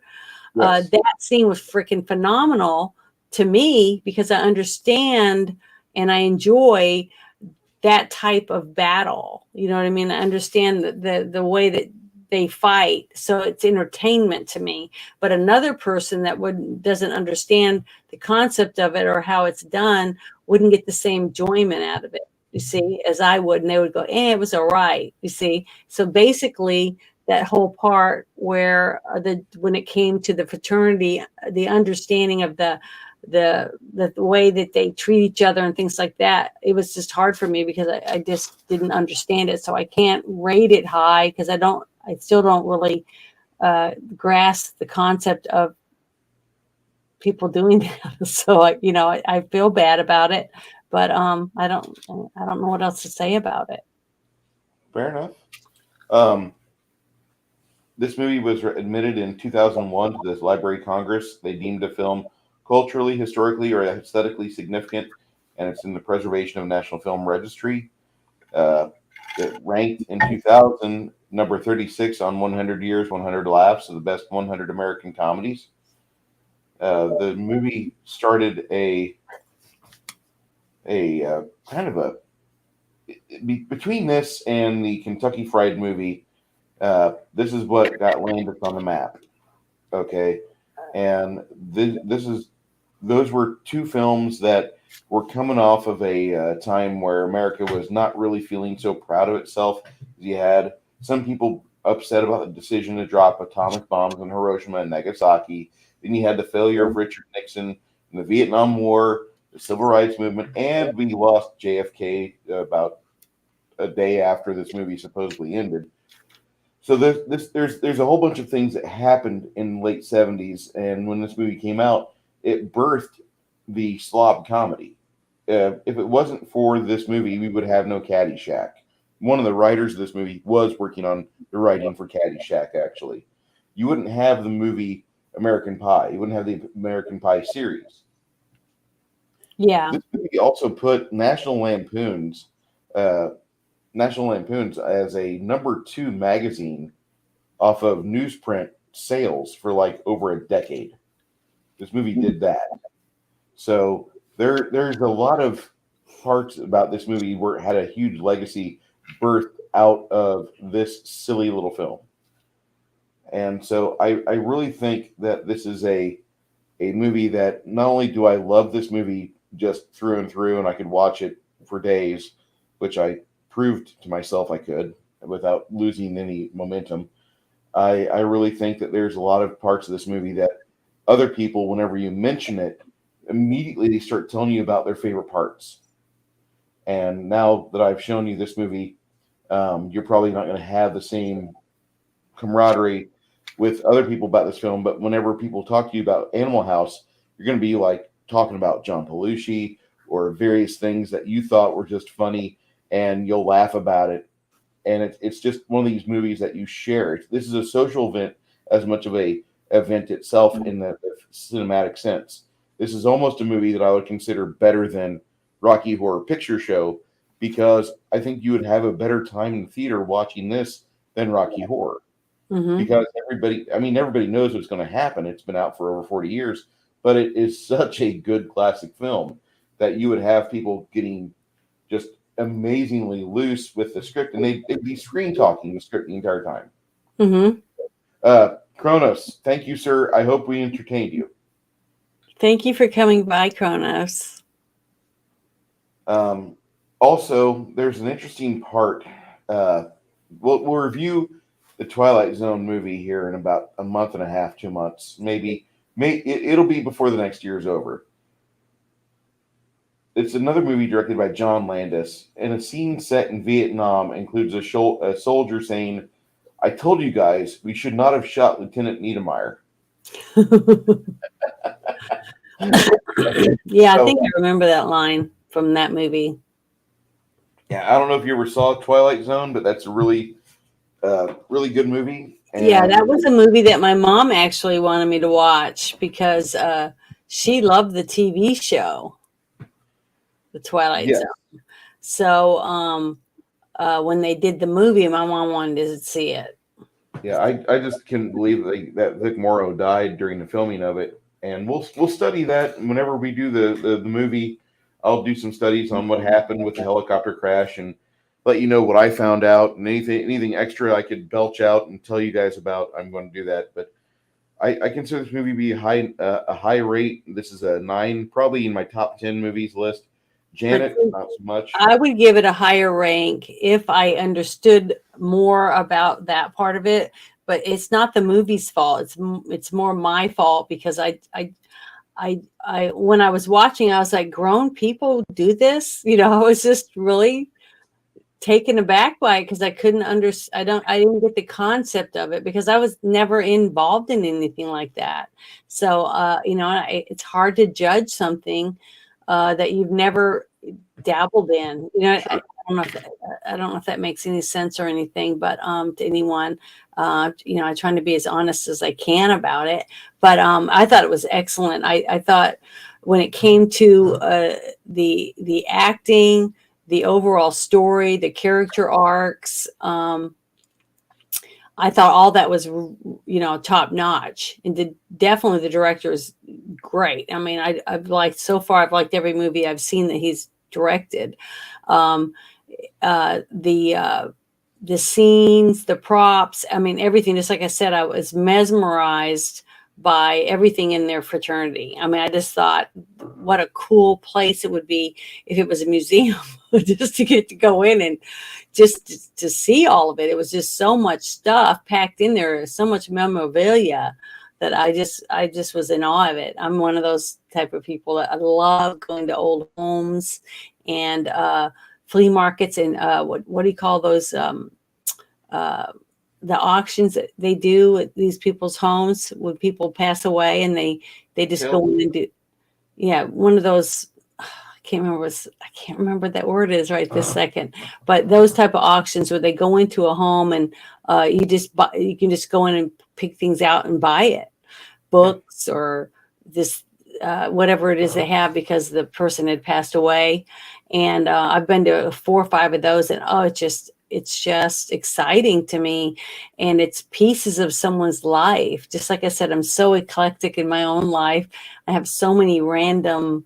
Yes. that scene was freaking phenomenal to me because I understand and I enjoy that type of battle. You know what I mean? I understand the way that they fight, so it's entertainment to me. But another person that doesn't understand the concept of it or how it's done wouldn't get the same enjoyment out of it, you see, as I would, and they would go, it was all right, you see. So basically, that whole part where when it came to the fraternity, the understanding of the way that they treat each other and things like that, it was just hard for me because I just didn't understand it. So I can't rate it high because I still don't really grasp the concept of people doing that. So I feel bad about it, but I don't know what else to say about it. Fair enough. This movie was admitted in 2001 to the Library of Congress. They deemed the film culturally, historically, or aesthetically significant, and it's in the Preservation of National Film Registry. It ranked in 2000 number 36 on 100 Years, 100 Laughs of the best 100 American comedies. The movie started a kind of a between this and the Kentucky Fried movie. This is what got Landis on the map. Okay, and those were two films that were coming off of a time where America was not really feeling so proud of itself. You had some people upset about the decision to drop atomic bombs on Hiroshima and Nagasaki. Then you had the failure of Richard Nixon in the Vietnam War, the Civil Rights Movement, and we lost JFK about a day after this movie supposedly ended. So there's a whole bunch of things that happened in the late 70s, and when this movie came out, it birthed the slob comedy. If it wasn't for this movie, we would have no Caddyshack. One of the writers of this movie was working on the writing for Caddyshack, actually. You wouldn't have the movie American Pie. You wouldn't have the American Pie series. Yeah. This movie also put National Lampoons as a number 2 magazine off of newsprint sales for like over a decade. This movie did that. So there's a lot of parts about this movie where it had a huge legacy birthed out of this silly little film. And so I really think that this is a movie that not only do I love this movie just through and through, and I could watch it for days, which I proved to myself I could without losing any momentum. I really think that there's a lot of parts of this movie that other people, whenever you mention it, immediately they start telling you about their favorite parts. And now that I've shown you this movie, you're probably not going to have the same camaraderie with other people about this film. But whenever people talk to you about Animal House, you're going to be like talking about John Belushi or various things that you thought were just funny, and you'll laugh about it. And it's just one of these movies that you share. This is a social event as much of a event itself in the cinematic sense. This is almost a movie that I would consider better than Rocky Horror Picture Show, because I think you would have a better time in the theater watching this than Rocky Horror. Mm-hmm. Because everybody knows what's going to happen. It's been out for over 40 years, but it is such a good classic film that you would have people getting just amazingly loose with the script, and they'd be screen talking the script the entire time. Mm-hmm. Kronos, thank you, sir. I hope we entertained you. Thank you for coming by, Kronos. Also, there's an interesting part. We'll review the Twilight Zone movie here in about a month and a half, 2 months, maybe. It'll be before the next year is over. It's another movie directed by John Landis, and a scene set in Vietnam includes a soldier saying, "I told you guys we should not have shot Lieutenant Niedermeyer." Yeah, I think I remember that line from that movie. Yeah, I don't know if you ever saw Twilight Zone, but that's a really good movie. Yeah, And that was a movie that my mom actually wanted me to watch because she loved the TV show, The Twilight yes, Zone. So when they did the movie, my mom wanted to see it. yeah, I just couldn't believe that Vic Morrow died during the filming of it. And we'll study that whenever we do the movie. I'll do some studies on what happened with the helicopter crash and let you know what I found out, and anything extra I could belch out and tell you guys about. I'm going to do that. But I consider this movie to be a high rate. This is a 9, probably in my top 10 movies list. But Janet, not so much. I would give it a higher rank if I understood more about that part of it. But it's not the movie's fault. It's more my fault because when I was watching, I was like, grown people do this. I was just really taken aback by it because I couldn't I didn't get the concept of it because I was never involved in anything like that. So it's hard to judge something that you've never dabbled in. Sure. I don't know if that makes any sense or anything, but to anyone, I'm trying to be as honest as I can about it. But I thought it was excellent. I thought when it came to the acting, the overall story, the character arcs, I thought all that was, top notch. And definitely the director is great. I mean, I've liked every movie I've seen that he's directed. Um, the scenes, the props, I mean, everything. Just like I said, I was mesmerized by everything in their fraternity. I mean, I just thought what a cool place it would be if it was a museum just to get to go in and just to see all of it. It was just so much stuff packed in there, so much memorabilia that I just was in awe of it. I'm one of those type of people that I love going to old homes and flea markets and what do you call those the auctions that they do at these people's homes when people pass away and they just go in and do, yeah, one of those. I can't remember what that word is right this second, but those type of auctions where they go into a home and you can just go in and pick things out and buy it, books or this whatever it is they have because the person had passed away. And I've been to 4 or 5 of those, and it's just exciting to me. And it's pieces of someone's life. Just like I said, I'm so eclectic in my own life. I have so many random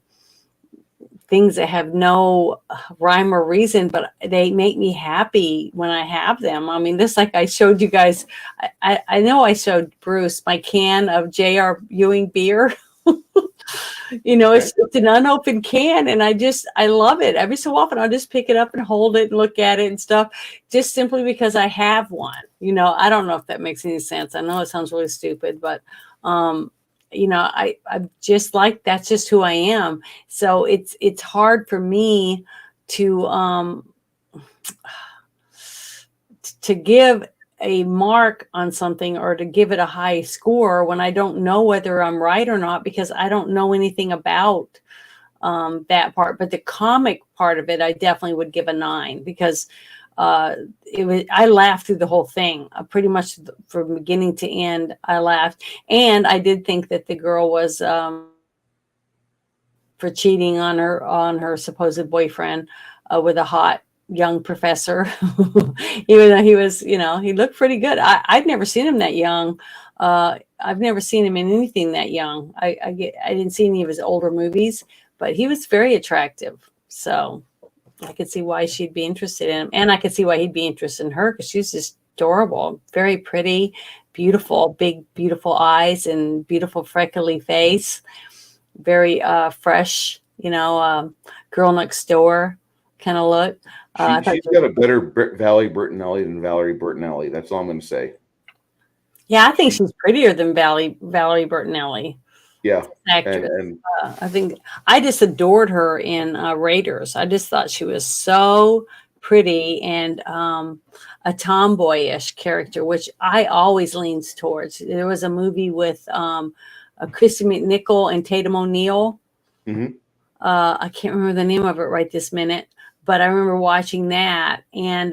things that have no rhyme or reason, but they make me happy when I have them. I mean, this, like I showed you guys, I know I showed Bruce my can of J.R. Ewing beer. Okay. It's an unopened can, and I love it. Every so often I'll just pick it up and hold it and look at it and stuff, just simply because I have one. I don't know if that makes any sense. I know it sounds really stupid, but I'm just like, that's just who I am. So it's hard for me to give a mark on something or to give it a high score when I don't know whether I'm right or not, because I don't know anything about that part. But the comic part of it, I definitely would give a 9 because I laughed through the whole thing. Pretty much from beginning to end, I laughed. And I did think that the girl was for cheating on her supposed boyfriend with a hot young professor, even though he was, he looked pretty good. I'd never seen him that young. I've never seen him in anything that young. I didn't see any of his older movies, but he was very attractive. So I could see why she'd be interested in him, and I could see why he'd be interested in her because she's just adorable, very pretty, beautiful, big, beautiful eyes and beautiful freckly face, very fresh, girl next door kind of look. She's got a better Valerie Bertinelli than Valerie Bertinelli. That's all I'm going to say. Yeah, I think she's prettier than Valerie Bertinelli. Yeah, Actress. and I think I just adored her in Raiders. I just thought she was so pretty and a tomboyish character, which I always leans towards. There was a movie with Christy McNichol and Tatum O'Neal. mhm. I can't remember the name of it right this minute, but I remember watching that and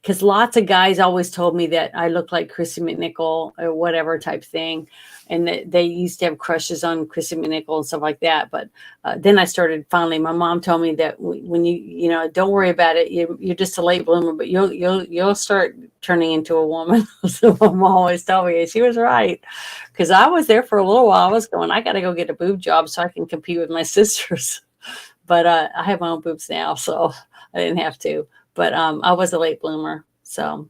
because lots of guys always told me that I looked like Chrissy McNichol or whatever type thing, and that they used to have crushes on Chrissy McNichol and stuff like that. But then I started finally. My mom told me that when you know, don't worry about it. You're just a late bloomer, but you'll start turning into a woman. So my mom always told me, and she was right, because I was there for a little while. I was going, I got to go get a boob job so I can compete with my sisters. But I have my own boobs now, so I didn't have to. But I was a late bloomer, so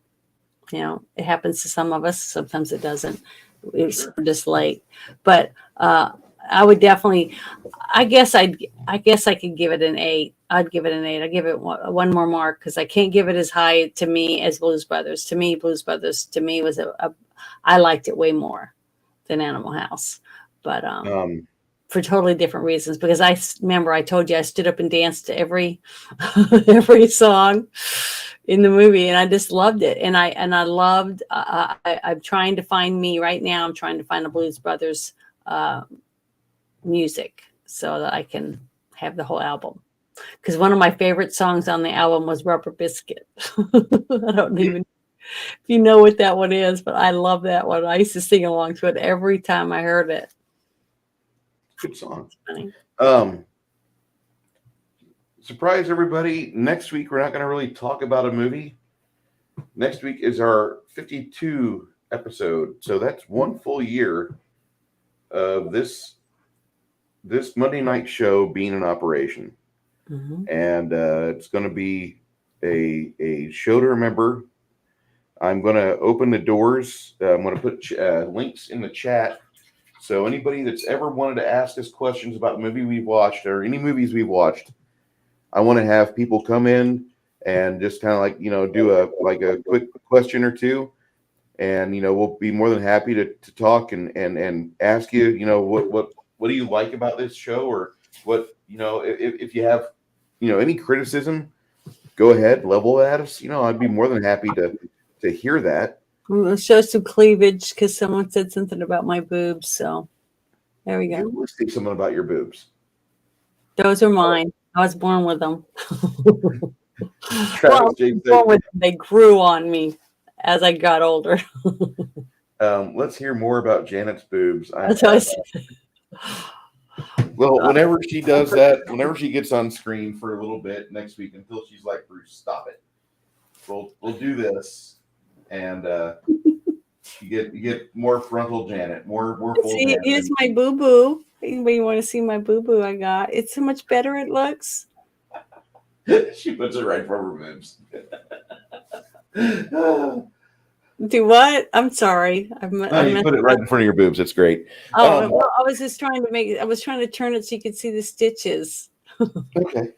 you know, it happens to some of us. Sometimes it doesn't. It's just late. But I would definitely. I guess I could give it an 8. I'd give it an 8. I'd give it one more mark because I can't give it as high to me as Blues Brothers. To me, Blues Brothers to me was I liked it way more than Animal House, but for totally different reasons. Because I remember I told you I stood up and danced to every every song in the movie, and I just loved it. And I loved. I'm trying to find me right now. I'm trying to find the Blues Brothers music so that I can have the whole album. Because one of my favorite songs on the album was Rubber Biscuit. I don't even if you know what that one is, but I love that one. I used to sing along to it every time I heard it. Good song. Surprise everybody. Next week, we're not going to really talk about a movie. Next week is our 52 episode. So that's one full year of this Monday night show being in operation. Mm-hmm. And it's going to be a show to remember. I'm going to open the doors. I'm going to put links in the chat. So anybody that's ever wanted to ask us questions about the movie we've watched or any movies we've watched, I want to have people come in and just kind of like, you know, do a quick question or two. And, you know, we'll be more than happy to talk and ask you, you know, what do you like about this show, or what, you know, if you have, you know, any criticism, go ahead, level at us. You know, I'd be more than happy to hear that. We'll show some cleavage because someone said something about my boobs. So there we go. You will say something about your boobs. Those are mine. I was born with them. They grew on me as I got older. Let's hear more about Janet's boobs. Well, whenever she does that, whenever she gets on screen for a little bit next week until she's like, Bruce, stop it. We'll do this. And you get more frontal Janet, more full see, Janet. here's my boo-boo. Anybody want to see my boo-boo I got? It's so much better it looks. She puts it right for her boobs. Do what? I'm sorry. You put it right in front of your boobs. It's great. Oh, well, I was just trying to turn it so you could see the stitches. Okay.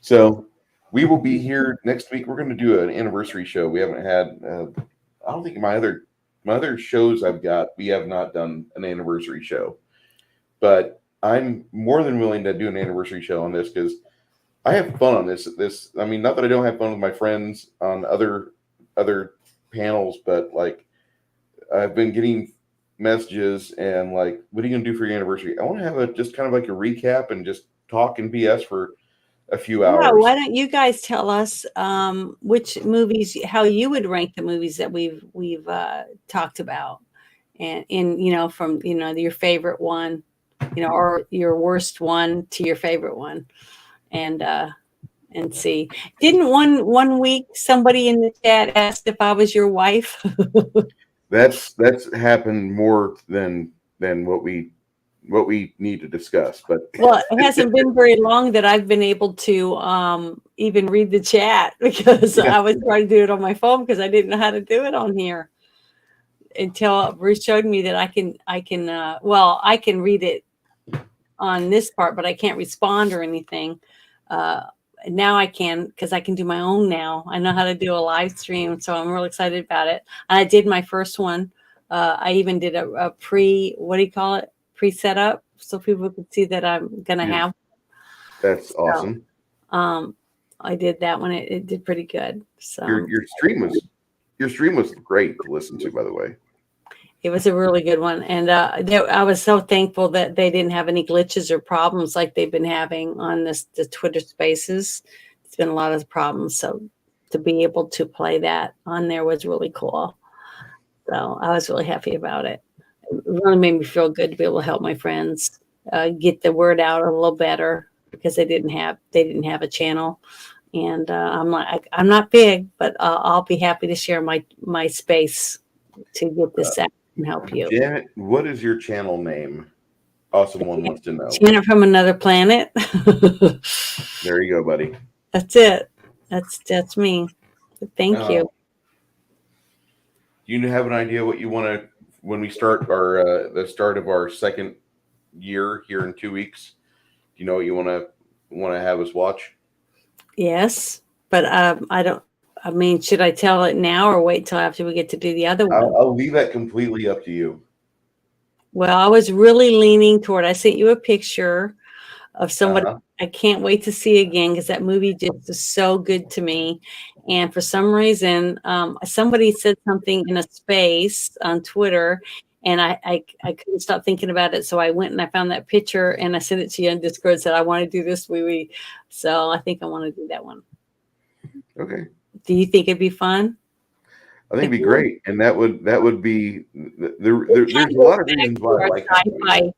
So we will be here next week. We're going to do an anniversary show. We haven't had, I don't think my other shows I've got, we have not done an anniversary show. But I'm more than willing to do an anniversary show on this because I have fun on this. I mean, not that I don't have fun with my friends on other panels, but like I've been getting messages and like, what are you going to do for your anniversary? I want to have just kind of like a recap and just talk and BS for a few hours. Yeah, why don't you guys tell us which movies, how you would rank the movies that we've talked about, and you know, from, you know, your favorite one, you know, or your worst one to your favorite one, and see. Didn't one week somebody in the chat asked if I was your wife? That's happened more than what we need to discuss, but well, it hasn't been very long that I've been able to even read the chat because I was trying to do it on my phone because I didn't know how to do it on here until Bruce showed me that I can I can read it on this part, but I can't respond or anything. Now I can, because I can do my own now. I know how to do a live stream, so I'm really excited about it. And I did my first one. I even did a pre-setup, so people could see that I'm gonna have. That's awesome. So, I did that one. It did pretty good. So your stream was great to listen to, by the way. It was a really good one, and I was so thankful that they didn't have any glitches or problems like they've been having on the Twitter Spaces. It's been a lot of problems, so to be able to play that on there was really cool. So I was really happy about it. It really made me feel good to be able to help my friends get the word out a little better because they didn't have a channel. And I'm not big, but I'll be happy to share my space to get this out and help you. Janet, what is your channel name? Awesome one wants to know. Janet from Another Planet. There you go, buddy. That's it. That's me. Thank you. Do you have an idea what you want to, when we start our the start of our second year here in 2 weeks? Do you know what you want to have us watch? Yes, but I don't. I mean, should I tell it now or wait till after we get to do the other one? I'll leave that completely up to you. Well, I was really leaning toward. I sent you a picture of somebody I can't wait to see again because that movie just is so good to me. And for some reason, somebody said something in a space on Twitter, and I couldn't stop thinking about it. So I went and I found that picture and I sent it to you on Discord and said, I want to do this movie. So I think I want to do that one. Okay. Do you think it'd be fun? I think it'd be great. And that would be, there's a lot of reasons why I like sci-fi,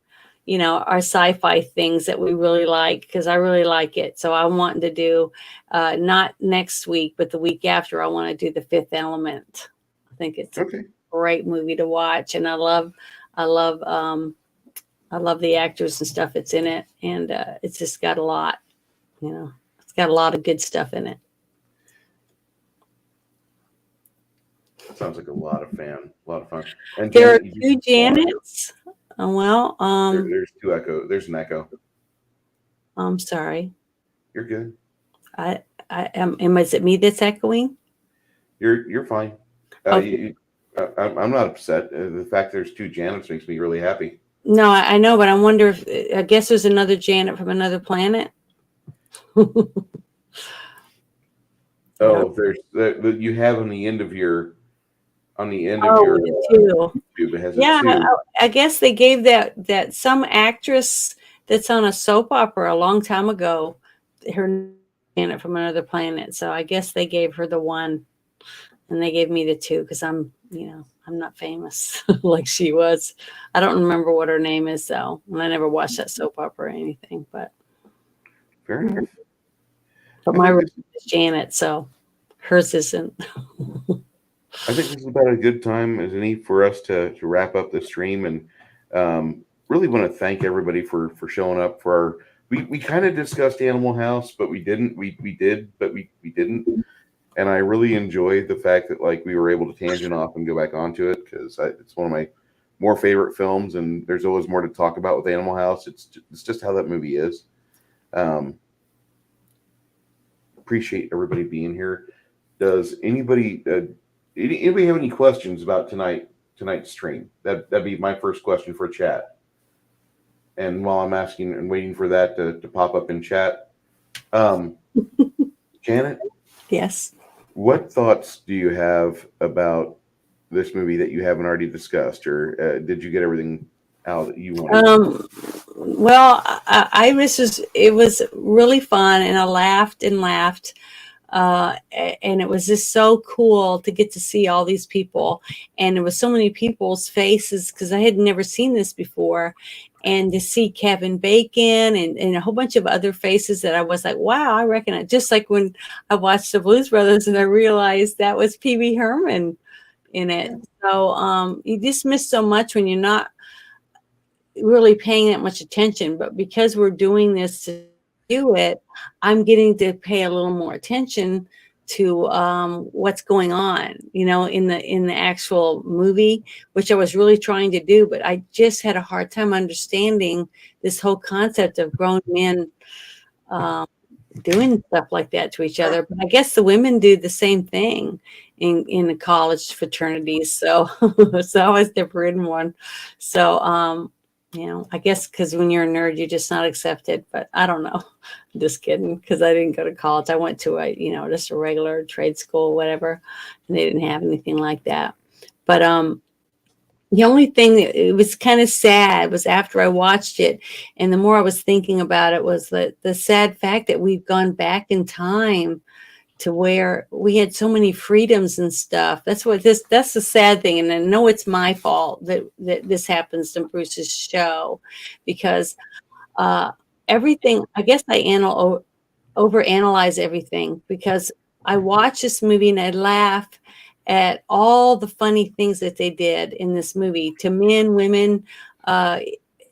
our sci-fi things that we really like, because I really like it. So I'm wanting to do, not next week, but the week after, I want to do The Fifth Element. I think it's a great movie to watch. And I love the actors and stuff that's in it. And it's just got a lot, it's got a lot of good stuff in it. Sounds like a lot of fun. And there are two Janets. Well, there's two echo. There's an echo. I'm sorry. You're good. I am. Is it me that's echoing? You're fine. Okay. I'm not upset. The fact there's two Janets makes me really happy. No, I know, but I wonder if I guess there's another Janet from another planet. Oh, there's you have on the end of your. On the end of your YouTube, it has I guess they gave that some actress that's on a soap opera a long time ago, her Janet from Another Planet. So I guess they gave her the one, and they gave me the two because I'm not famous like she was. I don't remember what her name is though, and I never watched that soap opera or anything. But fair enough. But my name is Janet, so hers isn't. I think this is about a good time as any for us to wrap up the stream, and really want to thank everybody for showing up for our. We kind of discussed Animal House, but we didn't. We did, but we didn't. And I really enjoyed the fact that we were able to tangent off and go back onto it because it's one of my more favorite films, and there's always more to talk about with Animal House. It's just how that movie is. Appreciate everybody being here. Does anybody have any questions about tonight's stream? That'd be my first question for chat. And while I'm asking and waiting for that to pop up in chat, Janet? Yes. What thoughts do you have about this movie that you haven't already discussed, or did you get everything out that you wanted? Well, it was really fun, and I laughed and laughed. And it was just so cool to get to see all these people, and there was so many people's faces because I had never seen this before, and to see Kevin Bacon and a whole bunch of other faces that I was like, wow, I recognize. Just like when I watched the Blues Brothers and I realized that was Pee-wee Herman in it. So you just miss so much when you're not really paying that much attention, but because we're doing this to do it, I'm getting to pay a little more attention to what's going on, in the actual movie, which I was really trying to do, but I just had a hard time understanding this whole concept of grown men doing stuff like that to each other. But I guess the women do the same thing in the college fraternities. So I was never in one. So I guess because when you're a nerd, you're just not accepted. But I don't know. I'm just kidding, because I didn't go to college. I went to just a regular trade school, whatever, and they didn't have anything like that. But the only thing that it was kind of sad was after I watched it, and the more I was thinking about it, was the sad fact that we've gone back in time to where we had so many freedoms and stuff. That's the sad thing. And I know it's my fault that this happens to Bruce's show, because uh, everything, I guess I overanalyze everything, because I watch this movie and I laugh at all the funny things that they did in this movie to men, women, uh,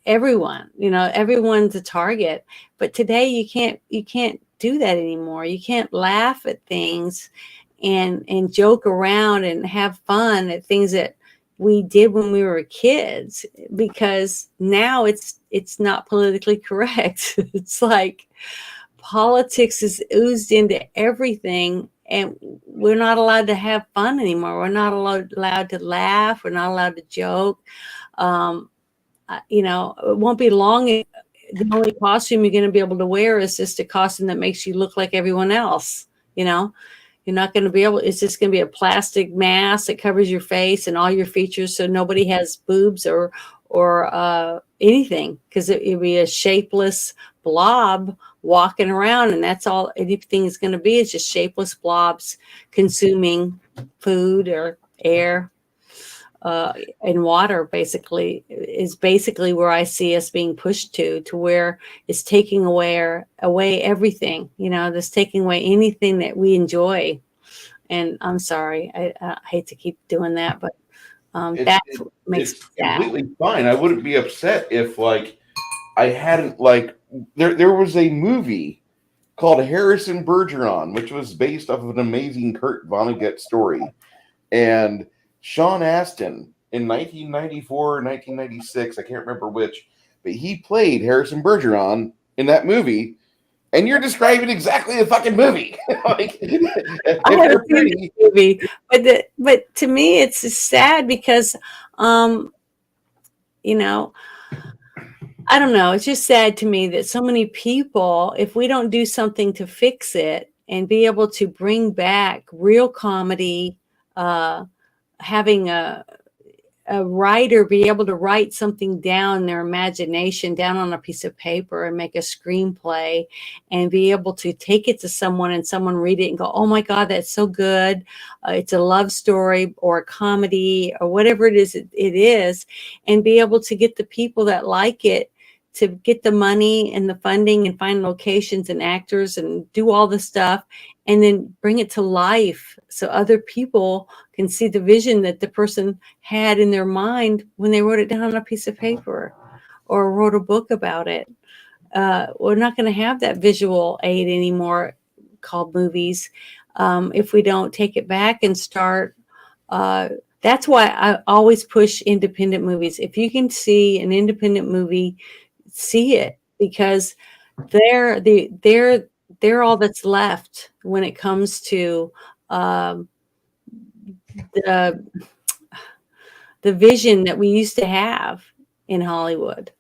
everyone. Everyone's a target. But today you can't do that anymore. You can't laugh at things and joke around and have fun at things that we did when we were kids, because now it's not politically correct. It's like politics is oozed into everything, and we're not allowed to have fun anymore. We're not allowed to laugh. We're not allowed to joke. um, it won't be long. The only costume you're going to be able to wear is just a costume that makes you look like everyone else. You're not going to be able, it's just going to be a plastic mask that covers your face and all your features, so nobody has boobs or anything, because it'd be a shapeless blob walking around, and that's all anything is going to be, is just shapeless blobs consuming food or air and water. Basically is basically where I see us being pushed to where it's taking away everything, that's taking away anything that we enjoy. And I'm sorry, I hate to keep doing that, but It's that's what makes me it's sad. completely fine. I wouldn't be upset if like I hadn't like there was a movie called Harrison Bergeron, which was based off of an amazing Kurt Vonnegut story. And Sean Astin in 1994 or 1996, I can't remember which, but he played Harrison Bergeron in that movie. And you're describing exactly the fucking movie. Like, I if haven't you're seen pretty, this movie, but to me it's just sad because um, you know I don't know. It's just sad to me that so many people, if we don't do something to fix it and be able to bring back real comedy, uh, having a writer be able to write something down, their imagination down on a piece of paper, and make a screenplay, and be able to take it to someone and someone read it and go, oh my God, that's so good. It's a love story or a comedy or whatever it is, and be able to get the people that like it to get the money and the funding and find locations and actors and do all the stuff, and then bring it to life so other people can see the vision that the person had in their mind when they wrote it down on a piece of paper or wrote a book about it. We're not going to have that visual aid anymore called movies, if we don't take it back and start. Uh, that's why I always push independent movies. If you can see an independent movie, see it, because they're all that's left when it comes to um, the the vision that we used to have in Hollywood,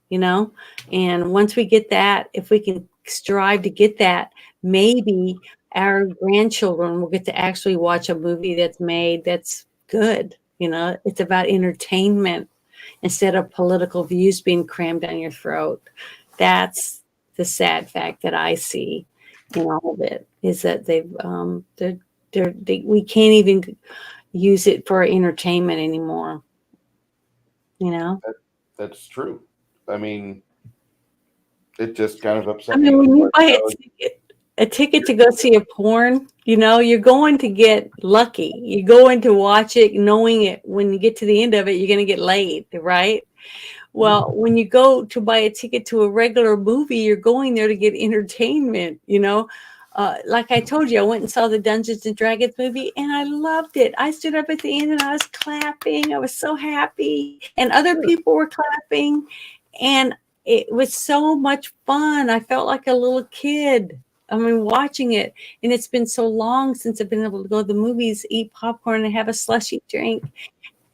And once we get that, if we can strive to get that, maybe our grandchildren will get to actually watch a movie that's made that's good. It's about entertainment instead of political views being crammed down your throat. That's the sad fact that I see in all of it, is that we can't even use it for entertainment anymore. You know, that's true. I mean, it just kind of I upset mean, me. when you But, buy a ticket to go see a porn, you're going to get lucky. You're going to watch it knowing it. When you get to the end of it, you're going to get laid, right? Well, when you go to buy a ticket to a regular movie, you're going there to get entertainment. Like I told you, I went and saw the Dungeons and Dragons movie and I loved it. I stood up at the end and I was clapping. I was so happy. And other people were clapping. And it was so much fun. I felt like a little kid. I mean, watching it. And it's been so long since I've been able to go to the movies, eat popcorn, and have a slushy drink.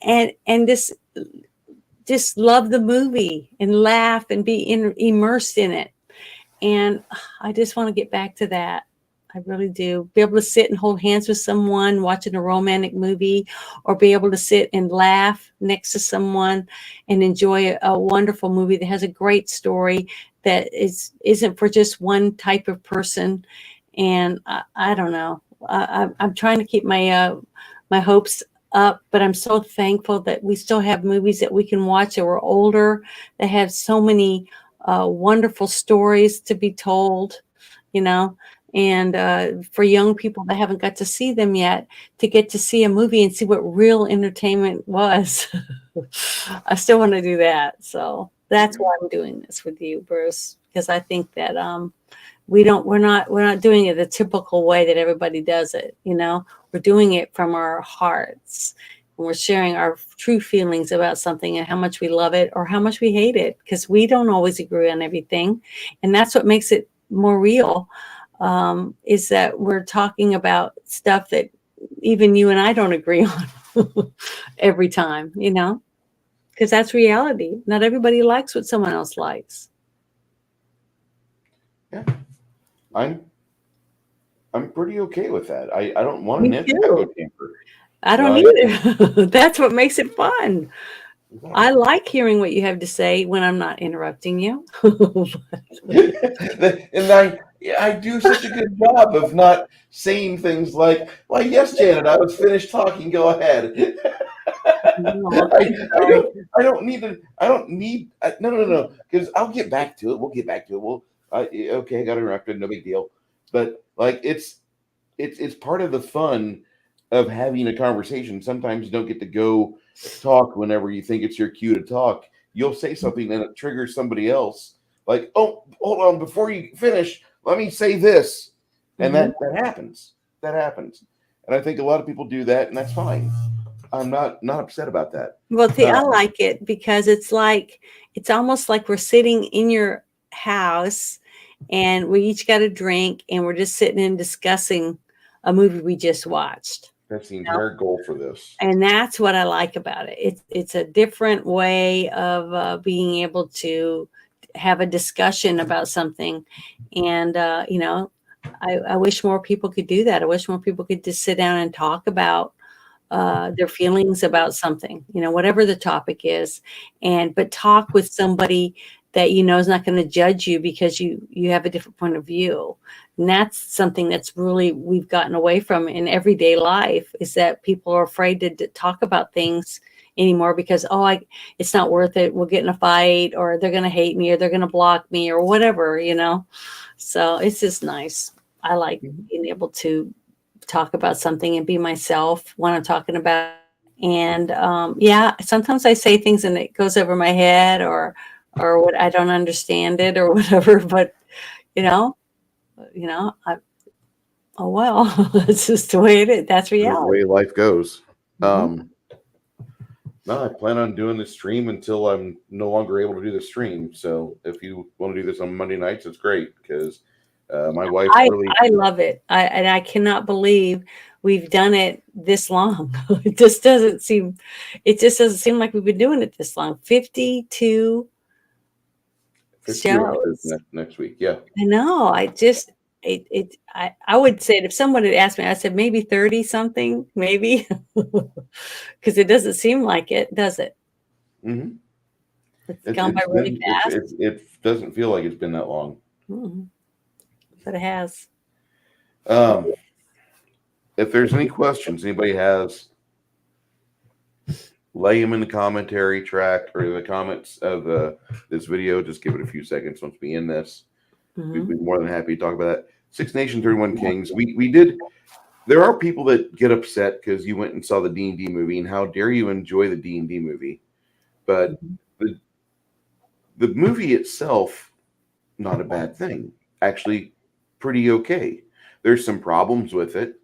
And just love the movie and laugh and be immersed in it. And I just want to get back to that. I really do. Be able to sit and hold hands with someone watching a romantic movie, or be able to sit and laugh next to someone and enjoy a wonderful movie that has a great story that isn't for just one type of person. And I don't know. I'm trying to keep my hopes up, but I'm so thankful that we still have movies that we can watch that were older, that have so many wonderful stories to be told, you know. And for young people that haven't got to see them yet, to get to see a movie and see what real entertainment was. I still want to do that. So that's why I'm doing this with you, Bruce, because I think that we're not doing it the typical way that everybody does it. We're doing it from our hearts, and we're sharing our true feelings about something and how much we love it or how much we hate it, because we don't always agree on everything. And that's what makes it more real, is that we're talking about stuff that even you and I don't agree on every time, because that's reality. Not everybody likes what someone else likes. Yeah, I'm pretty okay with that. I don't want Me an echo too. chamber. I don't I, either. That's what makes it fun. exactly. I like hearing what you have to say when I'm not interrupting you. And I do such a good job of not saying things like, "Why, yes, Janet, I was finished talking. Go ahead." No, I, keep I going. don't I don't need to I don't need no, because I'll get back to it. We'll get back to it. Okay, I got interrupted. No big deal. But like it's part of the fun of having a conversation. Sometimes you don't get to go talk whenever you think it's your cue to talk. You'll say something and it triggers somebody else. Like, oh, hold on, before you finish, let me say this. And Mhm. that happens. That happens. And I think a lot of people do that, and that's fine. I'm not upset about that. Well, see, I Um, like it because it's almost like we're sitting in your house and we each got a drink and we're just sitting and discussing a movie we just watched. that's the You know? entire goal for this. And that's what I like about it. It's a different way of being able to have a discussion about something, and I wish more people could do that. I wish more people could just sit down and talk about their feelings about something, whatever the topic is, but talk with somebody that is not going to judge you because you have a different point of view. And that's something that's really we've gotten away from in everyday life, is that people are afraid to talk about things anymore because it's not worth it. We'll get in a fight, or they're going to hate me, or they're going to block me, or whatever. So it's just nice. I like being able to talk about something and be myself when I'm talking about. And yeah, sometimes I say things and it goes over my head, or what, I don't understand it or whatever. But you know, I, oh well, it's just the way it is. That's The reality. way life goes. Mhm. No, I plan on doing the stream until I'm no longer able to do the stream. So if you want to do this on Monday nights, it's great because my wife's I really I love it. And I cannot believe we've done it this long. It just doesn't seem. It just doesn't seem like we've been doing it this long. 52 52 episodes shows. next week. Yeah. I know. I would say, if someone had asked me, I said maybe 30 something, maybe, because it doesn't seem like it, does it? hmm It's gone by it's really been fast. it doesn't feel like it's been that long. Mhm. But it has. Um, if there's any questions anybody has, lay them in the commentary track or the comments of this video. Just give it a few seconds once we end this. We'd Mhm. be more than happy to talk about that. Six Nation 31 Kings. We did. There are people that get upset because you went and saw the D&D movie, and how dare you enjoy the D&D movie? But Mhm. the the movie itself, not a bad thing. Actually, pretty okay. There's some problems with it.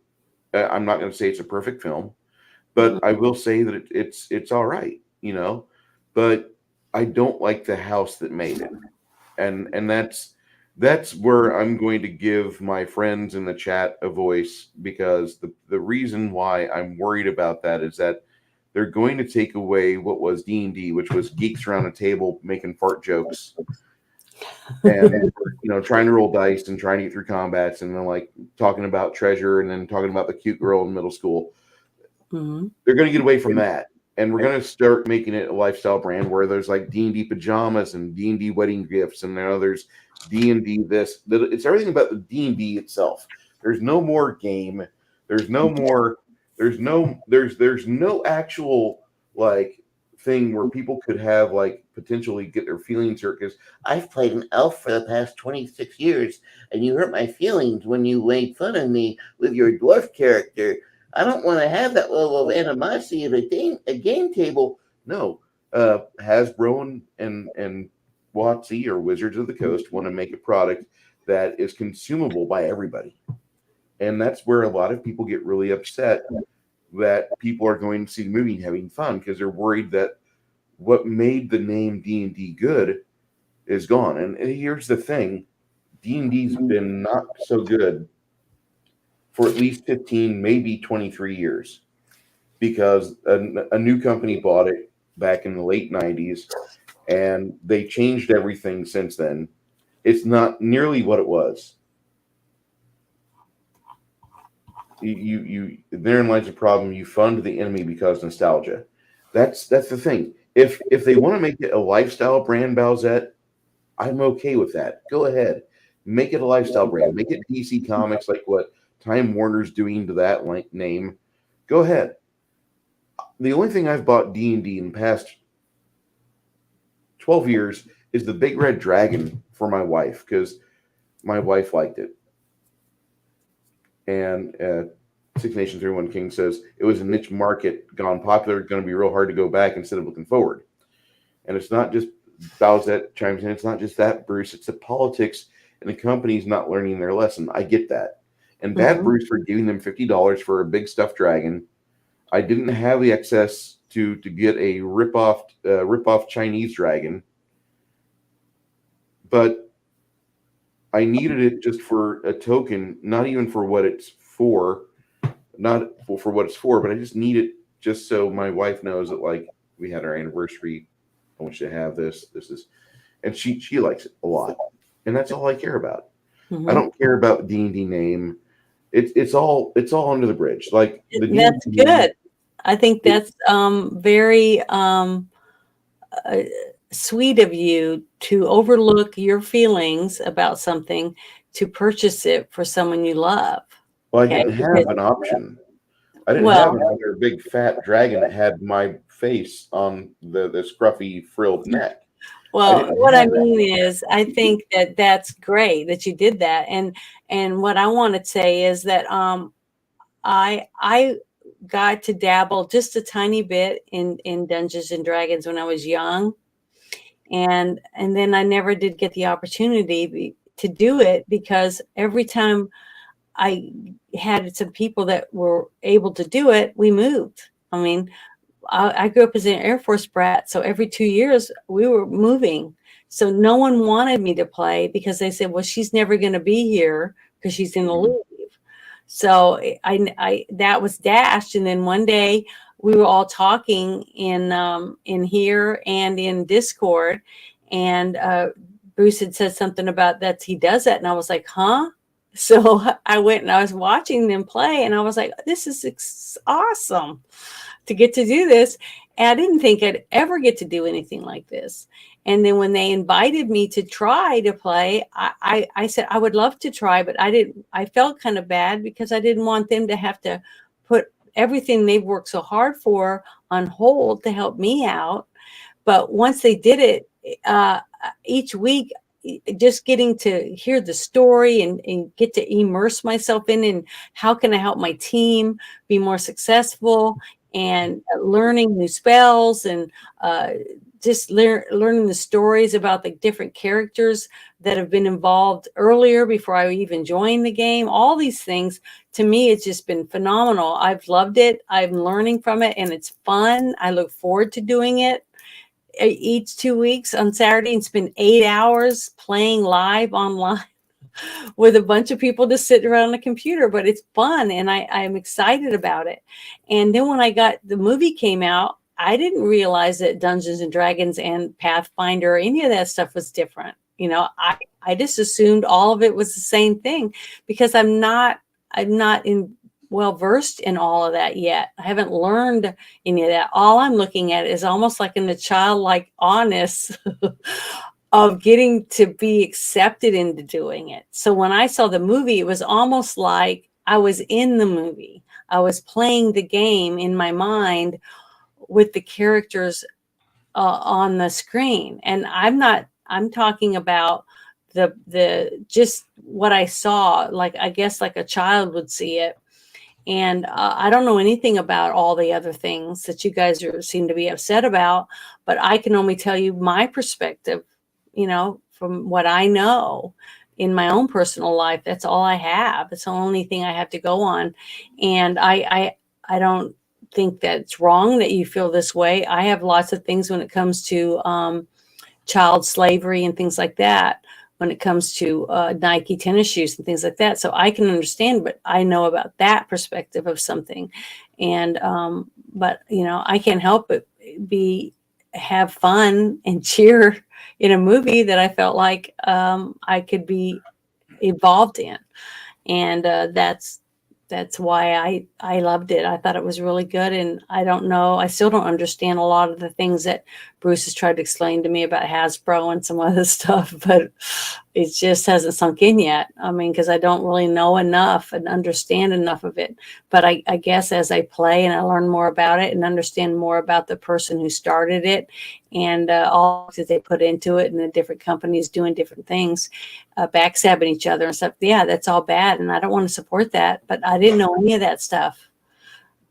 I'm not going to say it's a perfect film, but I Mhm. will say that it's all right, But I don't like the house that made it, and that's where I'm going to give my friends in the chat a voice, because the reason why I'm worried about that is that they're going to take away what was D&D, which was geeks around a table making fart jokes and trying to roll dice and trying to get through combats, and then like talking about treasure and then talking about the cute girl in middle school. Mhm. They're going to get away from that, and we're going to start making it a lifestyle brand where there's like D&D pajamas and D&D wedding gifts, and there's D&D this. It's everything about the D&D itself. There's no more game. There's no more. There's no actual like thing where people could have like potentially get their feelings hurt because I've played an elf for the past 26 years, and you hurt my feelings when you made fun of me with your dwarf character. I don't want to have that level of animosity at a game table. no. Hasbro and WotC or Wizards of the Coast want to make a product that is consumable by everybody. And that's where a lot of people get really upset that people are going to see the movie and having fun because they're worried that what made the name D&D good is gone. And here's the thing, D&D's been not so good for at least 15, maybe 23 years because a new company bought it back in the late 90s and they changed everything since then. It's not nearly what it was. You therein lies the problem. You fund the enemy because nostalgia. That's the thing. If they want to make it a lifestyle brand, Bowsette, I'm okay with that. Go ahead, make it a lifestyle brand. Make it DC Comics, like what Time Warner's doing to that name. Go ahead. The only thing I've bought D&D in the past 12 years is the Big Red Dragon for my wife because my wife liked it. And Six Nations 31 King says it was a niche market gone popular, going to be real hard to go back instead of looking forward. And it's not just Bowsette chimes in. It's not just that, Bruce. It's the politics and the company's not learning their lesson. I get that. And bad Bruce for giving them $50 for a big stuffed dragon. I didn't have the excess to get a rip-off Chinese dragon, but I needed it just for a token, not even for what it's for, not for what it's for, but I just need it just so my wife knows that like we had our anniversary. I want you to have this. This is, and she likes it a lot, and that's all I care about. I don't care about D&D name. It's all under the bridge. Like that's D&D, good. I think that's very sweet of you to overlook your feelings about something to purchase it for someone you love. Well, I didn't have an option. I didn't have another big fat dragon that had my face on the scruffy frilled neck. Well, what I mean is, I think that that's great that you did that, and what I want to say is that I got to dabble just a tiny bit in Dungeons and Dragons when I was young, and then I never did get the opportunity to do it because every time I had some people that were able to do it, we moved. I mean, I grew up as an Air Force brat, so every 2 years we were moving. So no one wanted me to play because they said, well, she's never going to be here because she's going to leave. So I that was dashed. And then one day we were all talking in here and in Discord, and Bruce had said something about that he does that, and I was like, huh? So I went and I was watching them play, and I was like, this is awesome to get to do this. And I didn't think I'd ever get to do anything like this. And then when they invited me to try to play, I said I would love to try, but I felt kind of bad because I didn't want them to have to put everything they've worked so hard for on hold to help me out. But once they did it, each week, just getting to hear the story and get to immerse myself in, and how can I help my team be more successful, and learning new spells, and just learning the stories about the different characters that have been involved earlier before I even joined the game. All these things, to me, it's just been phenomenal. I've loved it. I'm learning from it, and it's fun. I look forward to doing it each 2 weeks on Saturday, and spend 8 hours playing live online with a bunch of people just sitting around the computer. But it's fun, and I'm excited about it. And then when the movie came out, I didn't realize that Dungeons and Dragons and Pathfinder or any of that stuff was different. You know, I just assumed all of it was the same thing because I'm not well versed in all of that yet. I haven't learned any of that. All I'm looking at is almost like in the childlike honest of getting to be accepted into doing it. So when I saw the movie, it was almost like I was in the movie. I was playing the game in my mind with the characters on the screen. And I'm talking about the just what I saw, like, I guess like a child would see it. And I don't know anything about all the other things that you guys seem to be upset about, but I can only tell you my perspective, from what I know in my own personal life. That's all I have. It's the only thing I have to go on. And I don't think that's wrong that you feel this way. I have lots of things when it comes to child slavery and things like that, when it comes to Nike tennis shoes and things like that. So I can understand, but I know about that perspective of something. And, but I can't help but have fun and cheer in a movie that I felt like I could be involved in. And that's why I loved it. I thought it was really good. And I don't know, I still don't understand a lot of the things that Bruce has tried to explain to me about Hasbro and some other stuff, but it just hasn't sunk in yet. I mean, because I don't really know enough and understand enough of it. But I guess as I play and I learn more about it and understand more about the person who started it and all that they put into it, and the different companies doing different things, backstabbing each other and stuff. Yeah, that's all bad. And I don't want to support that. But I didn't know any of that stuff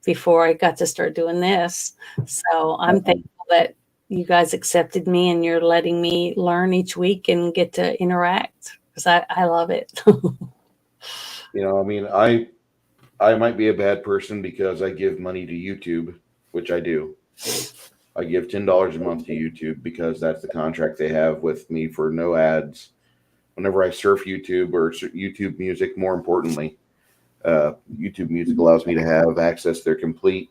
before I got to start doing this. So I'm thankful that you guys accepted me and you're letting me learn each week and get to interact, because I love it. I mean, I might be a bad person because I give money to YouTube, which I do. I give $10 a month to YouTube because that's the contract they have with me for no ads. Whenever I surf YouTube or YouTube Music, more importantly, YouTube Music allows me to have access to their complete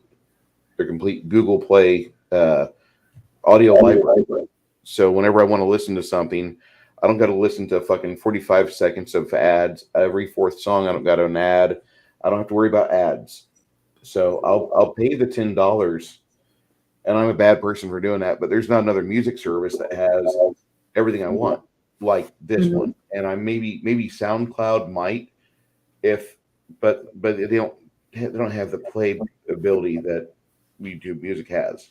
Google Play audio library. So whenever I want to listen to something, I don't got to listen to fucking 45 seconds of ads. Every fourth song, I don't got an ad. I don't have to worry about ads. So I'll pay the $10, and I'm a bad person for doing that. But there's not another music service that has everything I want like this one. And I maybe SoundCloud might, but they don't have the play ability that YouTube Music has.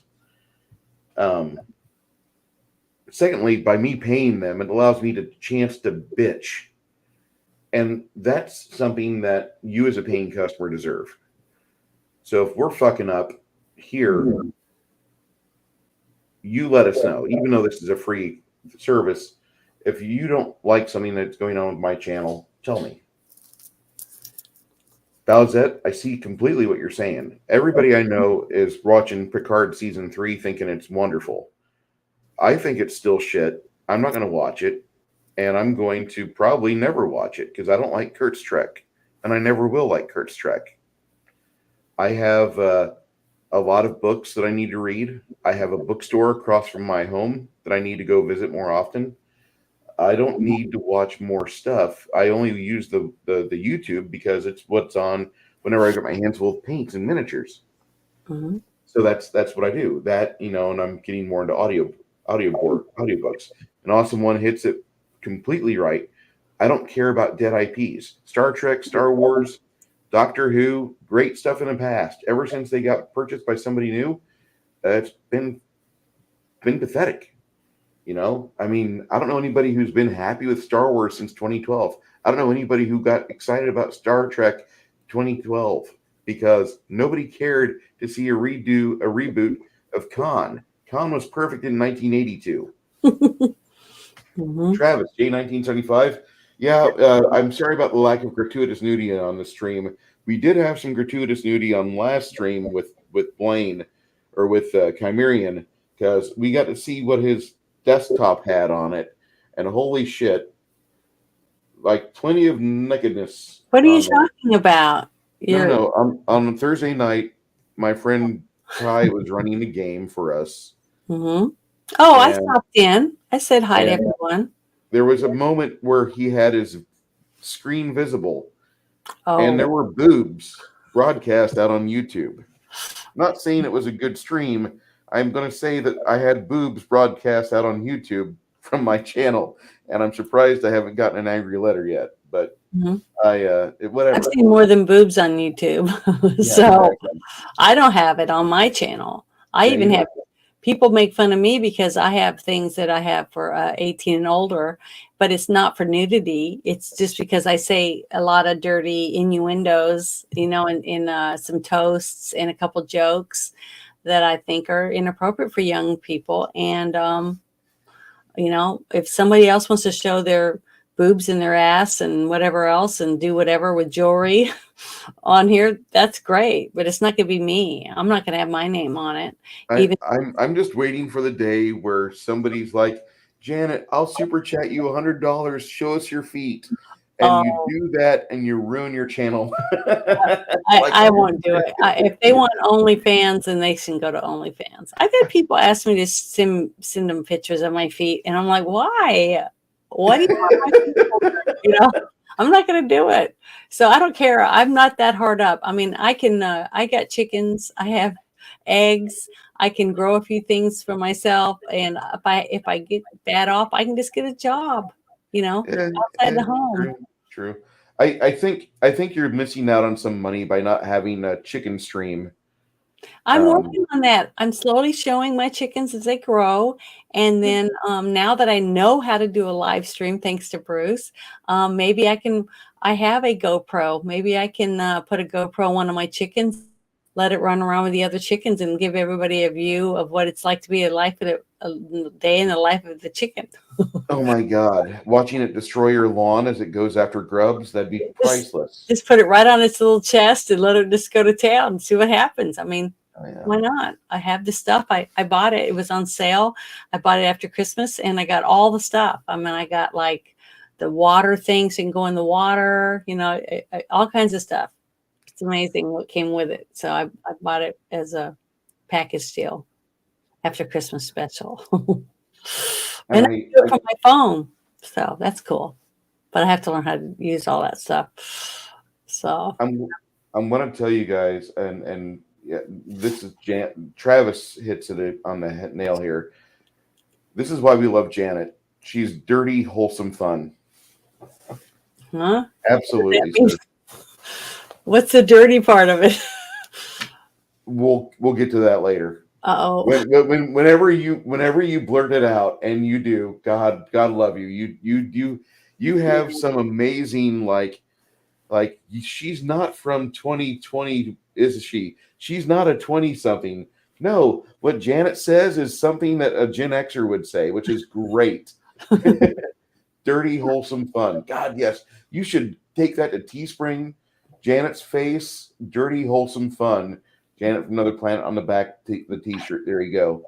Secondly, by me paying them, it allows me the chance to bitch. And that's something that you as a paying customer deserve. So if we're fucking up here, you let us know. Even though this is a free service, if you don't like something that's going on with my channel, tell me. Bowsette, I see completely what you're saying. Everybody I know is watching Picard season 3 thinking it's wonderful. I think it's still shit. I'm not going to watch it. And I'm going to probably never watch it because I don't like Kurt's Trek. And I never will like Kurt's Trek. I have a lot of books that I need to read. I have a bookstore across from my home that I need to go visit more often. I don't need to watch more stuff. I only use the YouTube because it's what's on whenever I get my hands full of paints and miniatures. Mm-hmm. So that's what I do. That, and I'm getting more into audiobooks. An awesome one hits it completely right. I don't care about dead IPs. Star Trek, Star Wars, Doctor Who, great stuff in the past. Ever since they got purchased by somebody new, it's been pathetic. I mean, I don't know anybody who's been happy with Star Wars since 2012. I don't know anybody who got excited about Star Trek 2012 because nobody cared to see a reboot of Khan. Khan was perfect in 1982. Mm-hmm. Travis, J1975. Yeah, I'm sorry about the lack of gratuitous nudity on the stream. We did have some gratuitous nudity on last stream with Blaine or with Chimerian because we got to see what his desktop had on it, and holy shit, like plenty of nakedness. What are you talking about? No. On Thursday night, my friend Ty was running the game for us. Mm-hmm. Oh, I stopped in. I said hi to everyone. There was a moment where he had his screen visible, and there Oh, were boobs broadcast out on YouTube. Not saying it was a good stream. I'm going to say that I had boobs broadcast out on YouTube from my channel, and I'm surprised I haven't gotten an angry letter yet. But Mhm. whatever. I've seen more than boobs on YouTube. Yeah, So exactly. I don't have it on my channel. I Yeah, even you have people make fun of me because I have things that I have for 18 and older, but it's not for nudity. It's just because I say a lot of dirty innuendos, you know, in some toasts and a couple jokes that I think are inappropriate for young people. And, you know, if somebody else wants to show their boobs and their ass and whatever else and do whatever with jewelry on here, that's great, but it's not going to be me. I'm not going to have my name on it. Even I'm just waiting for the day where somebody's like, Janet, I'll super chat you $100. Show us your feet, and you oh, do that, and you ruin your channel. Like, I won't do it. If they want OnlyFans, then they can go to OnlyFans. I've had people ask me to send them pictures of my feet, and I'm like, why? What do you want my feet for? You know, I'm not going to do it. So I don't care. I'm not that hard up. I mean, I can. I got chickens. I have eggs. I can grow a few things for myself, and if I get that off, I can just get a job. You know, yeah, outside yeah, the home. true. I think you're missing out on some money by not having a chicken stream. I'm Um, working on that. I'm slowly showing my chickens as they grow. And then now that I know how to do a live stream, thanks to Bruce, maybe I have a GoPro. Maybe I can put a GoPro on one of my chickens, let it run around with the other chickens and give everybody a view of what it's like to be a day in the life of the chicken. oh my God, watching it destroy your lawn as it goes after grubs, that'd be Just, priceless. just put it right on its little chest and let it just go to town and see what happens. I mean, Oh, yeah. why not? I have the stuff. I bought it. It was on sale. I bought it after Christmas and I got all the stuff. I mean, I got like the water things, you can go in the water, you know, all kinds of stuff. It's amazing what came with it. So I bought it as a package deal after Christmas special. And I And do it from my phone. So that's cool. But I have to learn how to use all that stuff. So I'm going to tell you guys, and yeah, this is Travis hits it on the nail here. This is why we love Janet. She's dirty, wholesome fun. huh? Absolutely, That means- sir. What's the dirty part of it? We'll get to that later. Uh-oh. Whenever you blurt it out, and you do, God love you. You have some amazing like she's not from 2020, is she? She's not a 20 something. No, what Janet says is something that a Gen Xer would say, which is great. Dirty, wholesome fun. God, yes. You should take that to Teespring. Janet's face, dirty, wholesome fun. Janet from Another Planet on the back, the T-shirt. There you go.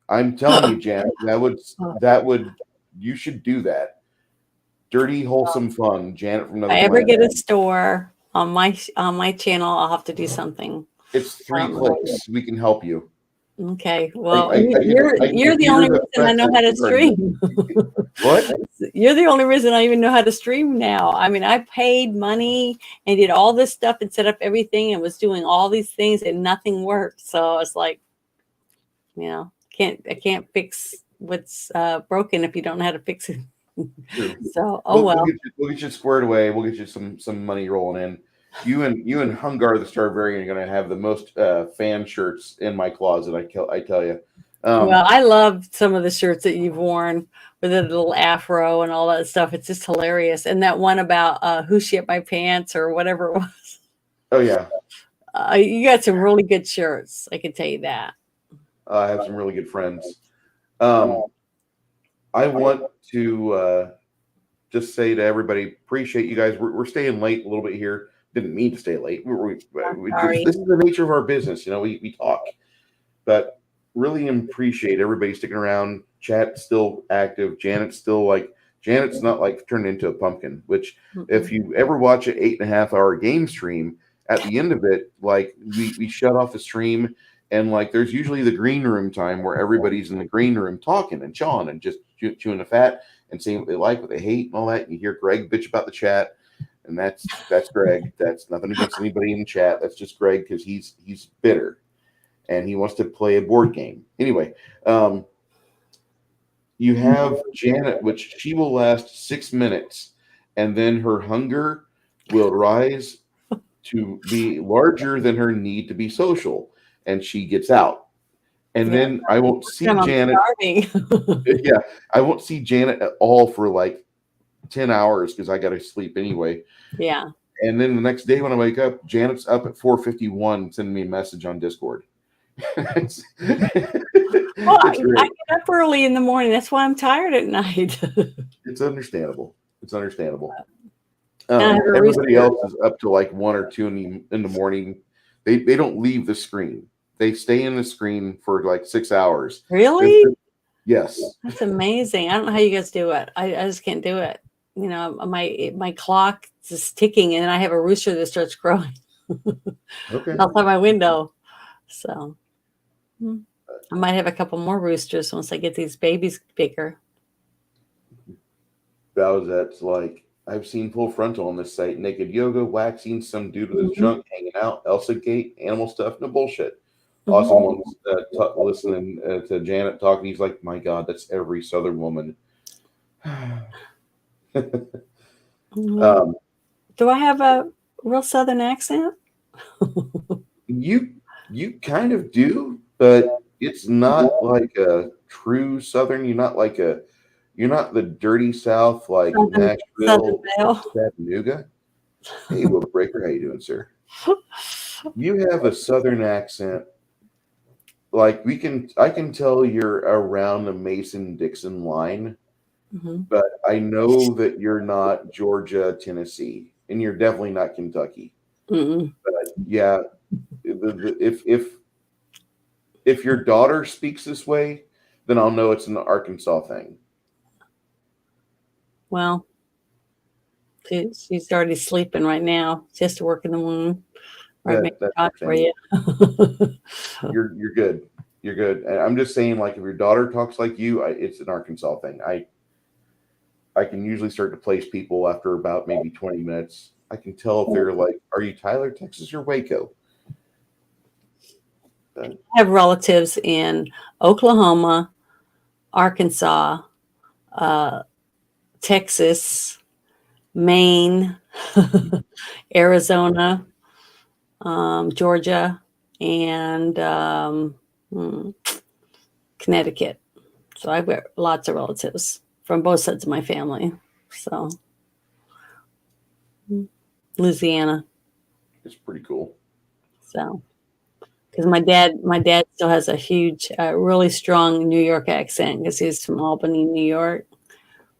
I'm telling you, Janet, that would you should do that. Dirty, wholesome fun. Janet from If Another I ever Planet. get a store on my channel, I'll have to do something. It's 3 clicks. We can help you. Okay. Well, I you're the only reason I know how to stream. What? You're the only reason I even know how to stream now. I mean, I paid money and did all this stuff and set up everything and was doing all these things and nothing worked. So it's like, you know, I can't fix what's broken if you don't know how to fix it. True. So, oh well. We'll get you squared away. We'll get you some money rolling in. You and Hungar the Starvarian are going to have the most fan shirts in my closet. I tell you. Well, I love some of the shirts that you've worn with a little afro and all that stuff. It's just hilarious. And that one about who shit my pants or whatever it was. Oh yeah, You got some really good shirts. I can tell you that. I have some really good friends. I want to just say to everybody, appreciate you guys. We're staying late a little bit here. Didn't mean to stay late. Sorry. This is the nature of our business. You know, we talk, but really appreciate everybody sticking around. Chat's still active. Janet's not like turned into a pumpkin. Which, if you ever watch an 8.5 hour game stream, at the end of it, like we shut off the stream, and like there's usually the green room time where everybody's in the green room talking and chawing and just chewing the fat and saying what they like, what they hate, and all that. And you hear Greg bitch about the chat. And that's Greg. That's nothing against anybody in the chat. That's just Greg because he's bitter and he wants to play a board game. Anyway, You have Janet, which she will last 6 minutes, and then her hunger will rise to be larger than her need to be social, and she gets out. And Yeah, then I won't see I'm Janet. starving. Yeah, I won't see Janet at all for like 10 hours because I got to sleep anyway. Yeah. And then the next day when I wake up, Janet's up at 4:51 sending me a message on Discord. it's, Well, I it's great. get up early in the morning. That's why I'm tired at night. It's understandable. It's understandable. And I have a Everybody rooster. else is up to like 1 or 2 in the morning. They don't leave the screen. They stay in the screen for like 6 hours. Really? Yes. That's amazing. I don't know how you guys do it. I just can't do it. You know, my clock is ticking, and I have a rooster that starts crowing Okay. outside my window. So I might have a couple more roosters once I get these babies bigger. That's like I've seen full frontal on this site, naked yoga, waxing, some dude with his junk hanging out, Elsa Gate, animal stuff, no bullshit. Awesome ones. Listening to Janet talking, he's like, my God, that's every Southern woman. Do I have a real Southern accent? You kind of do, but it's not like a true Southern. You're not the dirty South like Nashville, Southern Chattanooga. Hey, Will Breaker, how you doing, sir? You have a Southern accent. Like I can tell you're around the Mason-Dixon line, but I know that you're not Georgia, Tennessee, and you're definitely not Kentucky. But yeah, if your daughter speaks this way, then I'll know it's an Arkansas thing. Well, she's already sleeping right now. She has to work in the morning. Right, That's talk for you. You're good. You're good. And I'm just saying, like, if your daughter talks like you, it's an Arkansas thing. I can usually start to place people after about maybe 20 minutes. I can tell if they're like, are you Tyler, Texas, or Waco? I have relatives in Oklahoma, Arkansas, Texas, Maine, Arizona, Georgia, and Connecticut. So I've got lots of relatives from both sides of my family. So Louisiana. It's pretty cool. So because my dad still has a huge, really strong New York accent because he's from Albany, New York.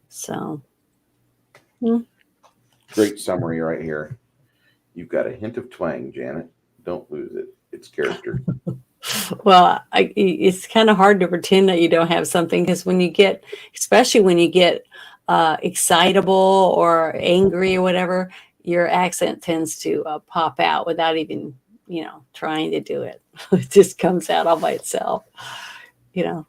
So great summary right here. You've got a hint of twang, Janet. Don't lose it. It's character. Well, it's kind of hard to pretend that you don't have something because especially when you get excitable or angry or whatever, your accent tends to pop out without even, trying to do it. It just comes out all by itself, So,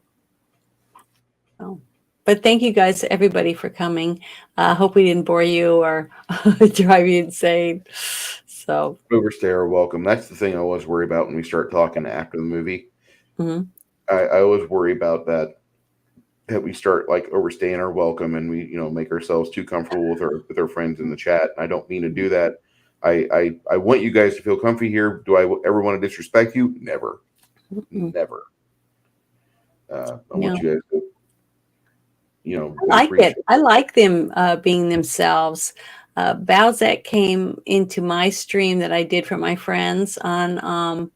but thank you guys, everybody, for coming. I hope we didn't bore you or drive you insane. So Overstay are welcome. That's the thing I always worry about when we start talking after the movie. I always worry about that we start like overstaying our welcome and we make ourselves too comfortable with our friends in the chat. I don't mean to do that. I want you guys to feel comfy here. Do I ever want to disrespect you? Never. Never. I want you guys to I like it. I like them being themselves. Balzac came into my stream that I did for my friends on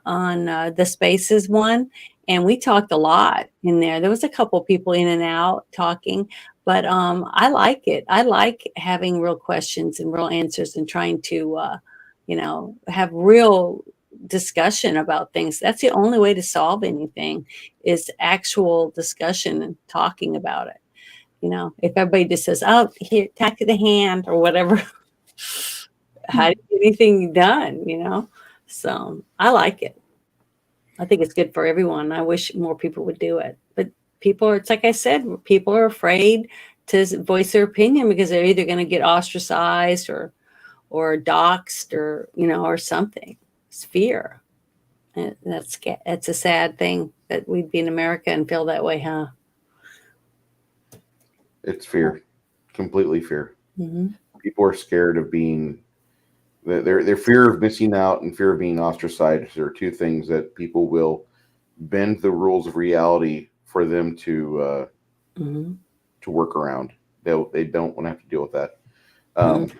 the Spaces one, and we talked a lot in there. There was a couple people in and out talking, but I like it. I like having real questions and real answers and trying to have real discussion about things. That's the only way to solve anything is actual discussion and talking about it. If everybody just says, oh, here, tack to the hand or whatever, how do you get anything done, So I like it. I think it's good for everyone. I wish more people would do it. But it's like I said, people are afraid to voice their opinion because they're either going to get ostracized or doxxed or, or something. It's fear. And that's a sad thing that we'd be in America and feel that way, huh? It's fear, completely fear. Mm-hmm. People are scared of being. Their fear of missing out and fear of being ostracized are two things that people will bend the rules of reality for them to Mm-hmm. work around. They don't want to have to deal with that. Mm-hmm.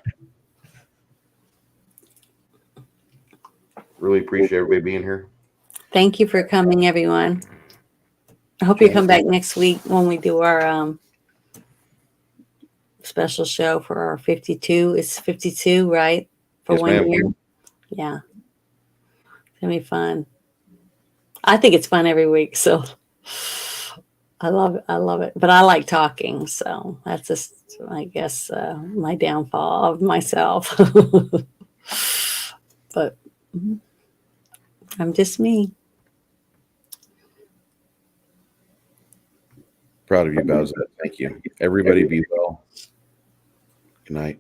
Really appreciate everybody being here. Thank you for coming, everyone. I hope you come back next week when we do our special show for our 52. It's 52, right? For Yes, 1 ma'am. year. Yeah. It's gonna be fun. I think it's fun every week, so I love it. I love it. But I like talking, so that's just, I guess, my downfall of myself. But I'm just me. Proud of you, Bowsette. Thank you. Everybody be well. Good night.